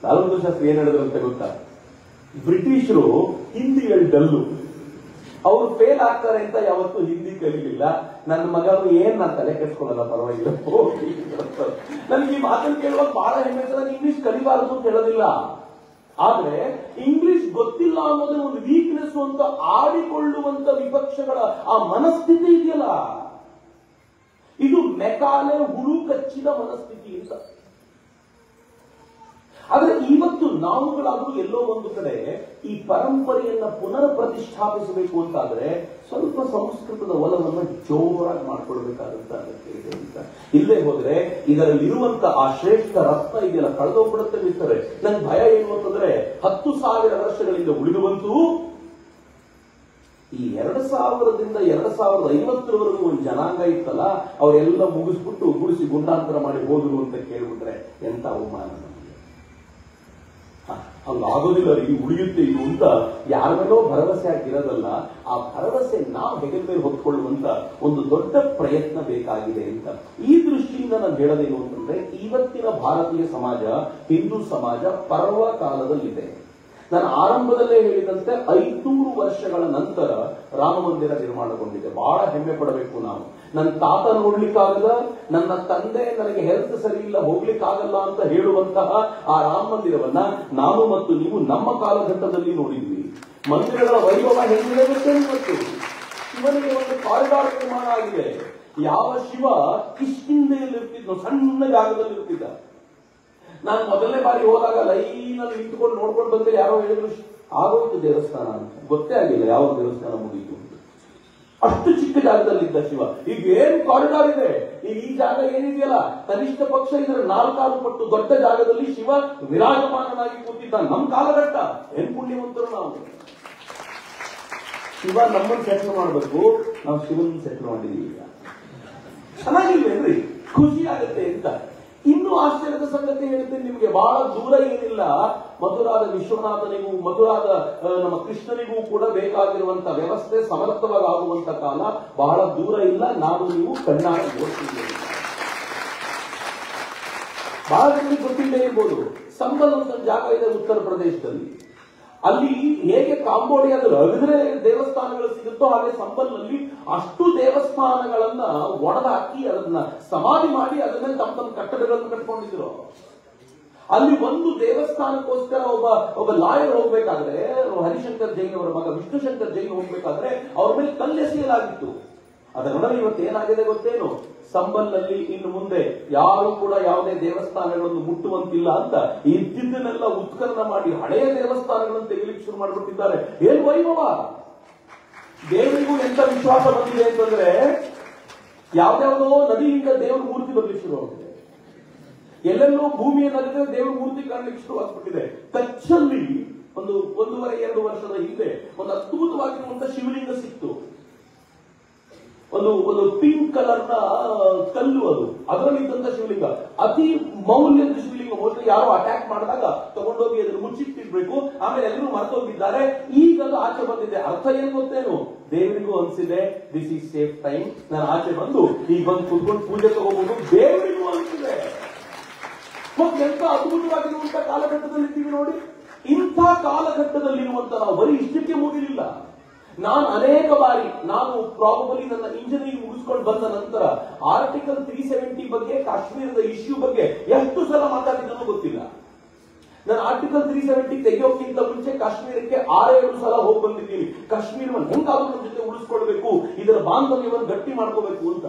ಲಾಲ್ ಬಹದ್ದೂರ್ ಶಾಸ್ತ್ರಿ ಏನ್ ಹೇಳಿದ್ರು ಅಂತ ಗೊತ್ತಾ? ಬ್ರಿಟಿಷರು ಹಿಂದಿಯಲ್ಲಿ ಡಲ್ಲು, ಅವ್ರು ಫೇಲ್ ಆಗ್ತಾರೆ ಅಂತ ಯಾವತ್ತೂ ಹಿಂದಿ ಕಲಿಲಿಲ್ಲ. ನನ್ನ ಮಗನು ಏನ್ ನಾನು ತಲೆ ಕೆಡ್ಸ್ಕೊಳ್ಳಲ್ಲ, ಪರವಾಗಿಲ್ಲ. ನನಗೆ ಈ ಮಾತನ್ನು ಕೇಳುವಾಗ ಬಹಳ ಹೆಮ್ಮೆ. ನಾನು ಇಂಗ್ಲಿಷ್ ಕಲಿಬಾರದು ಅಂತ ಹೇಳೋದಿಲ್ಲ, ಆದ್ರೆ ಇಂಗ್ಲಿಷ್ ಗೊತ್ತಿಲ್ಲ ಅನ್ನೋದೇ ಒಂದು ವೀಕ್ನೆಸ್ ಅಂತ ಆಡಿಕೊಳ್ಳುವಂತ ವಿಪಕ್ಷಗಳ ಆ ಮನಸ್ಥಿತಿ ಇದೆಯಲ್ಲ, ಇದು ಮೆಕಾಲೆ ಹುಳು ಕಚ್ಚಿದ ಮನಸ್ಥಿತಿ ಅಂತ. ಆದ್ರೆ ಇವತ್ತು ನಾವುಗಳಾದ್ರೂ ಎಲ್ಲೋ ಒಂದು ಕಡೆ ಈ ಪರಂಪರೆಯನ್ನ ಪುನರ್ ಪ್ರತಿಷ್ಠಾಪಿಸಬೇಕು ಅಂತಾದ್ರೆ ಸ್ವಲ್ಪ ಸಂಸ್ಕೃತದ ಒಲವನ್ನು ಜೋರಾಗಿ ಮಾಡ್ಕೊಳ್ಬೇಕಾದಂತ ಅಗತ್ಯ ಇದೆ ಅಂತ. ಇಲ್ಲದೆ ಹೋದ್ರೆ ಇದರಲ್ಲಿರುವಂತ ಆ ಶ್ರೇಷ್ಠ ರತ್ನ ಇದೆಯಲ್ಲ ಕಳೆದೋಗ್ಬಿಡುತ್ತೆ ಬಿಡ್ತಾರೆ. ನನ್ ಭಯ ಏನು ಅಂತಂದ್ರೆ 10,000 ವರ್ಷಗಳಿಂದ ಉಳಿದು ಬಂತು, ಈ 2000ದಿಂದ 2050ರವರೆಗೂ ಒಂದು ಜನಾಂಗ ಇತ್ತಲ್ಲ, ಅವರೆಲ್ಲ ಮುಗಿಸ್ಬಿಟ್ಟು ಗುಡಿಸಿ ಗುಂಡಾಂತರ ಮಾಡಿ ಹೋದ್ರು ಅಂತ ಕೇಳ್ಬಿಟ್ರೆ ಎಂತ ಅವಮಾನ. ಹಂಗಾಗೋದಿಲ್ಲ, ಈ ಉಳಿಯುತ್ತೆ ಇದು ಅಂತ ಯಾರಿಗೆಲ್ಲೋ ಭರವಸೆ ಆಗಿರೋದಲ್ಲ, ಆ ಭರವಸೆ ನಾವು ಹೆಗಲ ಮೇಲೆ ಹೊತ್ಕೊಳ್ಳುವಂತ ಒಂದು ದೊಡ್ಡ ಪ್ರಯತ್ನ ಬೇಕಾಗಿದೆ ಅಂತ. ಈ ದೃಷ್ಟಿಯಿಂದ ನಾನು ಹೇಳೋದೇನು ಅಂತಂದ್ರೆ, ಇವತ್ತಿನ ಭಾರತೀಯ ಸಮಾಜ, ಹಿಂದೂ ಸಮಾಜ ಪರ್ವ ಕಾಲದಲ್ಲಿದೆ. ನಾನು ಆರಂಭದಲ್ಲೇ ಹೇಳಿದಂತೆ 500 ವರ್ಷಗಳ ನಂತರ ರಾಮ ಮಂದಿರ ನಿರ್ಮಾಣಗೊಂಡಿದೆ. ಬಹಳ ಹೆಮ್ಮೆ ಪಡಬೇಕು ನಾವು. ನನ್ನ ತಾತ ನೋಡ್ಲಿಕ್ಕಾಗಲ್ಲ, ನನ್ನ ತಂದೆ ನನಗೆ ಹೆಲ್ತ್ ಸರಿ ಇಲ್ಲ ಹೋಗ್ಲಿಕ್ಕಾಗಲ್ಲ ಅಂತ ಹೇಳುವಂತಹ ಆ ರಾಮ ಮಂದಿರವನ್ನ ನಾನು ಮತ್ತು ನೀವು ನಮ್ಮ ಕಾಲಘಟ್ಟದಲ್ಲಿ ನೋಡಿದ್ವಿ. ಮಂದಿರಗಳ ವೈಭವ ಹೆಂಗಿದೆ ಗೊತ್ತೇ? ಇವತ್ತು ಶಿವನಿಗೆ ಒಂದು ಕಾರಿಡಾರ್ ನಿರ್ಮಾಣ ಆಗಿದೆ. ಯಾವ ಶಿವ ಕಿಷ್ಕಿಂಧೆಯಲ್ಲಿ ಇರ್ತಿದ್ನೋ, ಸಣ್ಣ ಜಾಗದಲ್ಲಿ ಇರ್ತಿದ್ದ. ನಾನು ಮೊದಲನೇ ಬಾರಿ ಹೋದಾಗ ಲೈನಲ್ಲಿ ನಿಂತುಕೊಂಡು ನೋಡ್ಕೊಂಡು ಬಂದ್ರೆ ಯಾರೋ ಹೇಳಿದ್ರು ಆಗೋಯ್ತು ದೇವಸ್ಥಾನ ಅಂತ. ಗೊತ್ತೇ ಆಗಿಲ್ಲ ಯಾವ ದೇವಸ್ಥಾನ ಮುಗೀತು. ಅಷ್ಟು ಚಿಕ್ಕ ಜಾಗದಲ್ಲಿದ್ದ ಶಿವ ಈಗ ಏನ್ ಕಾರಿಡಾರ್ ಇದೆ. ಈಗ ಈ ಜಾಗ ಏನಿದೆಯಲ್ಲ, ಕನಿಷ್ಠ ಪಕ್ಷ ಇದರ 4 ಪಟ್ಟು ದೊಡ್ಡ ಜಾಗದಲ್ಲಿ ಶಿವ ವಿರಾಜಮಾನನಾಗಿ ಕೂತಿದ್ದ. ನಮ್ಮ ಕಾಲಘಟ್ಟ ಏನ್ ಪುಣ್ಯವಂತರು ನಾವು. ಶಿವ ನಮ್ಮನ್ನು ಸೆಟ್ಲ್ ಮಾಡಬೇಕು, ನಾವು ಶಿವನ್ ಸೆಟ್ಲ್ ಮಾಡಿದೀವಿ. ಈಗ ಚೆನ್ನಾಗಿಲ್ವೇನ್ರಿ? ಖುಷಿ ಆಗತ್ತೆ ಅಂತ. ಇನ್ನು ಆಶ್ಚರ್ಯದ ಸಂಗತಿ ಹೇಳ್ತೇನೆ ನಿಮಗೆ. ಬಹಳ ದೂರ ಏನಿಲ್ಲ, ಮಧುರಾದ ವಿಶ್ವನಾಥನಿಗೂ ಮಧುರಾದ ನಮ್ಮ ಕೃಷ್ಣನಿಗೂ ಕೂಡ ಬೇಕಾಗಿರುವಂತ ವ್ಯವಸ್ಥೆ ಸಮರ್ಥವಾಗಿ ಆಗುವಂತ ಕಾಲ ಬಹಳ ದೂರ ಇಲ್ಲ. ನಾವು ನೀವು ಕಣ್ಣಾಗಿ ನೋಡ್ತಿದ್ದೇವೆ. ಬಹಳ ಜನರಿಗೆ ಗೊತ್ತಿಲ್ಲೇ ಇರ್ಬೋದು, ಸಂಬಲ್ ಅಂತ ಒಂದು ಜಾಗ ಇದೆ ಉತ್ತರ ಪ್ರದೇಶದಲ್ಲಿ. ಅಲ್ಲಿ ಹೇಗೆ ಕಾಂಬೋಡಿಯಾದಲ್ಲಿ ಅಗದ್ರೆ ದೇವಸ್ಥಾನಗಳು ಸಿಗುತ್ತೋ ಹಾಗೆ ಸಂಬಲ್ನಲ್ಲಿ ಅಷ್ಟು ದೇವಸ್ಥಾನಗಳನ್ನ ಒಡೆದಾಕಿ ಅದನ್ನ ಸಮಾಧಿ ಮಾಡಿ ಅದನ್ನ ತಮ್ಮ ಕಟ್ಟಡಗಳನ್ನು ಕಟ್ಕೊಂಡಿದ್ರು. ಅಲ್ಲಿ ಒಂದು ದೇವಸ್ಥಾನಕ್ಕೋಸ್ಕರ ಒಬ್ಬ ಲಾಯರ್ ಹೋಗ್ಬೇಕಾದ್ರೆ, ಹರಿಶಂಕರ್ ಜೈನ್ ಅವರ ಮಗ ವಿಷ್ಣುಶಂಕರ್ ಜೈನ್ ಹೋಗ್ಬೇಕಾದ್ರೆ ಅವ್ರ ಮೇಲೆ ಕಲ್ಲೆಸೆಯಲಾಗಿತ್ತು. ಅದರ ನಡುವೆ ಇವತ್ತು ಏನಾಗಿದೆ ಗೊತ್ತೇನು? ಸಂಬಲ್ನಲ್ಲಿ ಇನ್ನು ಮುಂದೆ ಯಾರು ಕೂಡ ಯಾವುದೇ ದೇವಸ್ಥಾನಗಳನ್ನು ಮುಟ್ಟುವಂತಿಲ್ಲ ಅಂತ ಇದ್ದಿದ್ದನ್ನೆಲ್ಲ ಉತ್ಖನನ ಮಾಡಿ ಹಳೆಯ ದೇವಸ್ಥಾನಗಳನ್ನು ತೆಗಿಲಿಕ್ಕೆ ಶುರು ಮಾಡಿಬಿಟ್ಟಿದ್ದಾರೆ. ಏನ್ ವೈಭವ! ದೇವರಿಗೂ ಎಂತ ವಿಶ್ವಾಸ ಬಂದಿದೆ ಅಂತಂದ್ರೆ, ಯಾವ್ದಾವುದೋ ನದಿಯಿಂದ ದೇವರ ಮೂರ್ತಿ ಬರ್ಲಿಕ್ಕೆ ಶುರುವಾಗಿದೆ. ಎಲ್ಲೆಲ್ಲೋ ಭೂಮಿಯ ನದಿಗೆ ದೇವರ ಮೂರ್ತಿ ಕಾಣಲಿಕ್ಕೆ ಶುರುವಾಗ್ಬಿಟ್ಟಿದೆ. ಕಚ್ಚಲ್ಲಿ 1.5-2 ವರ್ಷದ ಹಿಂದೆ ಒಂದು ಅದ್ಭುತವಾಗಿರುವಂತ ಶಿವಲಿಂಗ ಸಿಕ್ತು. ಒಂದು ಪಿಂಕ್ ಕಲರ್ ನ ಕಲ್ಲು, ಅದರಲ್ಲಿದ್ದಂತ ಶಿವಲಿಂಗ ಅತಿ ಮೌಲ್ಯದ ಶಿವಲಿಂಗ. ಮೊದಲು ಯಾರೋ ಅಟ್ಯಾಕ್ ಮಾಡಿದಾಗ ತಗೊಂಡೋಗಿ ಅದನ್ನು ಮುಚ್ಚಿಟ್ಟಿರ್ಬೇಕು, ಆಮೇಲೆ ಎಲ್ಲರೂ ಮರ್ತೋಗಿದ್ದಾರೆ. ಈಗಲೂ ಆಚೆ ಬಂದಿದೆ. ಅರ್ಥ ಏನ್ ಗೊತ್ತೇನು? ದೇವರಿಗೂ ಅನ್ಸಿದೆ ದಿಸ್ ಈಸ್ ಸೇಫ್ ಟೈಮ್, ನಾನು ಆಚೆ ಬಂದು ಈಗ ಬಂದು ಕುತ್ಕೊಂಡು ಪೂಜೆ ತಗೋಬಹುದು. ದೇವರಿಗೂ ಅನ್ಸಿದೆ. ಎಂತ ಅದ್ಭುತವಾಗಿರುವಂತ ಕಾಲಘಟ್ಟದಲ್ಲಿ ಇದ್ದೀವಿ ನೋಡಿ. ಇಂಥ ಕಾಲಘಟ್ಟದಲ್ಲಿರುವಂತ ನಾವು ಬರೀ ಇಷ್ಟಕ್ಕೆ ಮುಗಿಲಿಲ್ಲ. ನಾನು ಅನೇಕ ಬಾರಿ, ನಾನು ಪ್ರಾಬಬಲಿ ನನ್ನ ಇಂಜಿನಿಯರಿಂಗ್ ಮುಗಿಸ್ಕೊಂಡು ಬಂದ ನಂತರ ಆರ್ಟಿಕಲ್ 370 ಬಗ್ಗೆ, ಕಾಶ್ಮೀರದ ಇಶ್ಯೂ ಬಗ್ಗೆ ಎಷ್ಟು ಸಲ ಮಾತಾಡಿದ್ದನೋ ಗೊತ್ತಿಲ್ಲ. ನಾನು ಆರ್ಟಿಕಲ್ 370 ತೆಗೆಯೋಕ್ಕಿಂತ ಮುಂಚೆ ಕಾಶ್ಮೀರಕ್ಕೆ 6-7 ಸಲ ಹೋಗಿ ಬಂದಿದ್ದೀನಿ. ಕಾಶ್ಮೀರವನ್ನು ಹೆಂಗಾದ್ರೂ ನಮ್ಮ ಜೊತೆ ಉಳಿಸ್ಕೊಳ್ಬೇಕು, ಇದರ ಬಾಂಧವ್ಯವನ್ನು ಗಟ್ಟಿ ಮಾಡ್ಕೋಬೇಕು ಅಂತ.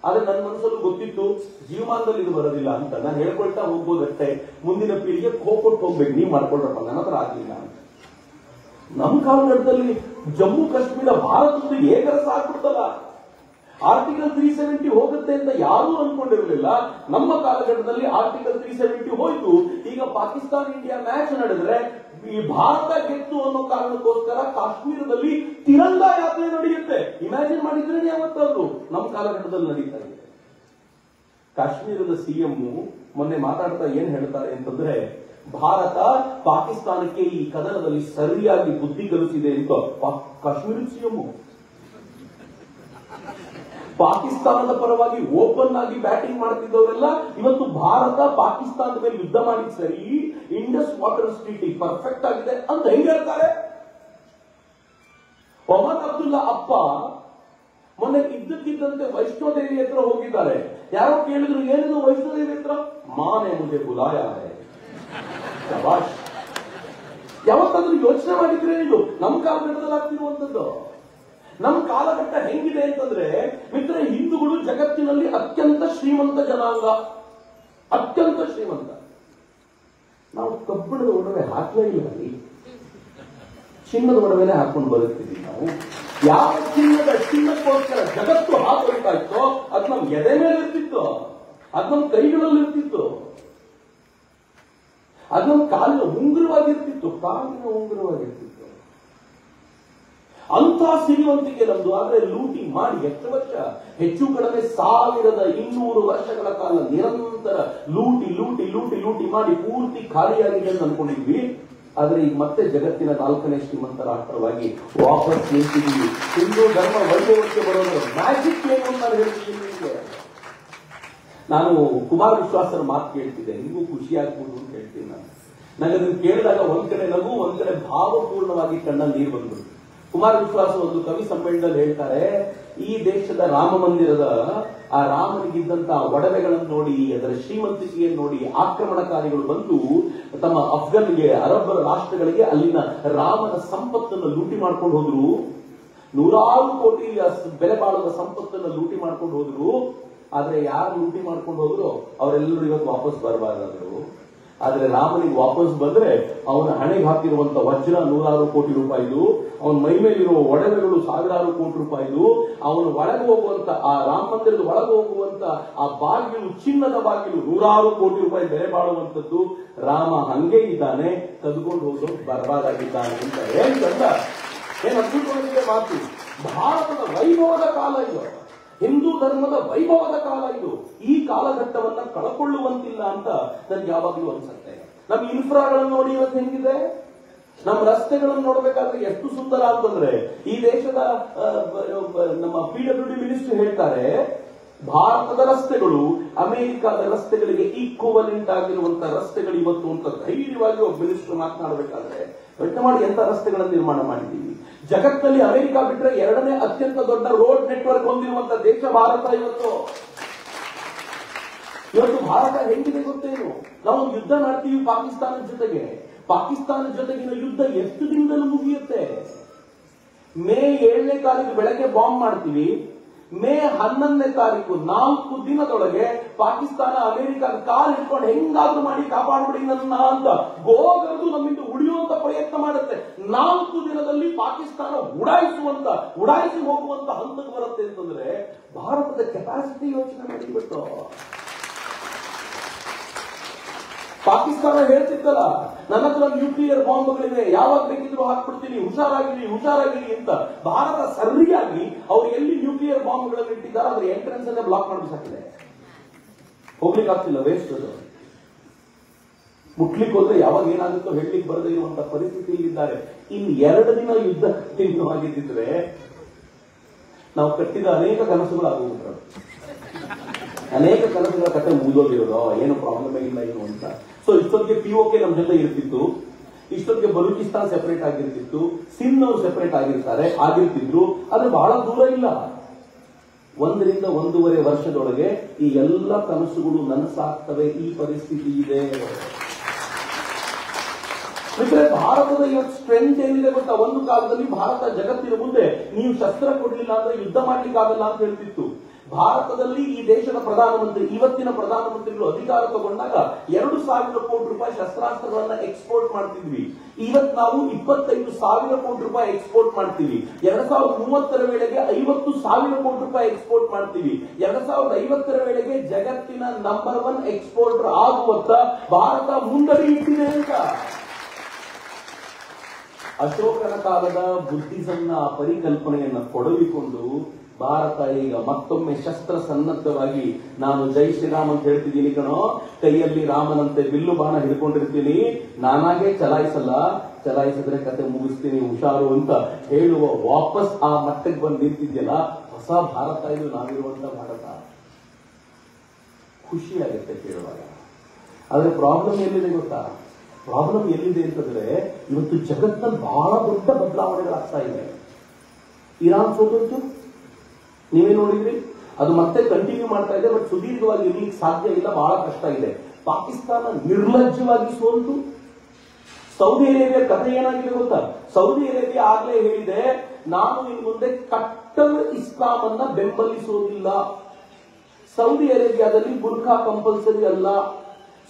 ಆದ್ರೆ ನನ್ನ ಮನಸ್ಸಲ್ಲೂ ಗೊತ್ತಿತ್ತು ಜೀವಮಾನದಲ್ಲಿ ಇದು ಬರೋದಿಲ್ಲ ಅಂತ. ನಾನು ಹೇಳ್ಕೊಳ್ತಾ ಹೋಗ್ಬೋದಷ್ಟೇ, ಮುಂದಿನ ಪೀಳಿಗೆ ಹೋಗ್ಕೊಟ್ಟು ಹೋಗ್ಬೇಕು, ನೀವ್ ಮಾಡ್ಕೊಳ್ರಪ್ಪ, ನನ್ನ ಹತ್ರ ಆಗ್ಲಿಲ್ಲ ಅಂತ. ನಮ್ಮ ಕಾಲಘಟ್ಟದಲ್ಲಿ ಜಮ್ಮು ಕಾಶ್ಮೀರ ಭಾರತದ ಏಕರಸ ಆಗ್ಬಿಡ್ತಲ್ಲ. ಆರ್ಟಿಕಲ್ 370 ಹೋಗುತ್ತೆ ಅಂತ ಯಾರೂ ಅನ್ಕೊಂಡಿರಲಿಲ್ಲ. ನಮ್ಮ ಕಾಲಘಟ್ಟದಲ್ಲಿ ಆರ್ಟಿಕಲ್ 370 ಹೋಯ್ತು. ಈಗ ಪಾಕಿಸ್ತಾನ ಇಂಡಿಯಾ ಮ್ಯಾಚ್ ನಡೆದ್ರೆ ಈ ಭಾರತ ಗೆತ್ತು ಅನ್ನೋ ಕಾರಣಕ್ಕೋಸ್ಕರ ಕಾಶ್ಮೀರದಲ್ಲಿ ತಿರಂಗಾ ಯಾತ್ರೆ ನಡೆಯುತ್ತೆ. ಇಮ್ಯಾಜಿನ್ ಮಾಡಿದ್ರೆ ಯಾವತ್ತಾದ್ರು ನಮ್ಮ ಕಾಲಘಟ್ಟದಲ್ಲಿ ನಡೀತಾ ಇದೆ. ಕಾಶ್ಮೀರದ ಸಿಎಂ ಮೊನ್ನೆ ಮಾತಾಡ್ತಾ ಏನ್ ಹೇಳ್ತಾರೆ ಅಂತಂದ್ರೆ, ಭಾರತ ಪಾಕಿಸ್ತಾನಕ್ಕೆ ಈ ಕದನದಲ್ಲಿ ಸರಿಯಾಗಿ ಬುದ್ಧಿ ಕಲಿಸಿದೆ ಅಂತ. ಕಾಶ್ಮೀರದ ಸಿಎಂ ಪಾಕಿಸ್ತಾನದ ಪರವಾಗಿ ಓಪನ್ ಆಗಿ ಬ್ಯಾಟಿಂಗ್ ಮಾಡ್ತಿದ್ದವರೆಲ್ಲ ಇವತ್ತು ಭಾರತ ಪಾಕಿಸ್ತಾನದ ಮೇಲೆ ಯುದ್ಧ ಮಾಡಿ ಸರಿ, ಇಂಡಸ್ ವಾಟರ್ ಟ್ರೀಟಿ ಪರ್ಫೆಕ್ಟ್ ಆಗಿದೆ ಅಂತ ಹೆಂಗ್ ಹೇಳ್ತಾರೆ. ಒಮರ್ ಅಬ್ದುಲ್ಲಾ ಅಪ್ಪ ಮೊನ್ನೆ ಇದ್ದಕ್ಕಿದ್ದಂತೆ ವೈಷ್ಣೋದೇವಿ ಹತ್ರ ಹೋಗಿದ್ದಾರೆ. ಯಾರೋ ಕೇಳಿದ್ರು, ಏನಿದು ವೈಷ್ಣೋದೇವಿ ಹತ್ರ? ಮಾನೆ ಮುझे ಬುಲಾಯಾ ಹೈ. ಶಬಾಷ್. ಯಾವತ್ತಾದ್ರೂ ಯೋಚನೆ ಮಾಡಿದ್ರೆ ಇದು ನಮ್ಮ ಕಾಲಘಟ್ಟದಲ್ಲಿ ಆಗ್ತಿರುವಂತದ್ದು. ನಮ್ಮ ಕಾಲಘಟ್ಟ ಹೆಂಗಿದೆ ಅಂತಂದ್ರೆ ಮಿತ್ರ, ಹಿಂದೂಗಳು ಜಗತ್ತಿನಲ್ಲಿ ಅತ್ಯಂತ ಶ್ರೀಮಂತ ಜನಾಂಗ, ಅತ್ಯಂತ ಶ್ರೀಮಂತ. ನಾವು ಕಬ್ಬಿಣದ ಒಡವೆ ಹಾಕಲೇ ಇಲ್ಲ, ಚಿನ್ನದ ಒಡವೆನೆ ಹಾಕೊಂಡು ಬರುತ್ತೀವಿ ನಾವು. ಯಾವ ಚಿನ್ನಕ್ಕೋಸ್ಕರ ಜಗತ್ತು ಹಾಕಬೇಕಾ ಇತ್ತೋ ಅದು ನಮ್ ಎದೆ ಮೇಲೆ ಇರ್ತಿತ್ತು, ಅದು ನಮ್ ಕೈಗಳಲ್ಲಿ ಇರ್ತಿತ್ತು, ಅದು ನಮ್ ಕಾಲಿನ ಉಂಗುರವಾಗಿರ್ತಿತ್ತು, ಕಾಲಿನ ಉಂಗುರವಾಗಿರ್ತಿತ್ತು. ಅಂತ ಸಿರಿವಂತಿಕೆ ನಮ್ದು. ಆದ್ರೆ ಲೂಟಿ ಮಾಡಿ ಎಷ್ಟು ವರ್ಷ? ಹೆಚ್ಚು ಕಡಿಮೆ 1200 ವರ್ಷಗಳ ಕಾಲ ನಿರಂತರ ಲೂಟಿ ಲೂಟಿ ಲೂಟಿ ಲೂಟಿ ಮಾಡಿ ಪೂರ್ತಿ ಖಾಲಿಯಾಗಿದೆ ಅಂತ ಅನ್ಕೊಂಡಿದ್ವಿ. ಆದ್ರೆ ಈಗ ಮತ್ತೆ ಜಗತ್ತಿನ 4ನೇ ಶ್ರೀಮಂತ ರಾಷ್ಟ್ರವಾಗಿ ವಾಪಸ್ ನಿಂತಿದ್ದೀವಿ. ಹಿಂದೂ ಧರ್ಮ ವೈಭವಕ್ಕೆ ಬರೋದ್ರ ಮ್ಯಾಜಿಕ್ ಏನು ಅಂತ ನಾನು ಹೇಳ್ತಿದ್ದೀನಿ. ನಾನು ಕುಮಾರ್ ವಿಶ್ವಾಸರ ಮಾತು ಕೇಳ್ತಿದ್ದೆ, ನಿಮಗೂ ಖುಷಿ ಆಗ್ಬೋದು ಅಂತ ಹೇಳ್ತೀನಿ. ನನಗೆ ಅದನ್ನು ಕೇಳಿದಾಗ ಒಂದ್ ಕಡೆ ನಗು, ಒಂದ್ ಕಡೆ ಭಾವಪೂರ್ಣವಾಗಿ ಕಣ್ಣಲ್ಲಿ ನೀರು ಬಂದ್ಬಿಟ್ಟು. ಕುಮಾರ್ ವಿಶ್ವಾಸ ಒಂದು ಕವಿ ಸಮ್ಮೇಳನದಲ್ಲಿ ಹೇಳ್ತಾರೆ, ಈ ದೇಶದ ರಾಮ ಮಂದಿರದ ಆ ರಾಮನಿಗಿದ್ದಂತಹ ಒಡವೆಗಳನ್ನು ನೋಡಿ, ಅದರ ಶ್ರೀಮಂತಿಕೆಯನ್ನು ನೋಡಿ ಆಕ್ರಮಣಕಾರಿಗಳು ಬಂದು ತಮ್ಮ ಅಫ್ಘನ್ಗೆ, ಅರಬ್ ರಾಷ್ಟ್ರಗಳಿಗೆ ಅಲ್ಲಿನ ರಾಮನ ಸಂಪತ್ತನ್ನು ಲೂಟಿ ಮಾಡ್ಕೊಂಡು ಹೋದ್ರು. 100 ಕೋಟಿ ಬೆಲೆ ಬಾಳುವ ಸಂಪತ್ತನ್ನು ಲೂಟಿ ಮಾಡ್ಕೊಂಡು ಹೋದ್ರು. ಆದ್ರೆ ಯಾರು ಲೂಟಿ ಮಾಡ್ಕೊಂಡು ಹೋದ್ರು ಅವರೆಲ್ಲರೂ ಇವತ್ತು ವಾಪಸ್ ಬರಬಾರದು. ಆದ್ರೆ ರಾಮನಿಗೆ ವಾಪಸ್ ಬಂದ್ರೆ ಅವನ ಹಣೆಗೆ ಹಾಕಿರುವಂತ ವಜ್ರ 100 ಕೋಟಿ ರೂಪಾಯಿದು, ಅವನ ಮೈ ಮೇಲಿರುವ ಒಡವೆಗಳು 1000 ಕೋಟಿ ರೂಪಾಯಿದು, ಅವನು ಒಳಗೆ ಹೋಗುವಂತ ಆ ರಾಮ ಮಂದಿರದ ಒಳಗೆ ಹೋಗುವಂತ ಆ ಬಾಗಿಲು, ಚಿನ್ನದ ಬಾಗಿಲು 100 ಕೋಟಿ ರೂಪಾಯಿ ಬೆಲೆ ಬಾಳುವಂತದ್ದು. ರಾಮ ಹಂಗೆ ಇದ್ದಾನೆ, ತೆಗೆದುಕೊಂಡು ಹೋಗೋದು ಬರ್ಬಾದಾಗಿದ್ದಾನೆ ಅಂತ ಏನ್ ಕಂಡ, ಏನ್ ಅದ್ಭುತವಾಗಿದೆ ಮಾತು. ಭಾರತದ ವೈಭವದ ಕಾಲ ಇದು, ಹಿಂದೂ ಧರ್ಮದ ವೈಭವದ ಕಾಲ ಇದು. ಈ ಕಾಲಘಟ್ಟವನ್ನ ಕಳ್ಕೊಳ್ಳುವಂತಿಲ್ಲ ಅಂತ ನನ್ಗೆ ಯಾವಾಗಲೂ ಅನ್ಸುತ್ತೆ. ನಮ್ಮ ಇನ್ಫ್ರಾಗಳನ್ನು ನೋಡಿ ಇವತ್ತು ಹೆಂಗಿದೆ, ನಮ್ಮ ರಸ್ತೆಗಳನ್ನು ನೋಡ್ಬೇಕಾದ್ರೆ ಎಷ್ಟು ಸುಂದರ ಅಂತಂದ್ರೆ, ಈ ದೇಶದ ನಮ್ಮ PWD ಮಿನಿಸ್ಟರ್ ಹೇಳ್ತಾರೆ, ಭಾರತದ ರಸ್ತೆಗಳು ಅಮೆರಿಕದ ರಸ್ತೆಗಳಿಗೆ ಈಕ್ವಲೆಂಟ್ ಆಗಿರುವಂತಹ ರಸ್ತೆಗಳು ಇವತ್ತು ಅಂತ ಧೈರ್ಯವಾಗಿ ಒಬ್ಬ ಮಿನಿಸ್ಟರ್ ಮಾತನಾಡಬೇಕಾದ್ರೆ ಯೋಚನೆ ಮಾಡಿ ಎಂತ ರಸ್ತೆಗಳನ್ನು ನಿರ್ಮಾಣ ಮಾಡಿದ್ದೀವಿ. ಜಗತ್ತಿನಲ್ಲಿ ಅಮೆರಿಕ ಬಿಟ್ಟರೆ 2ನೇ ಅತ್ಯಂತ ದೊಡ್ಡ ರೋಡ್ ನೆಟ್ವರ್ಕ್ ಹೊಂದಿರುವಂತಹ ದೇಶ ಭಾರತ. ಇವತ್ತು ಭಾರತ ಹೆಂಗಿದೆ ಗೊತ್ತೇನು? ನಾವು ಯುದ್ಧ ಮಾಡ್ತೀವಿ ಪಾಕಿಸ್ತಾನದ ಜೊತೆಗೆ. ಪಾಕಿಸ್ತಾನದ ಜೊತೆಗಿನ ಯುದ್ಧ ಎಷ್ಟು ದಿನದಲ್ಲಿ ಮುಗಿಯುತ್ತೆ? ಮೇ 7ನೇ ತಾರೀಕು ಬೆಳಗ್ಗೆ ಬಾಂಬ್ ಮಾಡ್ತೀವಿ, ಮೇ 11ನೇ ತಾರೀಕು 4 ದಿನದೊಳಗೆ ಪಾಕಿಸ್ತಾನ ಅಮೆರಿಕ ಕಾಲ್ ಇಟ್ಕೊಂಡು ಹೆಂಗಾದ್ರೂ ಮಾಡಿ ಕಾಪಾಡ್ಬಿಡಿ ನನ್ನ ಅಂತ ಗೋಗರದು ನಮ್ಮಿಂದ ಉಳಿಯುವಂತ ಪ್ರಯತ್ನ ಮಾಡುತ್ತೆ. 4 ದಿನದಲ್ಲಿ ಪಾಕಿಸ್ತಾನ ಉಡಾಯಿಸಿ ಹೋಗುವಂತ ಹಂತಕ್ಕೆ ಬರುತ್ತೆ ಅಂತಂದ್ರೆ ಭಾರತದ ಕೆಪಾಸಿಟಿ ಯೋಚನೆ ಮಾಡಿಬಿಟ್ಟು. ಪಾಕಿಸ್ತಾನ ಹೇಳ್ತಿತ್ತಲ್ಲ, ನನ್ನ ಹತ್ರ ನ್ಯೂಕ್ಲಿಯರ್ ಬಾಂಬ್ಗಳಿವೆ, ಯಾವಾಗ ಬೇಕಿದ್ರು ಹಾಕ್ಬಿಡ್ತೀನಿ, ಹುಷಾರಾಗಿರಿ ಅಂತ. ಭಾರತ ಸರಿಯಾಗಿ ಅವ್ರು ಎಲ್ಲಿ ನ್ಯೂಕ್ಲಿಯರ್ ಬಾಂಬ್ಗಳನ್ನು ಇಟ್ಟಿದ್ದಾರೆ ಅದ್ರ ಎಂಟ್ರೆನ್ಸ್ ಅನ್ನ ಬ್ಲಾಕ್ ಮಾಡಿಸಾಕಿದೆ. ಹೋಗ್ಲಿಕ್ಕೆ ಆಗ್ತಿಲ್ಲ, ವೇಸ್ಟ್ ಅದು. ಮುಟ್ಲಿಕ್ಕೆ ಹೋದ್ರೆ ಯಾವಾಗ ಏನಾಗುತ್ತೋ ಹೇಳಲಿಕ್ಕೆ ಬರದೇ ಇರುವಂತಹ ಪರಿಸ್ಥಿತಿಯಲ್ಲಿದ್ದಾರೆ. ಇನ್ನು 2 ದಿನ ಯುದ್ಧ ಆಗಿದ್ದಿದ್ರೆ ನಾವು ಕಟ್ಟಿದ ಅನೇಕ ಕನಸುಗಳಾಗುವುದು, ಅನೇಕ ಕನಸುಗಳ ಕಥೆ ಮುಗಿದೋಗಿರೋದು, ಏನು ಪ್ರಾಬ್ಲಮ್ ಇಲ್ಲ ಏನು ಅಂತ. ಸೊ ಇಷ್ಟೊತ್ತಿಗೆ POK ನಮ್ಮ ಜೊತೆ ಇರ್ತಿತ್ತು, ಇಷ್ಟೊತ್ತಿಗೆ ಬಲೂಚಿಸ್ತಾನ್ ಸೆಪರೇಟ್ ಆಗಿರ್ತಿತ್ತು, ಸಿಂಧ್ ಅವರು ಸೆಪರೇಟ್ ಆಗಿರ್ತಿದ್ರು. ಆದ್ರೆ ಬಹಳ ದೂರ ಇಲ್ಲ, 1 ರಿಂದ 1.5 ವರ್ಷದೊಳಗೆ ಈ ಎಲ್ಲ ಕನಸುಗಳು ನನಸಾಗ್ತವೆ. ಈ ಪರಿಸ್ಥಿತಿ ಇದೆ. ಭಾರತದ ಇವತ್ತು ಸ್ಟ್ರೆಂತ್ ಏನಿದೆ ಗೊತ್ತಾ? ಒಂದು ಕಾಲದಲ್ಲಿ ಭಾರತ ಜಗತ್ತಿನ ಮುಂದೆ ನೀವು ಶಸ್ತ್ರ ಕೊಡ್ಲಿಲ್ಲ ಅಂದ್ರೆ ಯುದ್ಧ ಮಾಡ್ಲಿಕ್ಕೆ ಆಗಲ್ಲ ಅಂತ ಹೇಳ್ತಿತ್ತು. ಭಾರತದಲ್ಲಿ ಈ ದೇಶದ ಪ್ರಧಾನಮಂತ್ರಿ, ಇವತ್ತಿನ ಪ್ರಧಾನಮಂತ್ರಿಗಳು ಅಧಿಕಾರ ತಗೊಂಡಾಗ 2,000 ಕೋಟಿ ರೂಪಾಯಿ ಶಸ್ತ್ರಾಸ್ತ್ರಗಳನ್ನ ಎಕ್ಸ್ಪೋರ್ಟ್ ಮಾಡ್ತಿದ್ವಿ. ಇವತ್ತು ನಾವು 25,000 ಕೋಟಿ ರೂಪಾಯಿ ಎಕ್ಸ್ಪೋರ್ಟ್ ಮಾಡ್ತೀವಿ. 2030 ವೇಳೆಗೆ 50,000 ಕೋಟಿ ರೂಪಾಯಿ ಎಕ್ಸ್ಪೋರ್ಟ್ ಮಾಡ್ತೀವಿ. 2050 ವೇಳೆಗೆ ಜಗತ್ತಿನ ನಂಬರ್ 1 ಎಕ್ಸ್ಪೋರ್ಟರ್ ಆಗುವತ್ತ ಭಾರತ ಮುಂದಡಿಯಿಟ್ಟಿದೆ ಅಂತ. ಅಶೋಕನ ಕಾಲದ ಬುದ್ಧಿಸಂನ ಪರಿಕಲ್ಪನೆಯನ್ನ ಕೊಡವಿಕೊಂಡು ಭಾರತ ಈಗ ಮತ್ತೊಮ್ಮೆ ಶಸ್ತ್ರ ಸನ್ನದ್ಧವಾಗಿ, ನಾನು ಜೈ ಶ್ರೀರಾಮ್ ಅಂತ ಹೇಳ್ತಿದ್ದೀನಿ ಕಣೋ, ಕೈಯಲ್ಲಿ ರಾಮನಂತೆ ಬಿಲ್ಲು ಬಾಣ ಹಿಡ್ಕೊಂಡಿರ್ತೀನಿ, ನಾನಾಗೆ ಚಲಾಯಿಸಿದ್ರೆ ಕತೆ ಮುಗಿಸ್ತೀನಿ ಹುಷಾರು ಅಂತ ಹೇಳುವ ವಾಪಸ್ ಆ ಮಟ್ಟಕ್ಕೆ ಬಂದು ನಿಂತಿದ್ಯಲ್ಲ, ಹೊಸ ಭಾರತ ಇದು ನಾವಿರುವಂತ ಭಾರತ. ಖುಷಿಯಾಗುತ್ತೆ ಕೇಳುವಾಗ. ಆದ್ರೆ ಪ್ರಾಬ್ಲಮ್ ಎಲ್ಲಿದೆ ಗೊತ್ತಾ? ಪ್ರಾಬ್ಲಮ್ ಎಲ್ಲಿದೆ ಅಂತಂದ್ರೆ, ಇವತ್ತು ಜಗತ್ತಿನಲ್ಲಿ ಬಹಳ ದೊಡ್ಡ ಬದಲಾವಣೆಗಳಾಗ್ತಾ ಇದೆ. ಇರಾನ್ ಸೋತೋಯ್ತು, ನೀವೇ ನೋಡಿದ್ರಿ, ಅದು ಮತ್ತೆ ಕಂಟಿನ್ಯೂ ಮಾಡ್ತಾ ಇದೆ. ಬಟ್ ಸುದೀರ್ಘವಾಗಿ ಇರ್ಲಿಕ್ಕೆ ಸಾಧ್ಯ ಇಲ್ಲ, ಬಹಳ ಕಷ್ಟ ಇದೆ. ಪಾಕಿಸ್ತಾನ ನಿರ್ಲಜ್ಜವಾಗಿ ಸೋಲ್ತು. ಸೌದಿ ಅರೇಬಿಯಾ ಕಥೆ ಏನಾಗಿದೆ ಗೊತ್ತಾ? ಸೌದಿ ಅರೇಬಿಯಾ ಆಗ್ಲೇ ಹೇಳಿದೆ, ನಾನು ಇನ್ನು ಮುಂದೆ ಕಟ್ಟರ್ ಇಸ್ಲಾಂ ಅನ್ನ ಬೆಂಬಲಿಸುವುದಿಲ್ಲ. ಸೌದಿ ಅರೇಬಿಯಾದಲ್ಲಿ ಬುರ್ಖಾ ಕಂಪಲ್ಸರಿ ಅಲ್ಲ.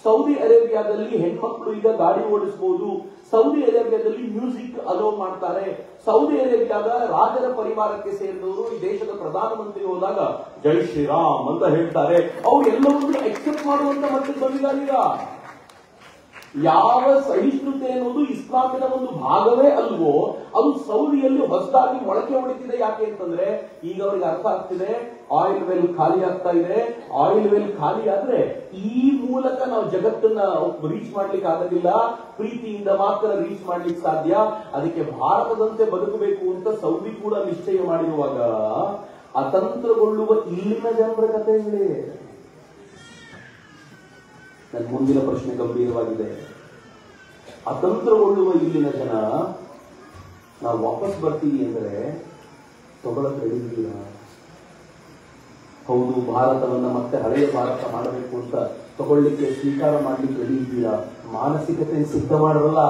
ಸೌದಿ ಅರೇಬಿಯಾದಲ್ಲಿ ಹೆಣ್ಮಕ್ಳು ಈಗ ಗಾಡಿ ಓಡಿಸಬಹುದು. ಸೌದಿ ಅರೇಬಿಯಾದಲ್ಲಿ ಮ್ಯೂಸಿಕ್ ಅಲೋ ಮಾಡ್ತಾರೆ. ಸೌದಿ ಅರೇಬಿಯಾದ ರಾಜರ ಪರಿವಾರಕ್ಕೆ ಸೇರಿದವರು ಈ ದೇಶದ ಪ್ರಧಾನಮಂತ್ರಿ ಹೋದಾಗ ಜೈ ಶ್ರೀರಾಮ್ ಅಂತ ಹೇಳ್ತಾರೆ. ಅವ್ರು ಎಲ್ಲವನ್ನೂ ಎಕ್ಸೆಪ್ಟ್ ಮಾಡುವಂತ ಮಟ್ಟಿಗೆ ಬಂದಿದ್ದಾರೆ. ಈಗ ಯಾವ ಸಹಿಷ್ಣುತೆ ಎನ್ನುವುದು ಇಸ್ಲಾಮಿನ ಒಂದು ಭಾಗವೇ ಅಲ್ವೋ, ಅದು ಸೌದಿಯಲ್ಲಿ ಹೊಸದಾಗಿ ಮೊಳಕೆ ಹೊಡಿತಿದೆ. ಯಾಕೆ ಅಂತಂದ್ರೆ ಈಗ ಅವರಿಗೆ ಅರ್ಥ ಆಗ್ತಿದೆ, ಆಯಿಲ್ ವೆಲ್ ಖಾಲಿ ಆಗ್ತಾ ಇದೆ. ಆಯಿಲ್ ವೆಲ್ ಖಾಲಿ ಆದ್ರೆ ಈ ಮೂಲಕ ನಾವು ಜಗತ್ತನ್ನ ರೀಚ್ ಮಾಡ್ಲಿಕ್ಕೆ ಆಗೋದಿಲ್ಲ, ಪ್ರೀತಿಯಿಂದ ಮಾತ್ರ ರೀಚ್ ಮಾಡ್ಲಿಕ್ಕೆ ಸಾಧ್ಯ. ಅದಕ್ಕೆ ಭಾರತದಂತೆ ಬದುಕಬೇಕು ಅಂತ ಸೌದಿ ಕೂಡ ನಿಶ್ಚಯ ಮಾಡಿರುವಾಗ ಅತಂತ್ರಗೊಳ್ಳುವ ಇಲ್ಲಿನ ಜನರ ಕಥೆಗಳೇ. ನನ್ನ ಮುಂದಿನ ಪ್ರಶ್ನೆ ಗಂಭೀರವಾಗಿದೆ. ಅತಂತ್ರಗೊಳ್ಳುವ ಇಲ್ಲಿನ ಜನ ನಾವು ವಾಪಸ್ ಬರ್ತೀವಿ ಅಂದ್ರೆ ತಗೊಳಕ್ ರೆಡಿ ಇದ್ದೀರಾ? ಹೌದು, ಭಾರತವನ್ನ ಮತ್ತೆ ಹಳೆಯ ಭಾರತ ಮಾಡಬೇಕು ಅಂತ ತಗೊಳ್ಳಿಕ್ಕೆ, ಸ್ವೀಕಾರ ಮಾಡ್ಲಿಕ್ಕೆ ರೆಡಿ ಇದ್ದೀರಾ? ಮಾನಸಿಕತೆಯನ್ನು ಸಿದ್ಧ ಮಾಡರಲ್ಲ.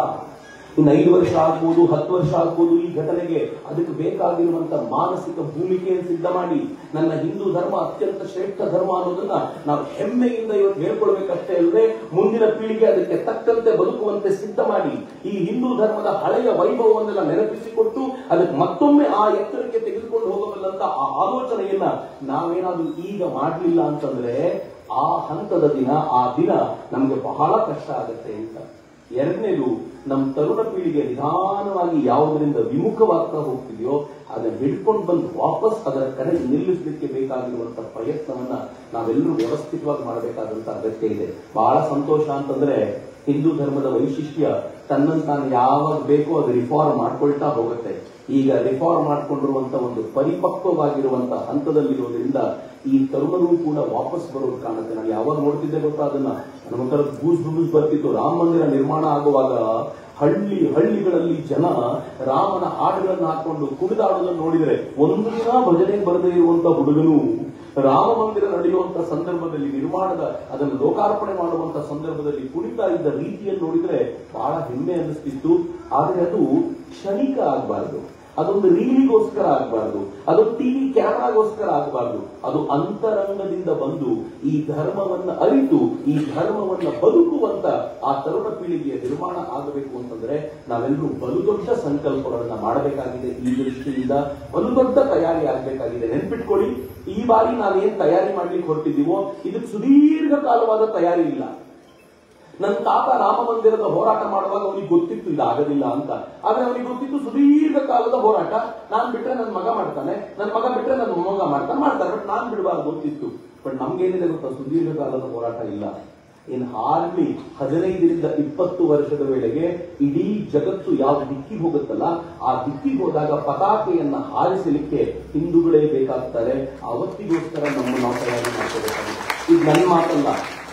ಇನ್ನು 5 ವರ್ಷ ಆಗ್ಬೋದು, 10 ವರ್ಷ ಆಗ್ಬೋದು ಈ ಘಟನೆಗೆ. ಅದಕ್ಕೆ ಬೇಕಾಗಿರುವಂತ ಮಾನಸಿಕ ಭೂಮಿಕೆಯನ್ನು ಸಿದ್ಧ ಮಾಡಿ, ನನ್ನ ಹಿಂದೂ ಧರ್ಮ ಅತ್ಯಂತ ಶ್ರೇಷ್ಠ ಧರ್ಮ ಅನ್ನೋದನ್ನ ನಾವು ಹೆಮ್ಮೆಯಿಂದ ಇವತ್ತು ಹೇಳ್ಕೊಳ್ಬೇಕಷ್ಟೇ ಅಲ್ಲದೆ ಮುಂದಿನ ಪೀಳಿಗೆ ಅದಕ್ಕೆ ತಕ್ಕಂತೆ ಬದುಕುವಂತೆ ಸಿದ್ಧ ಮಾಡಿ, ಈ ಹಿಂದೂ ಧರ್ಮದ ಹಳೆಯ ವೈಭವವನ್ನೆಲ್ಲ ನೆನಪಿಸಿಕೊಟ್ಟು ಅದಕ್ಕೆ ಮತ್ತೊಮ್ಮೆ ಆ ಎತ್ತರಕ್ಕೆ ತೆಗೆದುಕೊಂಡು ಹೋಗಬಲ್ಲಂತ ಆ ಆಲೋಚನೆಯನ್ನ ನಾವೇನಾದ್ರೂ ಈಗ ಮಾಡಲಿಲ್ಲ ಅಂತಂದ್ರೆ ಆ ಹಂತದ ದಿನ, ಆ ದಿನ ನಮ್ಗೆ ಬಹಳ ಕಷ್ಟ ಆಗುತ್ತೆ ಅಂತ. ಎರಡನೇದು, ನಮ್ಮ ತರುಣ ಪೀಳಿಗೆ ನಿಧಾನವಾಗಿ ಯಾವುದರಿಂದ ವಿಮುಖವಾಗ್ತಾ ಹೋಗ್ತಿದೆಯೋ ಅದನ್ನ ಹಿಡ್ಕೊಂಡು ಬಂದು ವಾಪಸ್ ಅದರ ಕಡೆ ನಿಲ್ಲಿಸಲಿಕ್ಕೆ ಬೇಕಾಗಿರುವಂತಹ ಪ್ರಯತ್ನವನ್ನ ನಾವೆಲ್ಲರೂ ವ್ಯವಸ್ಥಿತವಾಗಿ ಮಾಡಬೇಕಾದಂತ ಅಗತ್ಯ ಇದೆ. ಬಹಳ ಸಂತೋಷ ಅಂತಂದ್ರೆ ಹಿಂದೂ ಧರ್ಮದ ವೈಶಿಷ್ಟ್ಯ ತನ್ನನ್ನು ತಾನು ಯಾವಾಗ ಬೇಕೋ ಅದು ರಿಫಾರ್ಮ್ ಮಾಡ್ಕೊಳ್ತಾ ಹೋಗುತ್ತೆ. ಈಗ ರಿಫಾರ್ಮ್ ಮಾಡ್ಕೊಂಡಿರುವಂತ ಒಂದು ಪರಿಪಕ್ವವಾಗಿರುವಂತಹ ಹಂತದಲ್ಲಿರೋದ್ರಿಂದ ಈ ತರುಣರು ಕೂಡ ವಾಪಸ್ ಬರೋದು ಕಾಣುತ್ತೆ. ನಾನು ಯಾವಾಗ ನೋಡ್ತಿದ್ದೆ ಗೊತ್ತಾ, ಅದನ್ನ ನಮಗೊಂಥರ ಗೂಸ್ ಬರ್ತಿತ್ತು. ರಾಮ ಮಂದಿರ ನಿರ್ಮಾಣ ಆಗುವಾಗ ಹಳ್ಳಿಗಳಲ್ಲಿ ಜನ ರಾಮನ ಹಾಡುಗಳನ್ನು ಹಾಕೊಂಡು ಕುಣಿದಾಡೋದನ್ನು ನೋಡಿದರೆ, ಒಂದು ದಿನ ಭಜನೆ ಬರದೇ ಇರುವಂತ ಹುಡುಗನು ರಾಮ ಮಂದಿರ ನಡೆಯುವಂತ ಸಂದರ್ಭದಲ್ಲಿ, ನಿರ್ಮಾಣದ ಅದನ್ನು ಲೋಕಾರ್ಪಣೆ ಮಾಡುವಂತ ಸಂದರ್ಭದಲ್ಲಿ ಕುಣಿತಾ ಇದ್ದ ರೀತಿಯನ್ನು ನೋಡಿದ್ರೆ ಬಹಳ ಹೆಮ್ಮೆ ಅನ್ನಿಸ್ತಿತ್ತು. ಆದ್ರೆ ಅದು ಕ್ಷಣಿಕ ಆಗಬಾರದು, ಅದೊಂದು ರೀಲಿಗೋಸ್ಕರ ಆಗಬಾರದು, ಅದೊಂದು ಟಿವಿ ಕ್ಯಾಮರಾಗೋಸ್ಕರ ಆಗಬಾರದು. ಅದು ಅಂತರಂಗದಿಂದ ಬಂದು ಈ ಧರ್ಮವನ್ನ ಅರಿತು ಈ ಧರ್ಮವನ್ನ ಬದುಕುವಂತ ಆ ತರುಣ ಪೀಳಿಗೆಯ ನಿರ್ಮಾಣ ಆಗಬೇಕು ಅಂತಂದ್ರೆ ನಾವೆಲ್ಲರೂ ಬಲು ದೊಡ್ಡ ಸಂಕಲ್ಪಗಳನ್ನ ಮಾಡಬೇಕಾಗಿದೆ. ಈ ದೃಷ್ಟಿಯಿಂದ ಬಲು ದೊಡ್ಡ ತಯಾರಿ ಆಗಬೇಕಾಗಿದೆ. ನೆನ್ಪಿಟ್ಕೊಳ್ಳಿ, ಈ ಬಾರಿ ನಾವೇನ್ ತಯಾರಿ ಮಾಡ್ಲಿಕ್ಕೆ ಹೊರಟಿದ್ದೀವೋ ಇದಕ್ಕೆ ಸುದೀರ್ಘ ಕಾಲವಾದ ತಯಾರಿ ಇಲ್ಲ. ನನ್ನ ತಾತ ರಾಮ ಮಂದಿರದ ಹೋರಾಟ ಮಾಡುವಾಗ ಅವನಿಗೆ ಗೊತ್ತಿತ್ತು ಇದಾಗದಿಲ್ಲ ಅಂತ. ಆದ್ರೆ ಅವನಿಗೆ ಗೊತ್ತಿತ್ತು ಸುದೀರ್ಘ ಕಾಲದ ಹೋರಾಟ. ನಾನ್ ಬಿಟ್ರೆ ನನ್ನ ಮಗ ಮಾಡ್ತಾನೆ, ನನ್ನ ಮಗ ಬಿಟ್ರೆ ನನ್ನ ಮೊಮ್ಮಗ ಮಾಡ್ತಾರೆ. ಬಟ್ ನಾನ್ ಬಿಡಬಾರ್ದು ಗೊತ್ತಿತ್ತು. ಬಟ್ ನಮ್ಗೇನಿದೆ ಗೊತ್ತಾ, ಸುದೀರ್ಘ ಕಾಲದ ಹೋರಾಟ ಇಲ್ಲ. ಇನ್ ಹಾರ್ಡ್ಲಿ 15ರಿಂದ 20 ವರ್ಷದ ವೇಳೆಗೆ ಇಡೀ ಜಗತ್ತು ಯಾವ ದಿಕ್ಕಿಗೆ ಹೋಗುತ್ತಲ್ಲ ಆ ದಿಕ್ಕಿಗೆ ಹೋದಾಗ ಪತಾಕೆಯನ್ನ ಹಾರಿಸಲಿಕ್ಕೆ ಹಿಂದೂಗಳೇ ಬೇಕಾಗ್ತಾರೆ. ಅವತ್ತಿಗೋಸ್ಕರ ನಾವು ತಯಾರಿ ಮಾಡ್ಕೋಬೇಕಾಗಿದೆ. ಇದು ನನ್ನ ಮಾತಲ್ಲ,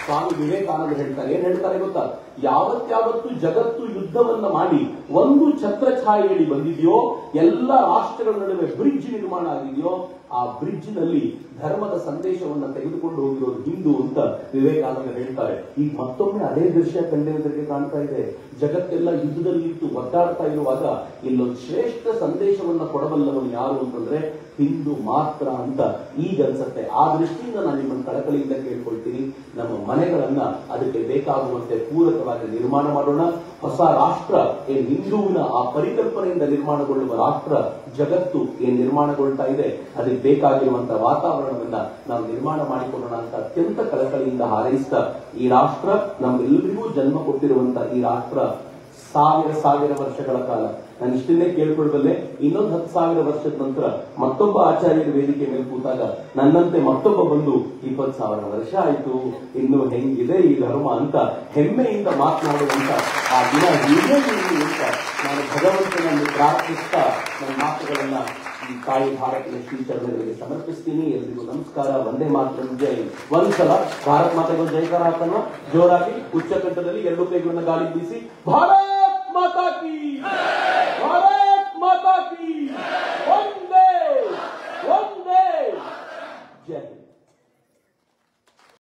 ಸ್ವಾಮಿ ವಿವೇಕಾನಂದ ಹೇಳ್ತಾರೆ. ಏನ್ ಹೇಳ್ತಾರೆ ಗೊತ್ತಾ, ಯಾವತ್ಯಾವತ್ತು ಜಗತ್ತು ಯುದ್ಧವನ್ನ ಮಾಡಿ ಒಂದು ಛತ್ರಛಾಯೆಯಲ್ಲಿ ಬಂದಿದೆಯೋ, ಎಲ್ಲ ರಾಷ್ಟ್ರಗಳ ನಡುವೆ ಬ್ರಿಡ್ಜ್ ನಿರ್ಮಾಣ ಆಗಿದೆಯೋ, ಆ ಬ್ರಿಡ್ಜ್ ನಲ್ಲಿ ಧರ್ಮದ ಸಂದೇಶವನ್ನ ತೆಗೆದುಕೊಂಡು ಹೋಗಿರೋದು ಹಿಂದೂ ಅಂತ ವಿವೇಕಾನಂದ ಹೇಳ್ತಾರೆ. ಈಗ ಮತ್ತೊಮ್ಮೆ ಅದೇ ದೃಶ್ಯ ಕಂಡೆದರಿಗೆ ಕಾಣ್ತಾ ಇದೆ. ಜಗತ್ತೆಲ್ಲ ಯುದ್ಧದಲ್ಲಿ ಇಟ್ಟು ಒದ್ದಾಡ್ತಾ ಇರುವಾಗ ಇಲ್ಲೊಂದು ಶ್ರೇಷ್ಠ ಸಂದೇಶವನ್ನ ಕೊಡಬಲ್ಲವನು ಯಾರು ಅಂತಂದ್ರೆ ಹಿಂದೂ ಮಾತ್ರ ಅಂತ ಈಗ ಅನ್ಸುತ್ತೆ. ಆ ದೃಷ್ಟಿಯಿಂದ ನಾನು ನಿಮ್ಮನ್ನು ಕಳಕಳಿಯಿಂದ ಕೇಳ್ಕೊಳ್ತೀನಿ, ನಮ್ಮ ಮನೆಗಳನ್ನ ಅದಕ್ಕೆ ಬೇಕಾಗುವಂತೆ ಪೂರಕವಾಗಿ ನಿರ್ಮಾಣ ಮಾಡೋಣ. ಹೊಸ ರಾಷ್ಟ್ರ ಏನ್ ಹಿಂದೂವಿನ ಆ ಪರಿಕಲ್ಪನೆಯಿಂದ ನಿರ್ಮಾಣಗೊಳ್ಳುವ ರಾಷ್ಟ್ರ ಜಗತ್ತು ಏನ್ ನಿರ್ಮಾಣಗೊಳ್ತಾ ಇದೆ, ಅದಕ್ಕೆ ಬೇಕಾಗಿರುವಂತಹ ವಾತಾವರಣವನ್ನ ನಾವು ನಿರ್ಮಾಣ ಮಾಡಿಕೊಳ್ಳೋಣ ಅಂತ ಅತ್ಯಂತ ಕಳಕಳಿಯಿಂದ ಹಾರೈಸ್ತಾ, ಈ ರಾಷ್ಟ್ರ ನಮ್ಗೆಲ್ಲರಿಗೂ ಜನ್ಮ ಕೊಟ್ಟಿರುವಂತಹ ಈ ರಾಷ್ಟ್ರ ಸಾವಿರ ವರ್ಷಗಳ ಕಾಲ, ನಾನು ಇಷ್ಟನ್ನೇ ಕೇಳ್ಕೊಳ್ಬಲ್ಲೆ, ಇನ್ನೊಂದು 10,000 ವರ್ಷದ ನಂತರ ಮತ್ತೊಬ್ಬ ಆಚಾರ್ಯರ ವೇದಿಕೆ ಮೇಲೆ ಕೂತಾಗ ನನ್ನಂತೆ ಮತ್ತೊಬ್ಬ ಬಂದು 20,000 ವರ್ಷ ಆಯ್ತು, ಇನ್ನು ಹೆಂಗಿದೆ ಈ ಧರ್ಮ ಅಂತ ಹೆಮ್ಮೆಯಿಂದ ಮಾತನಾಡುವಂತ ಆ ದಿನ ಹೀಗೆ ಇರಲಿ ಅಂತ ನಾನು ಭಗವಂತನನ್ನು ಪ್ರಾರ್ಥಿಸ್ತಾ ನನ್ನ ಮಾತುಗಳನ್ನ ಈ ತಾಯಿ ಭಾರತದ ಶ್ರೀಚರಣಗಳಿಗೆ ಸಮರ್ಪಿಸ್ತೀನಿ. ಎಲ್ರಿಗೂ ನಮಸ್ಕಾರ. ವಂದೇ ಮಾತರಂ ಜೈ. ಒಂದ್ಸಲ ಭಾರತ್ ಮಾತೆಗೆ ಜಯಕಾರ ಹಾಕೋಣ ಜೋರಾಗಿ, ಉಚ್ಚಕಂಠದಲ್ಲಿ 2 ಕೈಗಳನ್ನ ಗಾಳಿ ಬೀಸಿ, ಭಾರತ್ ಮಾತಾ ಕಿ